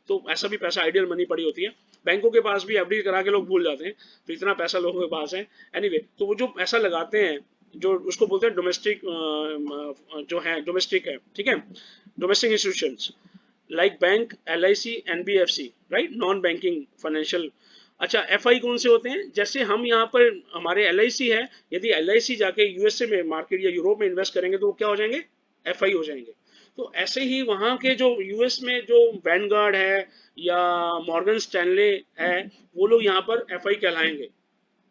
तो ऐसा भी पैसा आइडियल मनी पड़ी होती है। बैंकों के पास भी FD करा के लोग भूल जाते हैं, तो इतना पैसा लोगों के पास है। एनीवे, तो वो जो पैसा लगाते हैं, जो उसको बोलते हैं डोमेस्टिक, जो है डोमेस्टिक है, ठीक है, domestic institutions like bank, LIC, NBFC, right, non banking financial. अच्छा, FI कौन से होते हैं, जैसे हम यहाँ पर हमारे LIC है, यदि LIC जाके USA में मार्केट या यूरोप में इन्वेस्ट करेंगे तो वो क्या हो जाएंगे, FI हो जाएंगे। तो ऐसे ही वहाँ के जो US में जो वैनगार्ड है या मॉर्गन स्टैनले है, वो लोग यहाँ पर FI कहलाएंगे,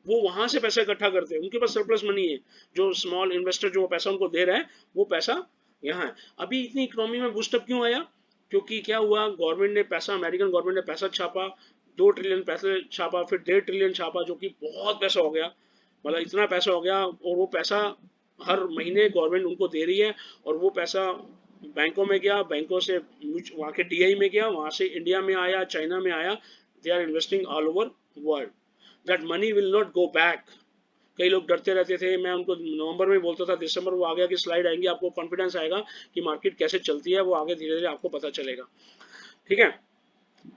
वो वहां से पैसा इकट्ठा करते हैं, उनके पास सरप्लस मनी है, जो स्मॉल इन्वेस्टर जो पैसा उनको दे रहा है वो पैसा यहाँ है। अभी इतनी इकोनॉमी में बूस्टअप क्यों आया, क्योंकि क्या हुआ, गवर्नमेंट ने पैसा, अमेरिकन गवर्नमेंट ने पैसा छापा, 2 ट्रिलियन पैसे छापा, फिर 1.5 ट्रिलियन छापा, जो कि बहुत पैसा हो गया, मतलब इतना पैसा हो गया, और वो पैसा हर महीने गवर्नमेंट उनको दे रही है, और वो पैसा बैंकों में गया, बैंकों से वहाँ के DI में गया, वहाँ से इंडिया में आया, चाइना में आया, they are investing all over world, that money will not go back. कई लोग डरते रहते थे, मैं उनको नवंबर में बोलता था, दिसंबर वो आ गया कि स्लाइड आएंगी, आपको कॉन्फिडेंस आएगा कि मार्केट कैसे चलती है, वो आगे धीरे धीरे आपको पता चलेगा। ठीक है,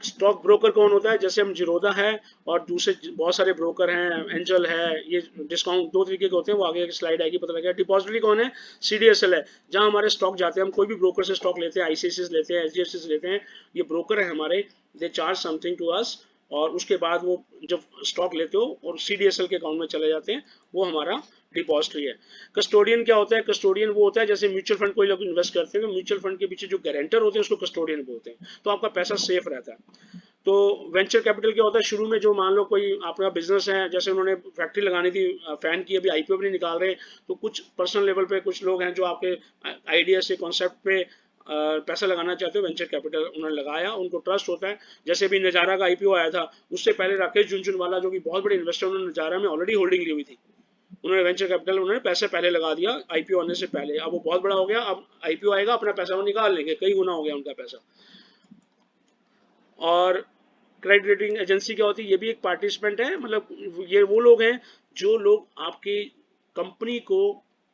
स्टॉक ब्रोकर कौन होता है, जैसे हम जीरोधा है और दूसरे बहुत सारे ब्रोकर हैं, एंजल है, ये डिस्काउंट 2 तरीके के होते हैं, वो आगे स्लाइड आएगी पता लगेगा। डिपॉजिटरी कौन है, CDSL है, जहां हमारे स्टॉक जाते हैं, हम कोई भी ब्रोकर से स्टॉक लेते हैं, ICICI लेते हैं, HDFC लेते हैं, ये ब्रोकर है हमारे, they charge something to us, और उसके बाद वो जब स्टॉक लेते हो और CDSL के अकाउंट में चले जाते हैं, वो हमारा डिपॉजिटरी है। कस्टोडियन क्या होता है, कस्टोडियन वो होता है, जैसे म्यूचुअल फंड कोई लोग इन्वेस्ट करते हैं तो म्यूचुअल फंड के पीछे जो गारंटर होते हैं उसको कस्टोडियन बोलते हैं, तो आपका पैसा सेफ रहता है। तो वेंचर कैपिटल क्या होता है, शुरू में जो मान लो कोई आपका बिजनेस है, जैसे उन्होंने फैक्ट्री लगानी थी, फैन की, अभी IPO भी नहीं निकाल रहे, तो कुछ पर्सनल लेवल पे कुछ लोग हैं जो आपके आइडिया से, कॉन्सेप्ट पे पैसा लगाना चाहते हो, वेंचर कैपिटल उन्होंने लगाया, उनको ट्रस्ट होता है। जैसे भी नजारा का IPO आया था, उससे पहले राकेश झुनझुनवाला जो कि बहुत बड़े इन्वेस्टर, उन्होंने नजारा में ऑलरेडी होल्डिंग ली हुई थी, उन्होंने वेंचर कैपिटल, उन्होंने पैसे पहले लगा दिया IPO आने से पहले, अब वो बहुत बड़ा हो गया, अब IPO आएगा, अपना पैसा वो निकाल लेंगे, कई गुना हो गया उनका पैसा। और क्रेडिट रेटिंग एजेंसी क्या होती है, ये भी एक पार्टिसिपेंट है, मतलब ये वो लोग हैं जो लोग आपकी कंपनी को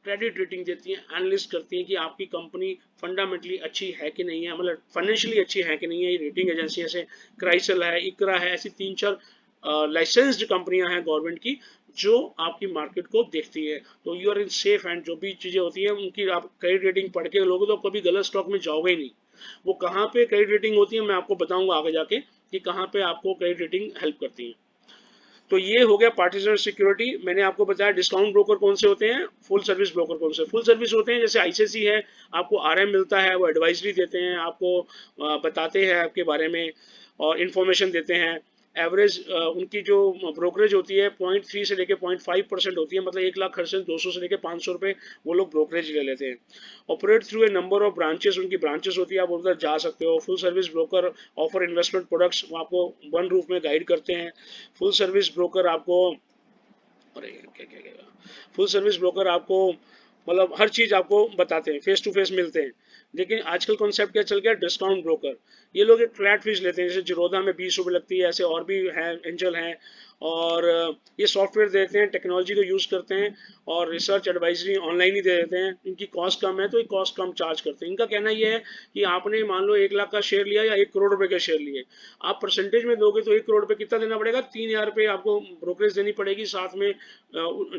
क्रेडिट रेटिंग देती हैं, एनालिस्ट करती हैं कि आपकी कंपनी फंडामेंटली अच्छी है कि नहीं है, मतलब फाइनेंशियली अच्छी है कि नहीं है। ये रेटिंग एजेंसी जैसे क्राइसल है, इकरा है, ऐसी 3-4 लाइसेंस्ड कंपनियां हैं गवर्नमेंट की जो आपकी मार्केट को देखती है, तो you are in safe and जो भी चीजें होती है उनकी आप क्रेडिट रेटिंग पढ़ के लोगे तो कभी गलत स्टॉक में जाओगे ही नहीं। वो कहाँ पे क्रेडिट रेटिंग होती है मैं आपको बताऊंगा आगे जाके कि कहाँ पे आपको क्रेडिट रेटिंग हेल्प करती है। तो ये हो गया पार्टिसिपेंट सिक्योरिटी। मैंने आपको बताया डिस्काउंट ब्रोकर कौन से होते हैं, फुल सर्विस ब्रोकर कौन से। फुल सर्विस होते हैं जैसे ICICI है, आपको RM मिलता है, वो एडवाइजरी देते हैं, आपको बताते हैं आपके बारे में और इन्फॉर्मेशन देते हैं। एवरेज उनकी जो ब्रोकरेज होती है 0.3 से लेके 0.5% होती है, मतलब 1 लाख खर्च से 200 से लेके 500 रुपये वो लोग ब्रोकरेज ले लेते हैं। Operate through a number of branches, उनकी ब्रांचेस होती है, आप उधर जा सकते हो। Full service broker offer investment products, वो आपको वन रूफ में गाइड करते हैं। फुल सर्विस ब्रोकर आपको फुल सर्विस ब्रोकर आपको मतलब हर चीज़ आपको बताते हैं, फेस टू फेस मिलते हैं। लेकिन आजकल कॉन्सेप्ट क्या चल गया, डिस्काउंट ब्रोकर। ये लोग एक फ्लैट फीस लेते हैं, जैसे जिरोधा में 20 रुपये लगती है, ऐसे और भी हैं, एंजल हैं, और ये सॉफ्टवेयर देते हैं, टेक्नोलॉजी को यूज़ करते हैं और रिसर्च एडवाइजरी ऑनलाइन ही दे देते हैं। इनकी कॉस्ट कम है तो ये कॉस्ट कम चार्ज करते हैं। इनका कहना ये है कि आपने मान लो 1 लाख का शेयर लिया या 1 करोड़ रुपए का शेयर लिए, आप परसेंटेज में दोगे तो 1 करोड़ रुपए कितना देना पड़ेगा, 3,000 रुपये आपको ब्रोकरेज देनी पड़ेगी, साथ में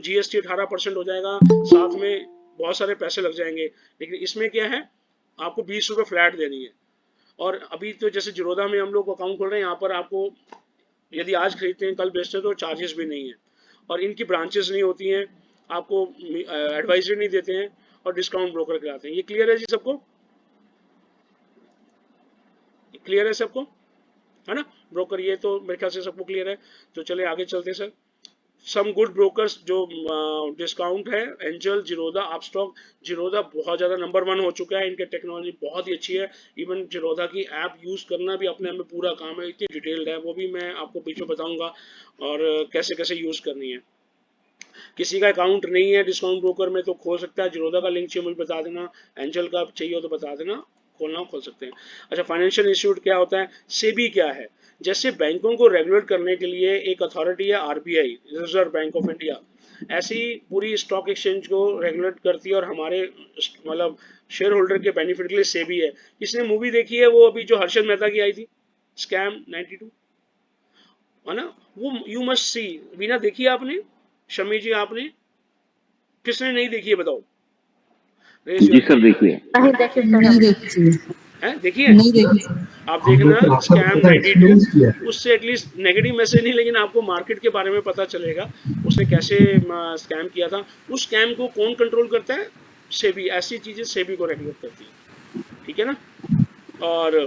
GST 18% हो जाएगा, साथ में बहुत सारे पैसे लग जाएंगे। लेकिन इसमें क्या है, आपको 20 रुपये फ्लैट देनी है। और अभी तो जैसे जिरोधा में हम लोग अकाउंट खोल रहे हैं, यहाँ पर आपको यदि आज खरीदते हैं कल बेचते हैं तो चार्जेस भी नहीं है, और इनकी ब्रांचेस नहीं होती हैं, आपको एडवाइजरी नहीं देते हैं, और डिस्काउंट ब्रोकर कराते हैं। ये क्लियर है जी सबको? क्लियर है सबको, है ना? ब्रोकर ये तो मेरे ख्याल से सबको क्लियर है। तो चले आगे चलते हैं सर। सम गुड ब्रोकर्स जो डिस्काउंट है, एंजल, जिरोधा, अपस्टॉक। जिरोधा बहुत ज़्यादा नंबर 1 हो चुका है, इनके टेक्नोलॉजी बहुत ही अच्छी है। इवन जिरोधा की ऐप यूज़ करना भी अपने में पूरा काम है, इतनी डिटेल्ड है, वो भी मैं आपको बीच में बताऊंगा और कैसे कैसे यूज़ करनी है। किसी का अकाउंट नहीं है डिस्काउंट ब्रोकर में तो खोल सकता है, जिरोधा का लिंक चाहिए मुझे बता देना, एंजल का चाहिए हो तो बता देना, खोलना खोल सकते हैं। अच्छा, फाइनेंशियल इंस्टीट्यूट क्या होता है, सेबी क्या है? जैसे बैंकों को रेगुलेट करने के लिए एक अथॉरिटी है RBI, reserve bank of India, ऐसी पूरी स्टॉक एक्सचेंज को रेगुलेट करती है और हमारे मतलब शेयर होल्डर के बेनिफिट के लिए सेबी है। इसने मूवी देखी है वो अभी जो हर्षद मेहता की आई थी, स्कैम 92, है ना? वो यू मस्ट सी। बिना देखी आपने? शमी जी आपने? किसने नहीं देखी है बताओ? जी सर देखिए, नहीं देखिए सर, है देखिए, नहीं देखी। आप हम लोग देखना तो आपका स्कैम पूरा 92, एक्सपीरियंस किया है। उससे एटलीस्ट नेगेटिव मैसेज नहीं, लेकिन आपको मार्केट के बारे में पता चलेगा उसने कैसे स्कैम किया था। उस स्कैम को कौन कंट्रोल करता है? सेबी। ऐसी चीजें सेबी को रेगुलेट करती है, ठीक है ना? और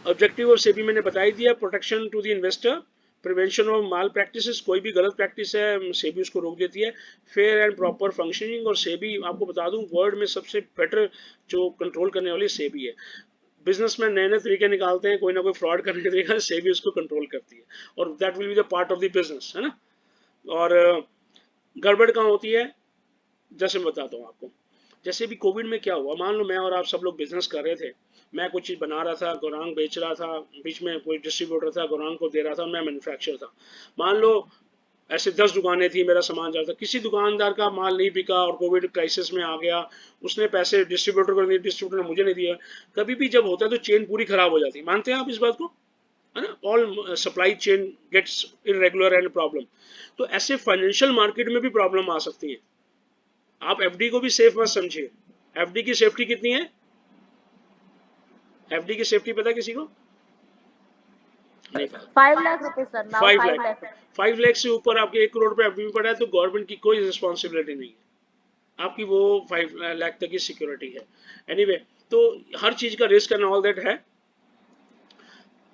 ऑब्जेक्टिव ऑफ सेबी मैंने बता ही दिया, protection to the investor, prevention of malpractices, कोई भी गलत प्रैक्टिस है सेबी उसको रोक देती है, फेयर एंड प्रॉपर फंक्शनिंग। और सेबी आपको बता दूं वर्ल्ड में सबसे बेटर जो कंट्रोल करने वाली सेबी है। बिजनेसमैन नए नए तरीके निकालते हैं, कोई ना कोई फ्रॉड करने का तरीका, सेबी उसको कंट्रोल करती है, और that will be the part of the business, है ना? और गड़बड़ कहाँ होती है, जैसे मैं बताता हूँ आपको। जैसे भी कोविड में क्या हुआ, मान लो मैं और आप सब लोग बिजनेस कर रहे थे, मैं कुछ चीज़ बना रहा था, गोरांग बेच रहा था, बीच में कोई डिस्ट्रीब्यूटर था, गोरांग को दे रहा था, मैं मैन्युफैक्चरर था। मान लो ऐसे 10 दुकानें थी, मेरा सामान जा रहा था, किसी दुकानदार का माल नहीं बिका और कोविड क्राइसिस में आ गया, उसने पैसे डिस्ट्रीब्यूटर को दिए, डिस्ट्रीब्यूटर ने मुझे नहीं दिया। कभी भी जब होता है तो चेन पूरी खराब हो जाती है, मानते हैं आप इस बात को, है ना? All supply chain gets irregular and problem. तो ऐसे फाइनेंशियल मार्केट में भी प्रॉब्लम आ सकती है। आप FD को भी सेफ मत समझिए। FD की सेफ्टी कितनी है? FD की सेफ्टी पता है किसी को? नहीं पता। 5 लाख रुपए सर, नाउ 5 5 लाख, लाख। 5 लाख से ऊपर आपके 1 करोड़ रुपए FD में पड़ा है तो गवर्नमेंट की कोई रिस्पॉन्सिबिलिटी नहीं है, आपकी वो 5 लाख तक की सिक्योरिटी है। एनीवे, तो हर चीज का रिस्क एंड ऑल दैट है,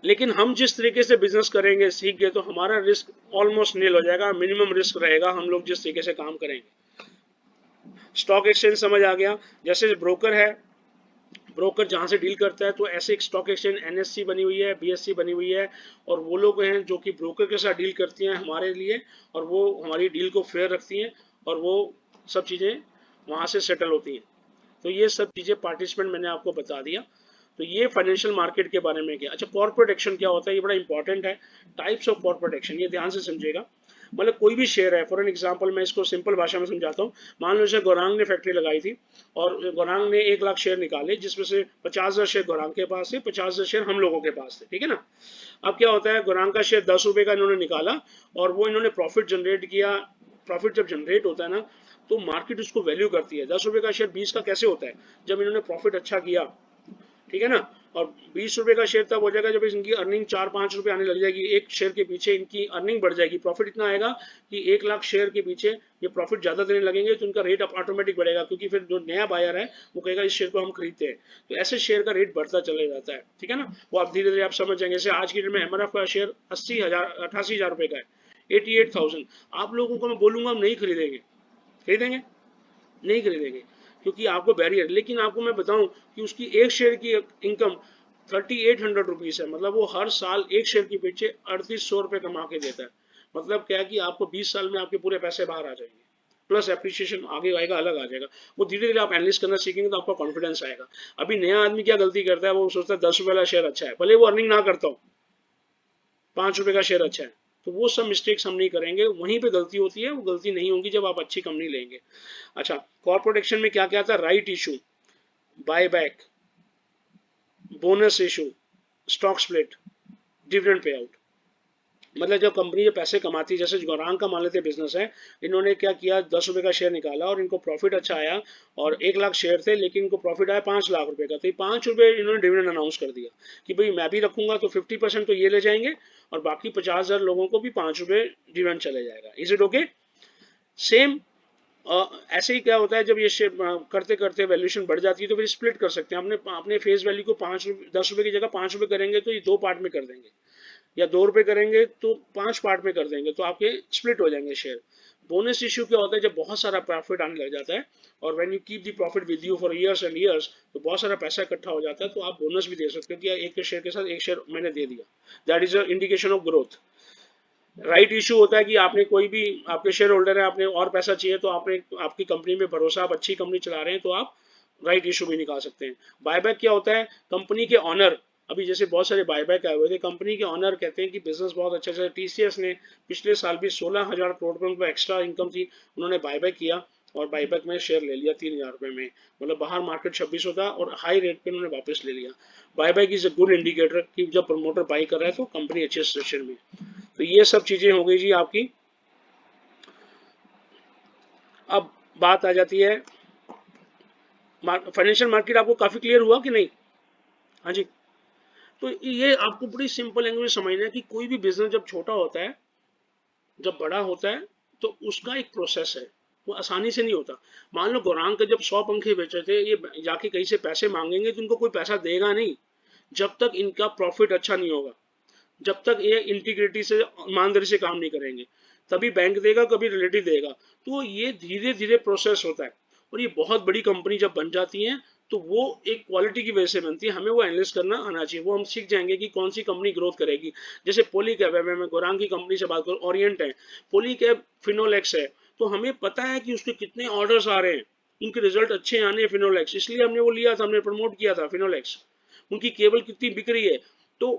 लेकिन हम जिस तरीके से बिजनेस करेंगे, सीख गए तो हमारा रिस्क ऑलमोस्ट नील हो जाएगा, मिनिमम रिस्क रहेगा हम लोग जिस तरीके से काम करेंगे। स्टॉक एक्सचेंज समझ आ गया। जैसे ब्रोकर है, ब्रोकर जहाँ से डील करता है, तो ऐसे एक स्टॉक एक्सचेंज NSE बनी हुई है, BSE बनी हुई है, और वो लोग हैं जो कि ब्रोकर के साथ डील करती हैं हमारे लिए, और वो हमारी डील को फेयर रखती हैं, और वो सब चीज़ें वहाँ से सेटल होती हैं। तो ये सब चीज़ें पार्टिसिपेंट मैंने आपको बता दिया। तो ये फाइनेंशियल मार्केट के बारे में क्या। अच्छा, कॉर्पोरेट एक्शन क्या होता है, ये बड़ा इंपॉर्टेंट है। टाइप्स ऑफ कॉर्पोरेट एक्शन, ये ध्यान से समझिएगा। मतलब कोई भी शेयर है, फॉर एन एग्जांपल मैं इसको सिंपल भाषा में समझाता हूँ। मान लो जैसे गोरांग ने फैक्ट्री लगाई थी और गोरांग ने 1 लाख शेयर निकाले, जिसमें से 50,000 शेयर गोरांग के पास थे, 50,000 शेयर हम लोगों के पास थे, ठीक है ना? अब क्या होता है, गोरांग का शेयर 10 रुपये का इन्होंने निकाला और वो इन्होंने प्रॉफिट जनरेट किया। प्रॉफिट जब जनरेट होता है ना, तो मार्केट उसको वैल्यू करती है। 10 रुपये का शेयर 20 का कैसे होता है, जब इन्होंने प्रॉफिट अच्छा किया, ठीक है ना? और 20 रुपये का शेयर तब हो जाएगा जब इनकी अर्निंग 4-5 रुपये आने लग जाएगी। एक शेयर के पीछे इनकी अर्निंग बढ़ जाएगी, प्रॉफिट इतना आएगा कि 1 लाख शेयर के पीछे ये प्रॉफिट ज्यादा देने लगेंगे, तो इनका रेट ऑटोमेटिक बढ़ेगा, क्योंकि फिर जो नया बायर है वो कहेगा इस शेयर को हम खरीदते हैं। तो ऐसे शेयर का रेट बढ़ता चला जाता है, ठीक है ना? वो आप धीरे धीरे आप समझ जाएंगे। जैसे आज की डेट में MRF का शेयर 88,000 रुपये का है, 88,000। आप लोगों को मैं बोलूंगा हम नहीं खरीदेंगे, खरीदेंगे नहीं खरीदेंगे, क्योंकि आपको बैरियर। लेकिन आपको मैं बताऊं कि उसकी एक शेयर की इनकम 3800 रुपीज़ है। मतलब वो हर साल एक शेयर के पीछे 3800 रुपये कमा के देता है। मतलब क्या है कि आपको 20 साल में आपके पूरे पैसे बाहर आ जाएंगे, प्लस एप्रिसिएशन आगे आएगा, अलग आ जाएगा। वो धीरे धीरे आप एनालिस्ट करना सीखेंगे तो आपका कॉन्फिडेंस आएगा। अभी नया आदमी क्या गलती करता है, वो सोचता है 10 रुपये वाला शेयर अच्छा है, भले वो अर्निंग ना करता हो, 5 रुपये का शेयर अच्छा है, तो वो सब मिस्टेक्स हम नहीं करेंगे, वहीं पे गलती होती है। वो गलती नहीं होगी जब आप अच्छी कंपनी लेंगे। अच्छा, कॉर्पोरेट एक्शन में क्या क्या था, right issue, buy back, bonus issue, stock split, dividend pay out. मतलब जब कंपनी जो पैसे कमाती है, जैसे गौरांग का मान लेते बिजनेस है, इन्होंने क्या किया, 10 रुपये का शेयर निकाला और इनको प्रॉफिट अच्छा आया, और 1 लाख शेयर थे लेकिन इनको प्रॉफिट आया 5 लाख रुपए का, तो ये 5 रुपये इन्होंने डिविडेंड अनाउंस कर दिया कि भाई मैं भी रखूंगा तो 50% तो ये ले जाएंगे और बाकी 50,000 लोगों को भी 5 रुपये डिविडेंड चले जाएगा। Is it okay? सेम ऐसे ही क्या होता है, जब ये करते करते वैल्यूएशन बढ़ जाती है तो फिर स्प्लिट कर सकते हैं। अपने फेस वैल्यू को 10 रुपये की जगह 5 रुपये करेंगे तो ये 2 पार्ट में कर देंगे, या 2 रुपये करेंगे तो 5 पार्ट में कर देंगे, तो आपके स्प्लिट हो जाएंगे शेयर। बोनस इश्यू क्या होता है, जब बहुत सारा प्रॉफिट आने लग जाता है और when you keep the profit with you for years and years, तो बहुत सारा पैसा इकट्ठा हो जाता है, तो आप बोनस भी दे सकते हो कि एक के शेयर के साथ एक शेयर मैंने दे दिया। That is a indication of growth. Right issue होता है कि आपने कोई भी, आपके शेयर होल्डर है, आपने और पैसा चाहिए, तो आपने आपकी कंपनी में भरोसा, आप अच्छी कंपनी चला रहे हैं, तो आप राइट इशू भी निकाल सकते हैं। बायबैक क्या होता है, कंपनी के ऑनर, अभी जैसे बहुत सारे बायबैक आए हुए थे, कंपनी के ऑनर कहते हैं कि बिजनेस बहुत अच्छा चल, टीसीएस ने पिछले साल भी 16,000 करोड़ रुपए उनको एक्स्ट्रा इनकम थी, उन्होंने बायबैक किया और बायबैक में शेयर ले लिया 3,000 रुपए में, मतलब बाहर मार्केट 2600 था और हाई रेट पे उन्होंने वापस ले लिया। Buyback is a good indicator कि जब प्रमोटर बाई कर रहा है तो कंपनी अच्छे सिचुएशन में। तो ये सब चीजें हो गई जी आपकी। अब बात आ जाती है फाइनेंशियल मार्केट। आपको काफी क्लियर हुआ कि नहीं? हाँ जी। तो ये आपको बड़ी सिंपल लैंग्वेज में समझना है कि कोई भी बिजनेस जब छोटा होता है, जब बड़ा होता है, तो उसका एक प्रोसेस है, वो आसानी से नहीं होता। मान लो गौरांग के जब 100 पंखे बेचे थे, ये जाके कहीं से पैसे मांगेंगे तो इनको कोई पैसा देगा नहीं जब तक इनका प्रॉफिट अच्छा नहीं होगा, जब तक ये इंटीग्रिटी से, ईमानदारी से काम नहीं करेंगे, तभी बैंक देगा, कभी रिलेटिव देगा। तो ये धीरे धीरे प्रोसेस होता है। और ये बहुत बड़ी कंपनी जब बन जाती है तो वो एक क्वालिटी की वजह से बनती है, हमें वो एनालिस्ट करना आना चाहिए। वो हम सीख जाएंगे कि कौन सी कंपनी ग्रोथ करेगी। जैसे पोलीकैब है, मैं गौरांग की कंपनी से बात करूं, ओरिएंट है, पोलीकैब फिनोलेक्स है, तो हमें पता है कि उसके कितने ऑर्डर्स आ रहे हैं, उनके रिजल्ट अच्छे आने हैं फिनोलेक्स, इसलिए हमने वो लिया था, हमने प्रमोट किया था फिनोलेक्स। उनकी केबल कितनी बिक रही है। तो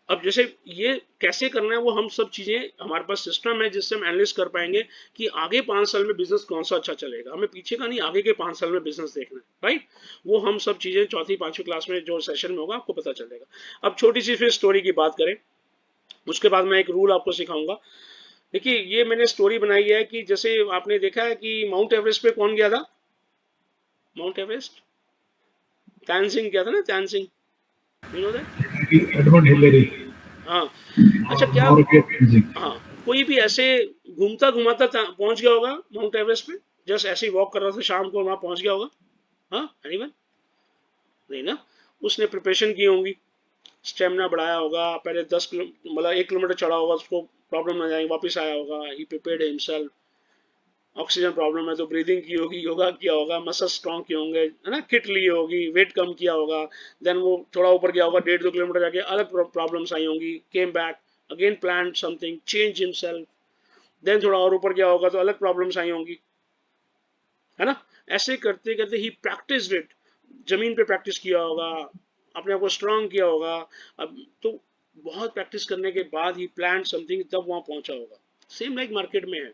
अब जैसे ये कैसे करना है, वो हम सब चीजें, हमारे पास सिस्टम है जिससे हम एनालिस्ट कर पाएंगे कि आगे 5 साल में बिजनेस कौन सा अच्छा चलेगा। हमें पीछे का नहीं, आगे के 5 साल में बिजनेस देखना है, राइट। वो हम सब चीजें चौथी 5वीं क्लास में जो सेशन में होगा आपको पता चलेगा। अब छोटी सी फिर स्टोरी की बात करें, उसके बाद मैं एक रूल आपको सिखाऊंगा। देखिए, ये मैंने स्टोरी बनाई है कि जैसे आपने देखा है कि माउंट एवरेस्ट पे कौन गया था, माउंट एवरेस्ट तैन सिंह गया था ना, तैन Singh, you know that, Edmund Hillary. हाँ। अच्छा, क्या हाँ कोई भी ऐसे घूमता घुमाता पहुंच गया होगा माउंट एवरेस्ट पे, जस्ट ऐसे ही वॉक कर रहा था, शाम को वहां पहुंच गया होगा? हाँ, एनीवन? नहीं ना। उसने प्रिपरेशन की होंगी, स्टेमिना बढ़ाया होगा, पहले 10 किलो मतलब 1 किलोमीटर चढ़ा होगा, उसको प्रॉब्लम ना जाएगी, वापस आया होगा, ही प्रिपेयर्ड हिमसेल्फ। ऑक्सीजन प्रॉब्लम है तो ब्रीदिंग की होगी, योगा किया होगा, मसल स्ट्रॉन्ग किए होंगे, है ना, किट ली होगी, वेट कम किया होगा, देन वो थोड़ा ऊपर गया होगा, 1.5-2 किलोमीटर जाके अलग प्रॉब्लम्स आई होंगी, came back again, plan something, change himself, then थोड़ा और ऊपर गया होगा तो अलग प्रॉब्लम्स आई होंगी, है ना। ऐसे करते करते ही प्रैक्टिस इट, जमीन पे प्रैक्टिस किया होगा, अपने आप को स्ट्रॉन्ग किया होगा। अब तो बहुत प्रैक्टिस करने के बाद ही प्लान समथिंग, तब वहां पहुंचा होगा। सेम लाइक मार्केट में है।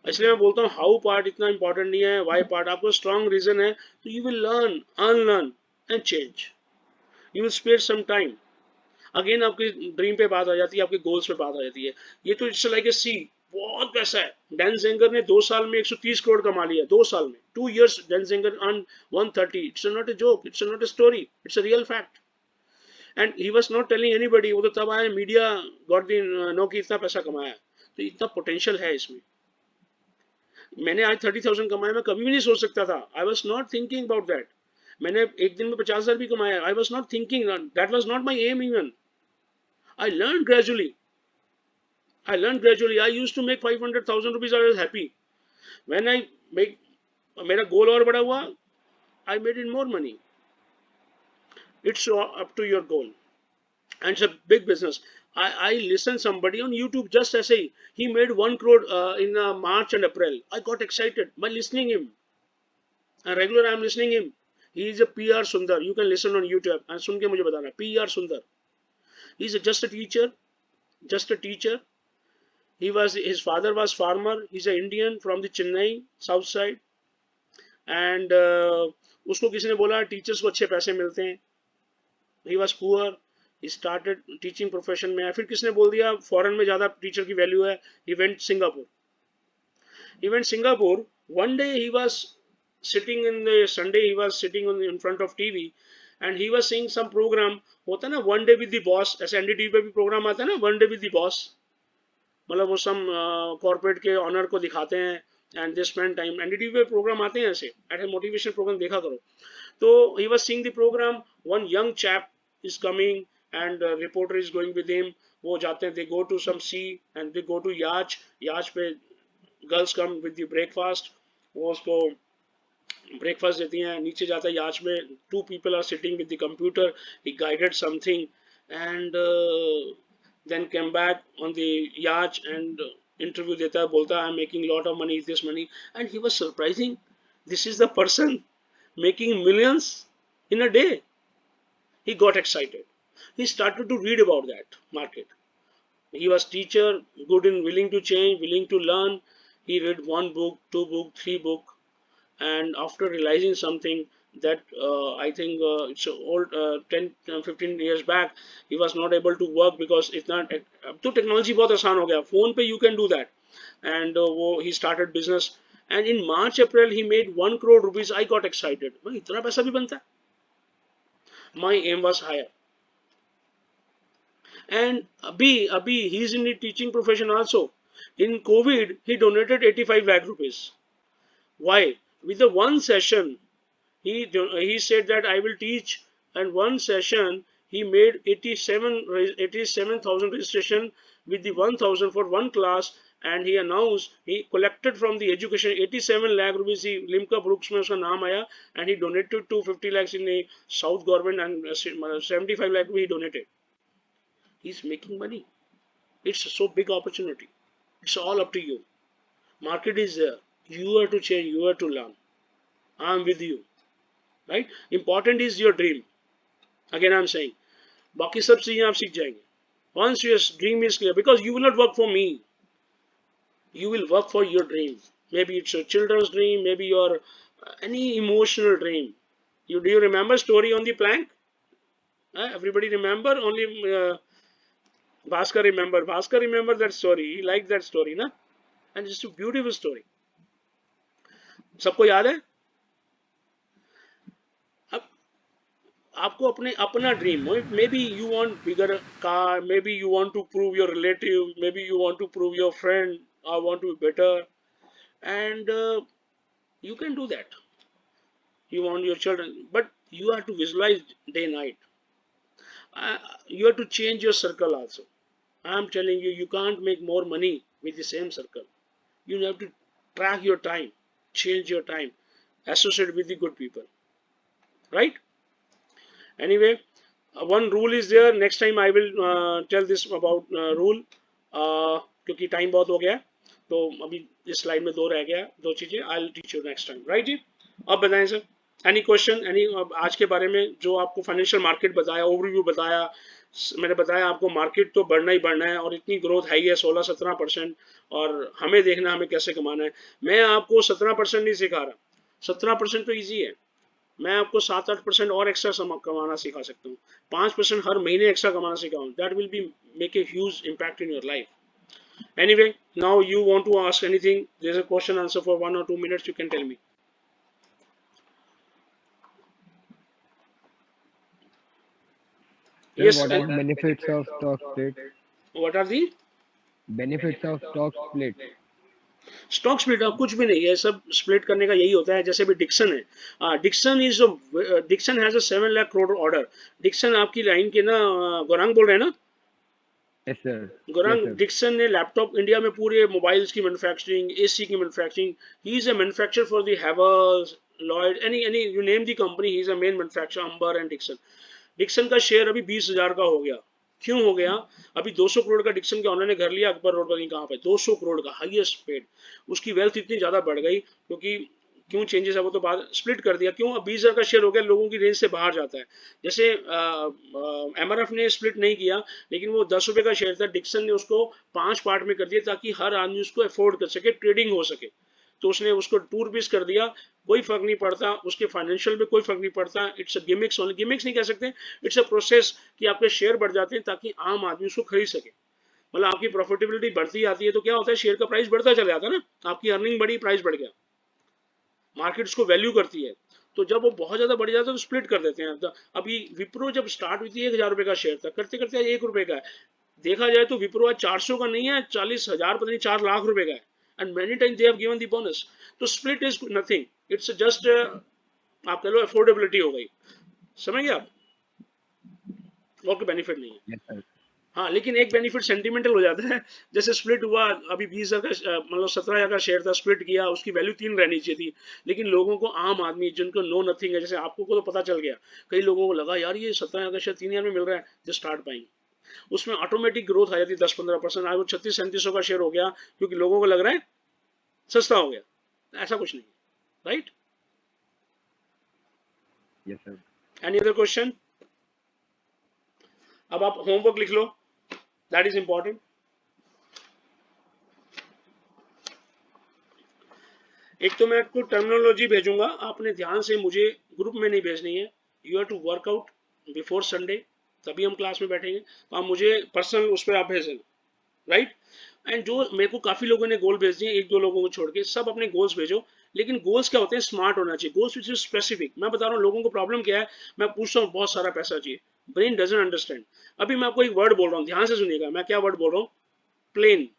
इसलिए मैं बोलता हूँ हाउ पार्ट इतना इंपॉर्टेंट नहीं है, वाई पार्ट। आपको स्ट्रॉन्ग रीजन है तो you will learn, unlearn and change, you will spare some time. Again आपकी ड्रीम पे बात आ जाती है, आपके गोल्स पे बात आ जाती है। ये तो इट्स लाइक ए सी, बहुत पैसा है। डैन ज़ेंगर ने 2 साल में 130 करोड़ कमा लिया, 2 साल में, 2 years Dan Zanger earn 130। It's not a joke, it's not a story, it's a real fact. And he was not telling anybody, वो तो तब आया, मीडिया गॉट द नो कि इतना पैसा कमाया। तो इतना पोटेंशियल है इसमें। मैंने आज 30,000 कमाया, मैं कभी भी नहीं सोच सकता था। आई was not thinking about that. मैंने एक दिन में 50,000 भी कमाया, आई was not thinking, that was not my am even. I learned gradually. I used to make 500,000 rupees. I was happy. When I make, मेरा गोल और बड़ा हुआ, I made it more money. It's up to your goal. And it's a big business. I listened somebody on YouTube just as he made 1 crore in March and April. I got excited by listening him. And regular I'm listening him. He is a PR Sundar. You can listen on YouTube and सुन के मुझे बताना PR Sundar. He's just a teacher, just a teacher. His father was farmer. He's an Indian from the Chennai south side. And उसको किसी ने बोला teachers को अच्छे पैसे मिलते हैं. He was poor. He started teaching profession में. फिर किसने बोल दिया फॉरेन में ज़्यादा टीचर की वैल्यू है. He went Singapore. He went Singapore. One day he was sitting in the Sunday. He was sitting in front of TV, and he was seeing some program. होता है ना One Day with the Boss. ऐसे NDTV पे भी programme आता है ना One Day with the Boss. मतलब वो some कॉर्पोरेट के ऑनर को दिखाते हैं and they spend time. NDTV पे प्रोग्राम आते हैं ऐसे. ऐसे मोटिवेशन प्रोग्राम देखा करो. तो he was seeing the program. One young chap is coming and reporter is going with him. वो जाते हैं, they go to some sea and they go to yacht. Yacht पे girls come with the breakfast. वो उसको breakfast देती हैं. नीचे जाता है yacht में. 2 people are sitting with the computer. He guided something and then came back on the yacht and interview देता है. बोलता है I'm making lot of money, this money, and he was surprising. This is the person making millions in a day. He got excited. He started to read about that market. He was teacher, good in willing to change, willing to learn. He read 1 book, 2 book, 3 book, and after realizing something that I think it's old 10 15 years back, he was not able to work because it's not. अब तो technology बहुत आसान हो गया. Phone पे you can do that, and he started business. And in March, April, he made 1 crore rupees. I got excited. भाई इतना पैसा भी बनता है? My aim was higher. And Abhi, he's in the teaching profession also. In COVID, he donated 85 lakh rupees. Why? With the one session, he said that I will teach, and one session he made 87,000 registration with the 1,000 for one class, and he announced he collected from the education 87 lakh rupees. He Limca Brooks में उसका नाम आया, and he donated 250 lakhs in the South government, and 75 lakh he donated. He's making money. It's a so big opportunity. It's all up to you. Market is there. You are to change. You are to learn. I'm with you. Right? Important is your dream. Again, I'm saying. बाकी सब चीजें आप सीख जाएंगे. Once your dream is clear, because you will not work for me. You will work for your dream. Maybe it's your children's dream. Maybe your any emotional dream. Do you remember story on the plank? Everybody remember? Only Bhaskar remember that story. He liked that story, na? And it's a beautiful story. सबको याद है? अब आपको अपना dream. Maybe you want bigger car. Maybe you want to prove your relative. Maybe you want to prove your friend. I want to be better. And you can do that. You want your children, but you have to visualize day and night. You have to change your circle also. I am telling you, you can't make more money with the same circle. You have to track your time, change your time, associate with the good people. Right? Anyway, one rule is there. Next time I will tell this about rule. क्योंकि time बहुत हो गया, तो अभी इस slide में 2 रह गया, 2 चीजें. I will teach you next time. Right जी? अब बताएं सर, एनी क्वेश्चन, एनी आज के बारे में जो आपको फाइनेंशियल मार्केट बताया, ओवरव्यू बताया, मैंने बताया आपको मार्केट तो बढ़ना ही बढ़ना है और इतनी ग्रोथ हाई है 16-17%, और हमें देखना हमें कैसे कमाना है. मैं आपको 17% नहीं सिखा रहा. 17% तो ईजी है. मैं आपको 7-8% और एक्स्ट्रा कमाना सिखा सकता हूँ. 5% हर महीने एक्स्ट्रा कमाना सिखाऊँ. That will be make a huge impact in your life. Anyway, now you want to ask anything? There's a question answer for 1 or 2 minutes. You can tell me. Yes. What are the benefits of stock split? What are the benefits of stock split? Stock split कुछ भी नहीं है. सब split करने का यही होता है. जैसे भी डिक्सन है, Dixon has a 7 lakh crore order. Dixon आपकी लाइन के ना गौरांग बोल रहे हैं ना? Yes, sir. गौरांग, डिक्सन ने लैपटॉप इंडिया में पूरे मोबाइल्स की मैन्युफैक्चरिंग, एसी की manufacturing. He is a manufacturer for the Havells, Lloyd, any you name the company, he is a main manufacturer. Amber and Dixon. Dixon का share अभी 20,000 का हो गया. क्यों हो गया? अभी 200 करोड़ का डिक्सन के ऑनर ने घर लिया अकबर रोड पर, नहीं कहाँ पे, 200 करोड़ का हाईएस्ट पेड। उसकी वेल्थ इतनी ज्यादा बढ़ गई क्योंकि क्यों चेंजेस है वो तो बाद स्प्लिट कर दिया। क्यों? अब 20,000 का शेयर हो गया, लोगों की रेंज से बाहर जाता है। जैसे एमआरएफ ने स्प्लिट नहीं किया, लेकिन वो 10 रुपए का शेयर था, डिक्सन ने उसको 5 पार्ट में कर दिया ताकि हर आदमी उसको अफोर्ड कर सके, ट्रेडिंग हो सके। तो उसने उसको 2 रुपीज कर दिया, कोई फर्क नहीं पड़ता, उसके फाइनेंशियल में कोई फर्क नहीं पड़ता। It's a gimmicks only, gimmicks नहीं कह सकते, इट्स अ प्रोसेस कि आपके शेयर बढ़ जाते हैं ताकि आम आदमी उसको खरीद सके। मतलब आपकी प्रॉफिटेबिलिटी बढ़ती आती है तो क्या होता है, शेयर का प्राइस बढ़ता चला जाता है ना, आपकी अर्निंग बढ़ी, प्राइस बढ़ गया, मार्केट उसको वैल्यू करती है। तो जब वो बहुत ज्यादा बढ़ जाता है तो स्प्लिट कर देते हैं। तो अभी विप्रो जब स्टार्ट हुई थी 1,000 रुपए का शेयर था, करते करते 1 रुपए का है। देखा जाए तो विप्रो आज 400 का नहीं है, 40,000 पता नहीं 4 लाख रुपए का है। And many times they have given the bonus. तो split is nothing, it's just आप कह लो अफोर्डेबिलिटी हो गई, समझ गए आप, और कोई बेनिफिट नहीं है। हाँ, लेकिन एक बेनिफिट सेंटिमेंटल हो जाता है। जैसे स्प्लिट हुआ, अभी 20,000 का मतलब 17,000 का शेयर था, स्प्लिट किया, उसकी वैल्यू 3 रहनी चाहिए थी, लेकिन लोगों को, आम आदमी जिनको नो नथिंग है, जैसे आपको को तो पता चल गया, कई लोगों को लगा यार ये 17,000 का शेयर 3,000 में मिल रहा है, जो स्टार्ट बाइंग, उसमें ऑटोमेटिक ग्रोथ आ जाती है 10-15%। आज वो 3600-3700 का शेयर हो गया क्योंकि लोगों को लग रहा है सस्ता हो गया। ऐसा कुछ नहीं, राइट? Any other question? अब आप होमवर्क लिख लो, दैट इज इंपॉर्टेंट। एक तो मैं आपको टर्मिनोलॉजी भेजूंगा, आपने ध्यान से, मुझे ग्रुप में नहीं भेजनी है, you have to work out before Sunday, तभी हम क्लास में बैठेंगे। तो आप मुझे पर्सनल उस पर आप भेज देना, राइट? एंड जो मेरे को काफी लोगों ने गोल भेज दिए, 1-2 लोगों को छोड़ के, सब अपने गोल्स भेजो। लेकिन गोल्स क्या होते हैं? स्मार्ट होना चाहिए, गोल्स विच इज स्पेसिफिक। मैं बता रहा हूँ लोगों को प्रॉब्लम क्या है, मैं पूछता हूँ बहुत सारा पैसा चाहिए, ब्रेन डजंट अंडरस्टैंड। अभी मैं आपको एक वर्ड बोल रहा हूँ, ध्यान से सुनिएगा, मैं क्या वर्ड बोल रहा हूँ? प्लेन।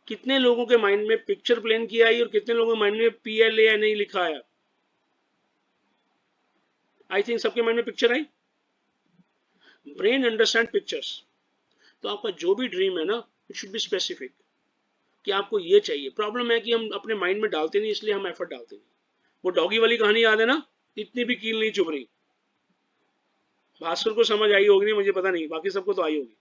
कितने लोगों के माइंड में पिक्चर प्लेन की आई और कितने लोगों के माइंड में PLA नहीं लिखा है? आई थिंक सबके माइंड में पिक्चर आई। Brain understand pictures. तो आपका जो भी ड्रीम है ना, इट शुड बी स्पेसिफिक कि आपको ये चाहिए। प्रॉब्लम है कि हम अपने माइंड में डालते नहीं, इसलिए हम एफर्ट डालते नहीं। वो डॉगी वाली कहानी याद है ना, इतनी भी कील नहीं चुभ रही। भास्कर को समझ आई होगी, नहीं मुझे पता नहीं, बाकी सबको तो आई होगी।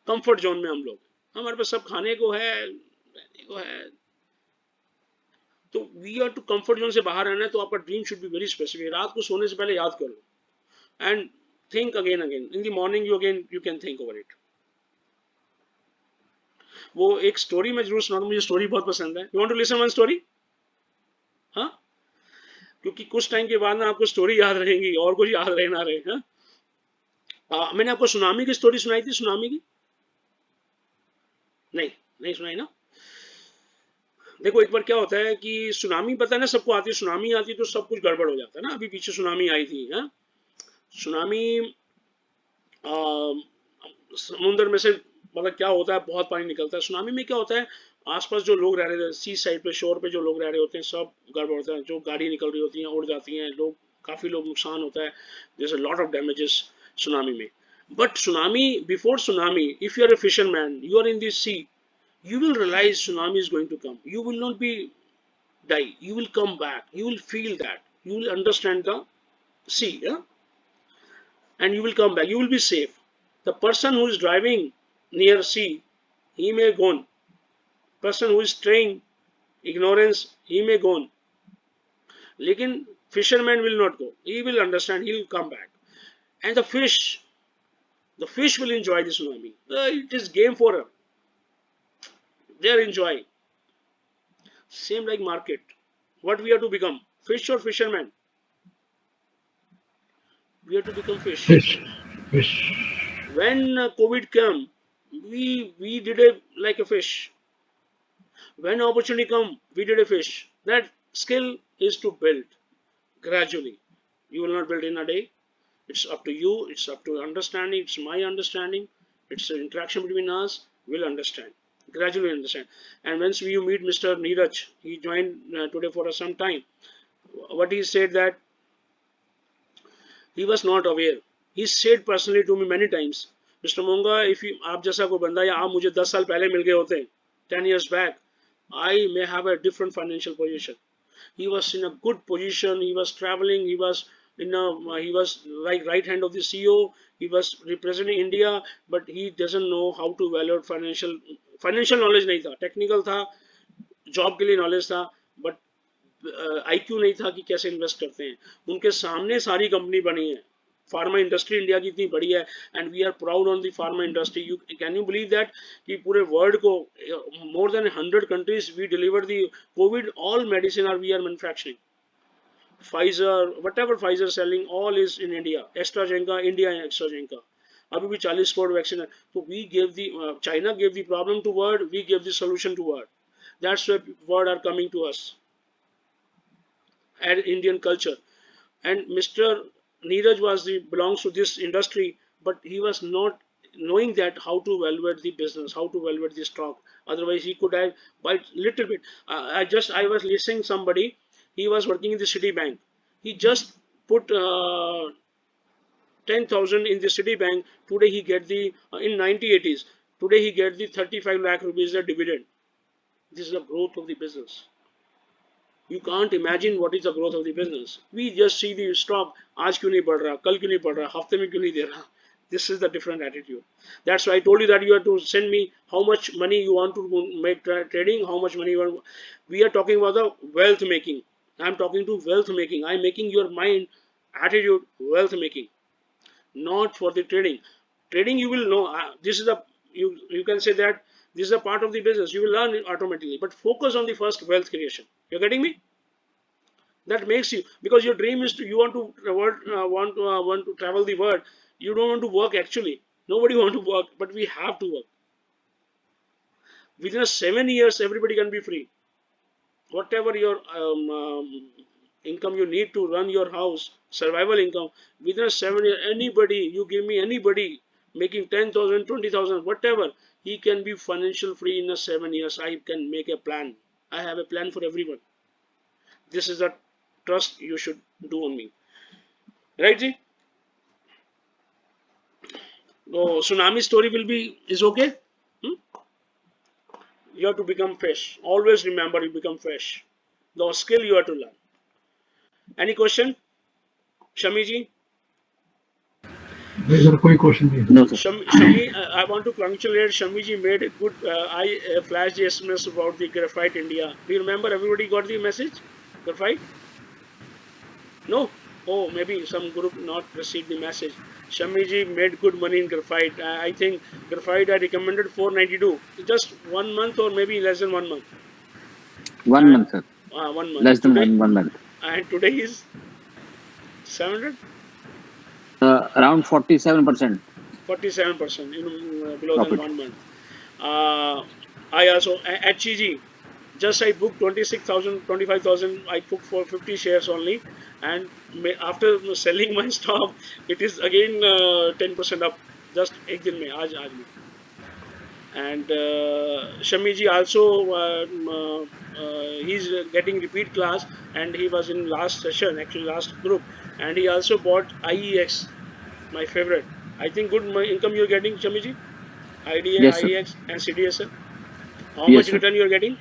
कंफर्ट जोन में हम लोग, हमारे पास सब खाने को है, रहने को है, तो we are to comfort zone से बाहर रहना है। तो आपका dream should be very specific. रात को सोने से पहले याद कर लो and think again in the morning, you can think over it. वो एक स्टोरी मैं जरूर सुनाऊंगा, मुझे स्टोरी बहुत पसंद है। You want to listen one story? हाँ, क्योंकि कुछ टाइम के बाद ना आपको स्टोरी याद रहेंगी और कुछ याद रहे ना रहे। हाँ, मैंने आपको सुनामी की स्टोरी सुनाई थी, सुनामी की नहीं सुनाई ना। देखो एक बार क्या होता है कि सुनामी, पता है ना सबको आती है, सुनामी आती है तो सब कुछ गड़बड़ हो जाता है ना। अभी पीछे सुनामी आई थी, हाँ, सुनामी समुद्र में से, मतलब क्या होता है, बहुत पानी निकलता है। सुनामी में क्या होता है, आसपास जो लोग रह रहे थे, सी साइड पे, शोर पे जो लोग रह रहे होते हैं, सब गड़बड़ होता है। जो गाड़ी निकल रही होती है उड़ जाती हैं, लोग, काफी लोग नुकसान होता है, जैसे लॉट ऑफ डैमेजेस सुनामी में। But tsunami, before tsunami, if you are a fisherman, you are in this sea, you will realize tsunami is going to come. You will not be die. You will come back. You will feel that. You will understand the sea, yeah? And you will come back. You will be safe. The person who is driving near sea, he may go on. Person who is staying ignorance, he may go on. Lekin fisherman will not go. He will understand. He will come back. And the fish will enjoy the tsunami. It is game for her. They are enjoying. Same like market. What we have to become? Fish or fisherman? We have to become fish. Fish. When COVID came, we did it like a fish. When opportunity come, we did a fish. That skill is to build gradually. You will not build in a day. It's up to you. It's up to understanding. It's my understanding. It's an interaction between us. We'll understand. Gradually understand. And once you meet Mr. Neeraj, he joined today for some time. What he said that he was not aware. He said personally to me many times, Mr. Monga, if you, आप जैसा कोई बंदा या आप मुझे 10 साल पहले मिल गए होते, 10 years back, I may have a different financial position. He was in a good position. He was traveling. He was he was like right hand of the CEO. He was representing India, but he doesn't know how to evaluate financial knowledge नहीं था, technical था, job के लिए knowledge था, but IQ नहीं था कि कैसे इन्वेस्ट करते हैं. उनके सामने सारी कंपनी बनी है. फार्मा इंडस्ट्री इंडिया की इतनी बड़ी है, and we are proud on the pharma industry. You can you believe that कि पूरे वर्ल्ड को more than 100 countries we deliver the Covid, all medicine are we are manufacturing. Pfizer, whatever Pfizer selling, all is in India. AstraZeneca, India AstraZeneca. अभी भी 40 crore vaccine है. तो we gave the China gave the problem to world, we gave the solution to world. That's why world are coming to us. And Indian culture. And Mr. Neeraj belongs to this industry, but he was not knowing that how to evaluate the business, how to evaluate the stock. Otherwise, he could have bought little bit. I was listening somebody. He was working in the Citibank. He just put 10,000 in the Citibank. Today he get the in 1980s. Today he get the 35 lakh rupees a dividend. This is the growth of the business. You can't imagine what is the growth of the business. We just see the stock. आज क्यों नहीं बढ़ रहा, कल क्यों नहीं बढ़ रहा, हफ्ते में क्यों नहीं दे रहा. This is the different attitude. That's why I told you that you have to send me how much money you want to make trading, how much money you want. We are talking about the wealth making. I'm talking to wealth making. I'm making your mind attitude wealth making, not for the trading. Trading you will know. This is the you can say that this is a part of the business. You will learn it automatically. But focus on the first wealth creation. You're getting me? That makes you, because your dream is to you want to travel the world. You don't want to work actually. Nobody want to work, but we have to work. Within 7 years, everybody can be free. Whatever your income you need to run your house, survival income, within 7 years, anybody, you give me anybody making 10,000, 20,000, whatever, he can be financial free in 7 years. I can make a plan. I have a plan for everyone. This is the trust you should do on me. Right, Ji? Oh, tsunami story is okay? You have to become fresh. Always remember, you become fresh. The skill you have to learn. Any question? Shami ji? नहीं sir, कोई question नहीं. No, sir. Shami, I want to congratulate Shami ji made a good, I flashed the SMS about the Graphite India. Do you remember everybody got the message? Graphite? No? Oh, maybe some group not received the message. Shami ji made good money in Graphite. I think Graphite I recommended 492. Just 1 month or maybe less than 1 month. 1 month, sir. 1 month. Less than today, 1 month. And today is 700? Around 47%. 47%, below Profit. than 1 month. I also, HEG, just I booked 26,000, 25,000, I took for 50 shares only. And after selling my stock, it is again 10% up. Just ek din mein, aaj mein. And Shami ji also, he's getting repeat class, and he was in last session, actually last group, and he also bought IEX, my favorite. I think good income you're getting, Shami ji? IDA, Yes, sir. IEX and CDSL. How Yes, much sir. return you're getting?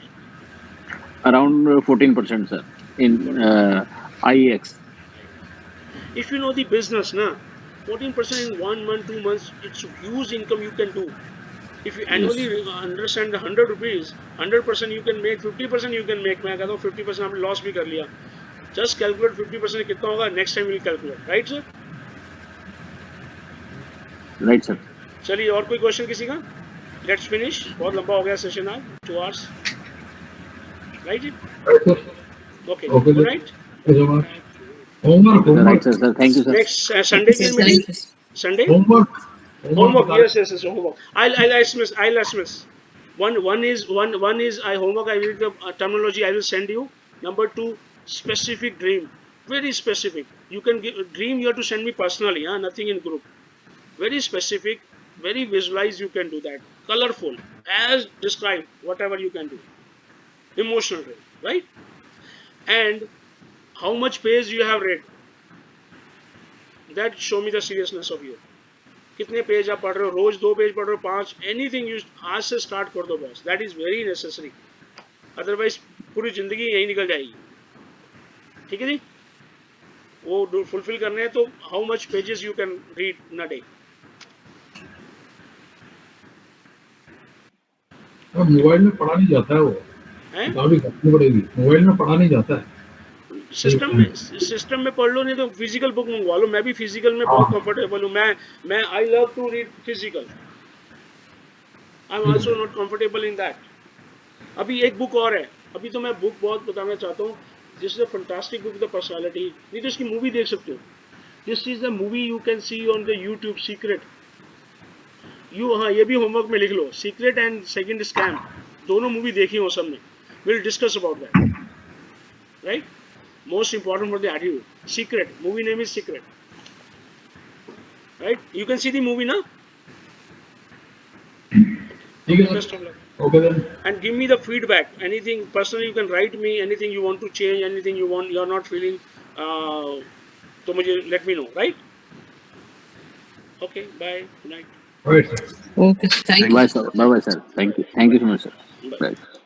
Around 14%, sir. In IEX. If you know the business, na, 14% in 1 month, 2 months, it's huge income you can do. If you annually understand the 100 rupees, 100% you can make, 50% you can make. मैं कहता हूँ 50% आपने loss भी कर लिया. Just calculate 50% कितना होगा. Next time we'll calculate. Right, sir? Right, sir. चलिए और कोई क्वेश्चन किसी का? Let's finish. बहुत लंबा हो गया सेशन आज. 2 hours. Right? Okay. Okay, Good night. Homework. Right, sir. Thank you, sir. Next Sunday Yes, we'll sir. meet. Sunday. Homework. Homework, yes, homework. I'll SMS. One is I homework. I will the terminology. I will send you. Number 2, specific dream, very specific. You can give dream. You have to send me personally. Nothing in group. Very specific, very visualized. You can do that. Colorful, as described. Whatever you can do. Emotional dream, right? And how much page you have read. That show me the seriousness of you. कितने page आप पढ़ रहे हो, रोज 2 page पढ़ रहे हो, 5, anything you आज से स्टार्ट कर दो boss. That is very necessary. Otherwise पूरी जिंदगी यही निकल जाएगी. ठीक है जी. वो फुलफिल करने हैं तो how much pages you can read in a day? अब मोबाइल में पढ़ा नहीं जाता है वो, किताबें खरीदनी पड़ेगी, मोबाइल में पढ़ा नहीं जाता है। सिस्टम में पढ़ लो, नहीं तो फिजिकल बुक मंगवा लो। मैं भी फिजिकल में बहुत कंफर्टेबल हूँ। मैं I love to read physical. I am also not comfortable in that. अभी एक बुक और है, अभी तो मैं बुक बहुत बताना चाहता हूँ। This is a fantastic book, the personality. नहीं तो इसकी मूवी देख सकते हो। This is the movie you can C on the YouTube, secret. हाँ, ये भी होमवर्क में लिख लो, सीक्रेट एंड सेकंड स्कैम, दोनों मूवी देखी हो सबने। Will discuss about that, right? Most important for the attitude. Secret. Movie name is Secret. Right? You can see the movie now. Best of luck. Okay then. And give me the feedback. Anything personally you can write me. Anything you want to change. Anything you want you're not feeling. तो मुझे let me know. Right? Okay. Bye. Good night. Right, sir. Okay, thank you. Bye sir. Bye sir. Thank you so much sir. Bye. Bye.